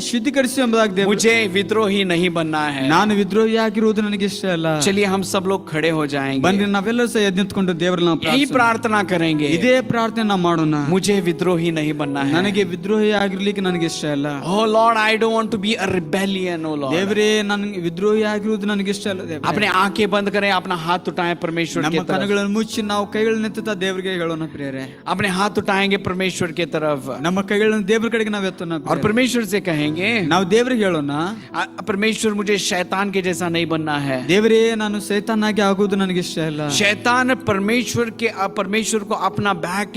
ಶುದ್ಧೀಕರಿಸು ಎಂಬುದಾಗಿ ದೇವರು. मुझे विद्रोही नहीं बनना है। ನಾನು ವಿದ್ರೋಹಿ ಆಗಿರುವುದು ನನಗೆ ಇಷ್ಟ ಅಲ್ಲ. चलिए हम सब लोग खड़े हो जाएंगे, ಬನ್ನಿ ನಾವೆಲ್ಲರೂ ಸಹ ಎದ್ದು ನಿಂತ್ಕೊಂಡು ದೇವರನ್ನ ನಾವು यही ಪ್ರಾರ್ಥಿಸೋಣ. प्रार्थना करेंगे, ಇದೇ ಪ್ರಾರ್ಥನೆ ನಾವು ಮಾಡೋಣ. मुझे विद्रोही नहीं बनना है। ನನಗೆ ವಿದ್ರೋಹಿ ಆಗಿರ್ಲಿಕ್ಕೆ ನನಗೆ ಇಷ್ಟ ಇಲ್ಲ. Oh Lord, I don't want to be a rebellion, oh Lord। ದೇವರೇ ನನಗೆ ವಿದ್ರೋಹಿ ಆಗಿರುವುದು ನನಗೆ ಇಷ್ಟ ಇಲ್ಲ ದೇವರೇ. अपने आंखें बंद करें, अपना हाथ उठाएं परमेश्वर ನಮ್ಮ की तरफ, ಕಣ್ಣುಗಳನ್ನು ಮುಚ್ಚಿ ನಾವು ಕೈಗಳನ್ನು ಎತ್ತುತ್ತಾ ದೇವರಿಗೆ ಹೇಳೋಣ ಪ್ರಿಯರೇ. अपने हाथ उठाएंगे परमेश्वर की तरफ, ನಮ್ಮ ಕೈಗಳನ್ನು ದೇವರ ಕಡೆಗೆ ನಾವು ಎತ್ತೋಣ और परमेश्वर से कहेंगे, ನಾವು ದೇವರಿಗೆ ಹೇಳೋಣ, परमेश्वर मुझे शैतान के जैसा नहीं बनना है। ದೇವರೇ ನಾನು ಸೈತಾನಾಗಿ ಆಗುವುದು ನನಗೆ ಇಷ್ಟ ಇಲ್ಲ. शैतान परमेश्वर को अपना बैक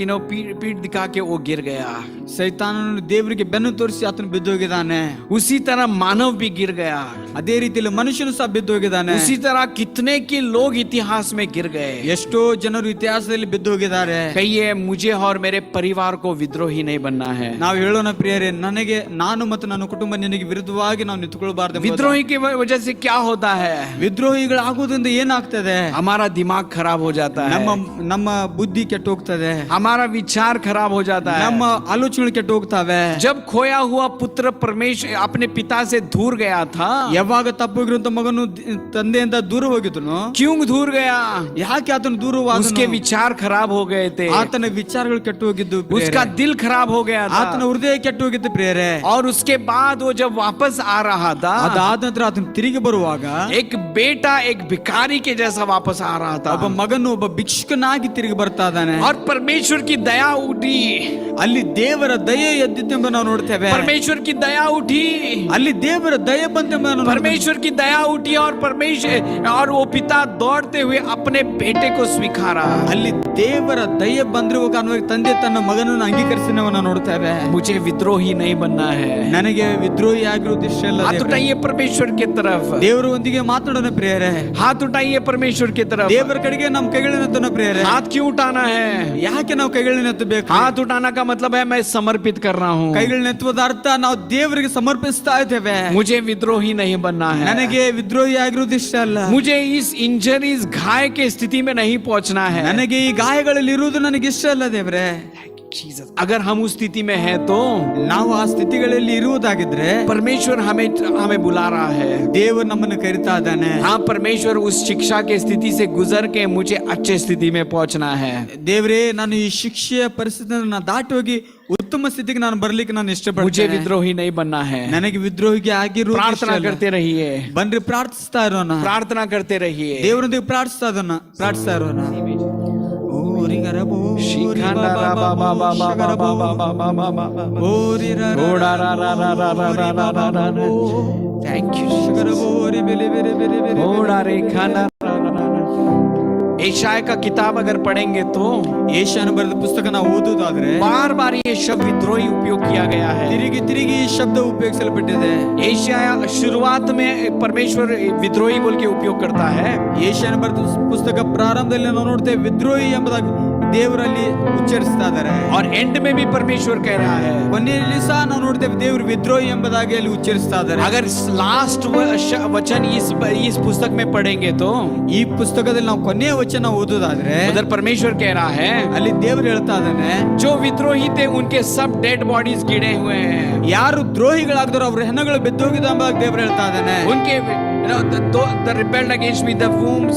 पीठ दिखा के वो गिर गया, ಸೈತಾನನು ದೇವರಿಗೆ ಬೆನ್ನು ತೋರಿಸಿ ಆತನು ಬಿದ್ದೋಗಿದ್ದಾನೆ. उसी तरह मानव भी गिर गया, ಅದೇ ರೀತಿಯಲ್ಲಿ ಮನುಷ್ಯನು ಸಹ ಬಿದ್ದೋಗಿದ್ದಾನೆ. उसी तरह कितने के लोग इतिहास में गिर गए। ಎಷ್ಟೋ ಜನರು ಇತಿಹಾಸದಲ್ಲಿ ಬಿದ್ದೋಗಿದ್ದಾರೆ. कहिए, मुझे और मेरे परिवार को विद्रोही नहीं बनना है। ನಾವು ಹೇಳೋಣ ಪ್ರಿಯರೇ, ನನಗೆ ನಾನು ಮತ್ತು ನನ್ನ ಕುಟುಂಬ ನಿನಗೆ ವಿರುದ್ಧವಾಗಿ ನಾವು ನಿಂತುಕೊಳ್ಬಾರ್ದು. विद्रोही की वजह से क्या होता है? ವಿದ್ರೋಹಿಗಳಾಗುವುದರಿಂದ ಏನಾಗ್ತದೆ? हमारा दिमाग खराब हो जाता है, ನಮ್ಮ ಬುದ್ಧಿ ಕೆಟ್ಟು ಹೋಗ್ತದೆ, हमारा विचार खराब हो जाता है, ನಮ್ಮ ಆಲೋಚನೆಗಳು ಕೆಟ್ಟು ಹೋಗ್ತಾವೆ. जब खोया हुआ पुत्र परमेश्वर अपने पिता से दूर गया था, ಯಾವಾಗ ತಪ್ಪೋಗಿರುವಂತ ಮಗನು ತಂದೆಯಿಂದ ದೂರ ಹೋಗಿದ್ನು, क्यों दूर गया? ಯಾಕೆ ಆತನು ದೂರವಾದನು? उसके विचार खराब हो गए थे, ಆತನ ವಿಚಾರಗಳು ಕೆಟ್ಟು ಹೋಗಿದ್ದು, उसका दिल खराब हो गया था, ಆತನ ಹೃದಯ ಕೆಟ್ಟು ಹೋಗಿದ್ದು ಪ್ರಿಯರೇ. और उसके बाद वो जब वापस आ रहा था, ಅದಾದ ನಂತರ ಆತನು ತಿರುಗಿ ಬರುವಾಗ एक बेटा एक भिखारी के जैसा वापस आ रहा था, ಒಬ್ಬ ಮಗನು ಒಬ್ಬ ಭಿಕ್ಷುಕನಾಗಿ ತಿರುಗಿ ಬರ್ತಾ ಇದ್ದಾನೆ. और परमेश्वर की दया उठी, ಅಲ್ಲಿ ದೇವರ ದಯೆ ಎದ್ದಿತ್ತೆಂಬ ನಾವು ನೋಡ್ತೇವೆ. परमेश्वर की दया उठी, ಅಲ್ಲಿ ದೇವರ ದಯೆ ಬಂತೆಂಬ ನಾವು ನೋಡ್ತೇವೆ. परमेश्वर की दया उठी और परमेश्वर और वो पिता दौड़ते हुए अपने बेटे को स्वीकारा. ಅಲ್ಲಿ ದೇವರ ದಯೆ ಬಂದಿರುವ ಕಾರಣವಾಗಿ ತಂದೆ ತನ್ನ ಮಗನನ್ನು ಅಂಗೀಕರಿಸಿದವ ನಾವು ನೋಡ್ತೇವೆ. मुझे विद्रोही नहीं बनना है. ನನಗೆ ವಿದ್ರೋಹಿ ಆಗಿರುವುದು ಇಷ್ಟ ಇಲ್ಲ. हाथ उठाइए परमेश्वर की तरफ, ದೇವರ ಒಂದಿಗೆ ಮಾತಾಡೋಣ ಪ್ರಿಯರೇ. हाथ उठाइए परमेश्वर की तरफ. ದೇವರ ಕಡೆಗೆ ನಮ್ಮ ಕೈಗಳನ್ನ ಎತ್ತೋಣ ಪ್ರಿಯರೇ. हाथ क्यों उठाना है? ಯಾಕೆ ನಾವು ಕೈಗಳನ್ನ ಎತ್ತಬೇಕು? हाथ उठाना का मतलब है मैं समर्पित कर रहा हूँ. ಕೈಗಳನ್ನ ಎತ್ತುವುದ ಅರ್ಥ ನಾವು ದೇವರಿಗೆ ಸಮರ್ಪಿಸ್ತಾ ಇದ್ದೇವೆ. मुझे विद्रोही नहीं बनना है. ನನಗೆ ವಿದ್ರೋಹಿ ಆಗಿರುವುದು ಇಷ್ಟ ಅಲ್ಲ. मुझे इस इंजरीज घाय के स्थिति में नहीं पहुंचना है. ನನಗೆ ಈ ಗಾಯಗಳಲ್ಲಿ ಇರುವುದು ನನಗೆ ಇಷ್ಟ ಅಲ್ಲ ದೇವರೇ. अगर हम उस स्थिति में हैं तो ನಾವು ಆ ಸ್ಥಿತಿಗಳಲ್ಲಿ ಇರುವುದಾಗಿದ್ರೆ परमेश्वर हमें बुला रहा है. ದೇವರು ನಮ್ಮನ್ನು ಕರೀತಾ ಇದ್ದಾನೆ. हाँ, परमेश्वर उस शिक्षा के स्थिति से गुजर के मुझे अच्छे स्थिति में पहुंचना है. ದೇವರೇ ನಾನು ಈ ಶಿಕ್ಷೆಯ ಪರಿಸ್ಥಿತಿಯನ್ನು ದಾಟಿ ಹೋಗಿ ಉತ್ತಮ ಸ್ಥಿತಿಗೆ ನಾನು ಬರ್ಲಿಕ್ಕೆ ನಾನು मुझे ಇಷ್ಟಪಡ್ತೇನೆ. विद्रोही नहीं बनना है. ನನಗೆ ವಿದ್ರೋಹಿಗೆ ಆಗಿರುವ प्रार्थना करते रहिए, ಬನ್ರಿ ಪ್ರಾರ್ಥಿಸ್ತಾ ಇರೋಣ. प्रार्थना करते रहिए. ದೇವರೊಂದಿಗೆ ಪ್ರಾರ್ಥಿಸ್ತಾ ಇರೋಣ. Thank you. ಏಷಾಯ का किताब अगर पढ़ेंगे तो ಏಷಾಯನ ಬರೆದ ಪುಸ್ತಕ ನಾವು ಓದುವುದಾದ್ರೆ बार बार ये शब्द विद्रोही उपयोग किया गया है. ತಿರುಗಿ ಈ ಶಬ್ದ ಉಪಯೋಗಿಸಲ್ಪಟ್ಟಿದೆ. एशिया शुरुआत में परमेश्वर विद्रोही बोल के उपयोग करता है. ಏಷಾಯನ ಬರೆದ ಪುಸ್ತಕ ಪ್ರಾರಂಭದಲ್ಲಿ ನಾವು ನೋಡ್ತೇವೆ ವಿದ್ರೋಹಿ ಎಂಬುದಾಗಿ ದೇವರಲ್ಲಿ ಉಚ್ಚರಿಸ್ತಾ ಇದ್ದಾರೆ. और एंड में भी परमेश्वर कह रहा है. ಕೊನೆಯಲ್ಲಿ ಸಹ ನಾವು ನೋಡ್ತೇವೆ ದೇವರು ವಿದ್ರೋಹಿ ಎಂಬುದಾಗಿ ಅಲ್ಲಿ ಉಚ್ಚರಿಸ್ತಾ ಇದ್ದಾರೆ. अगर लास्ट वचन इस पुस्तक में पढ़ेंगे तो ಈ ಪುಸ್ತಕದಲ್ಲಿ ನಾವು ಕೊನೆಯ ವಚನ ಓದುವುದಾದ್ರೆ उधर परमेश्वर कह रहा है ಅಲ್ಲಿ ದೇವರು ಹೇಳ್ತಾ ಇದ್ದಾನೆ, जो विद्रोही थे उनके सब डेड बॉडीज गिरे हुए हैं. ಯಾರು ದ್ರೋಹಿಗಳಾಗಿದ್ರು ಅವ್ರ ಹೆಣಗಳು ಬೆದ್ದೋಗಿದ ಎಂಬುದಾಗಿ ದೇವರು ಹೇಳ್ತಾ ಇದ್ದಾನೆ. उनके the rebelled against me the wombs,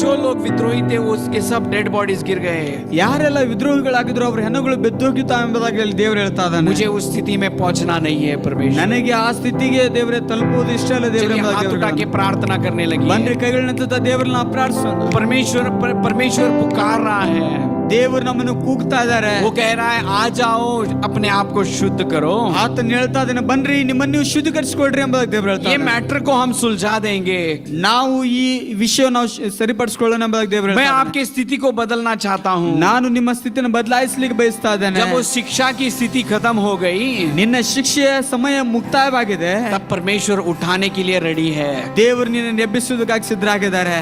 जो लोग विद्रोही थे उसके सब डेड बॉडीज गिर गए. ಯಾರೆಲ್ಲ ವಿದ್ರೋಹಿಗಳಾಗಿದ್ರು ಅವ್ರ ಹೆಣಗಳು ಬೆದ್ದೋಗಿತಾ ಎಂಬುದಾಗಿ ಅಲ್ಲಿ ದೇವರು ಹೇಳ್ತಾ ಇದ್ದಾನೆ. मुझे उस स्थिति में पहुंचना नहीं है परमेश्वर. ನನಗೆ ಆ ಸ್ಥಿತಿಗೆ ದೇವರೇ ತಲುಪುವುದು ಇಷ್ಟ ಇಲ್ಲ ದೇವರೇ. चलिए हाथ उठा के प्रार्थना करने लगी. ಬನ್ರಿ ಕೈಗಳನ್ನ ದೇವರನ್ನ ಪ್ರಾರ್ಥಿಸೋಣ. परमेश्वर पुकार रहा है. ದೇವರು ನಮ್ಮನ್ನು ಕೂಗ್ತಾ ಇದ್ದಾರೆ. वो कह रहा है आ जाओ, अपने आप को शुद्ध करो. ಆತನ ಹೇಳ್ತಾ ಇದ್ದಾನೆ, ಬನ್ರಿ ನಿಮ್ಮನ್ನು ನೀವು ಶುದ್ಧೀಕರಿಸಿಕೊಳ್ಳ್ರಿ ಎಂಬುದಾಗಿ ದೇವರು ಹೇಳ್ತಾ ये ಇದ್ದಾನೆ. मैटर को हम सुलझा देंगे. ನಾವು ಈ ವಿಷಯ ನಾವು ಸರಿಪಡಿಸಿಕೊಳ್ಳೋಣ ಎಂಬುದಾಗಿ ದೇವರು मैं ಹೇಳ್ತಾ ಇದ್ದಾನೆ. आपकी स्थिति को बदलना चाहता हूँ. ನಾನು ನಿಮ್ಮ ಸ್ಥಿತಿಯನ್ನು ಬದಲಾಯಿಸಲಿಕ್ಕೆ ಬಯಸ್ತಾ ಇದ್ದೇನೆ. जब वो शिक्षा की स्थिति खत्म हो गई, ನಿನ್ನ ಶಿಕ್ಷೆಯ ಸಮಯ ಮುಕ್ತಾಯವಾಗಿದೆ. तब परमेश्वर उठाने के लिए रेडी है. ದೇವರು ನಿನ್ನನ್ನು ಎಬ್ಬಿಸುವುದಕ್ಕಾಗಿ ಸಿದ್ಧರಾಗಿದ್ದಾರೆ.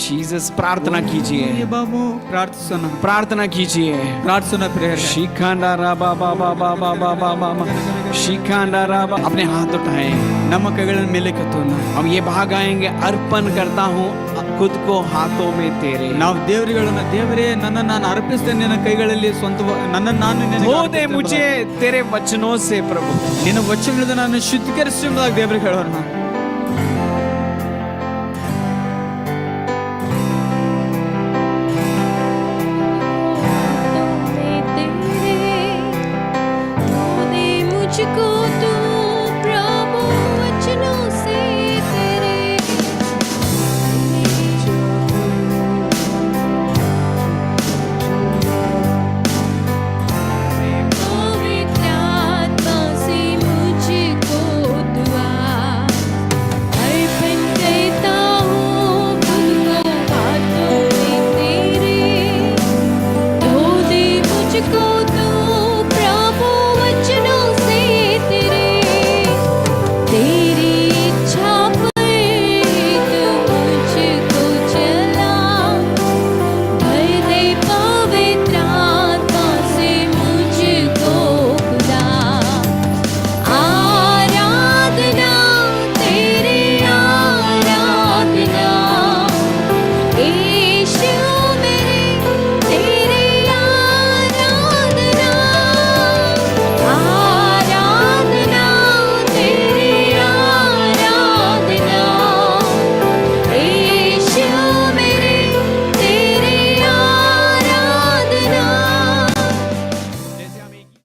जीसस, प्रार्थना कीजिए, ಬಾಬು ಪ್ರಾರ್ಥಿಸೋಣ, प्रार्थना कीजिए. ಪ್ರಾರ್ಥಿಸೋಣ ಪ್ರೇಯರ್. शिखांडा राबा बाबा बाबा बाबा बाबा शिखांडा राबा. अपने हाथ उठाएं. ನಮ್ಮ ಕೈಗಳನ್ನು ಮೇಲೆ ಕೆತ್ತೋಣ. हम ये भाग आएंगे. अर्पण करता हूँ खुद को हाथों में तेरे. ನಾವು ದೇವರೇ ನನ್ನನ್ನು ನಾನು ಅರ್ಪಿಸ್ತೇನೆ ನಿನ್ನ ಕೈಗಳಲ್ಲಿ ಸ್ವಂತ ನನ್ನನ್ನು ನಾನು ನಿನಗೆ धो दे ಅರ್ಪಿಸ್ತೇನೆ मुझे तेरे वचनों से प्रभु. ನಿನ್ನ ವಚನಗಳಿಂದ ನಾನು ಶುದ್ಧೀಕರಿಸಿ ಎಂಬುದಾಗಿ ದೇವರಿಗೆ ಹೇಳೋಣ.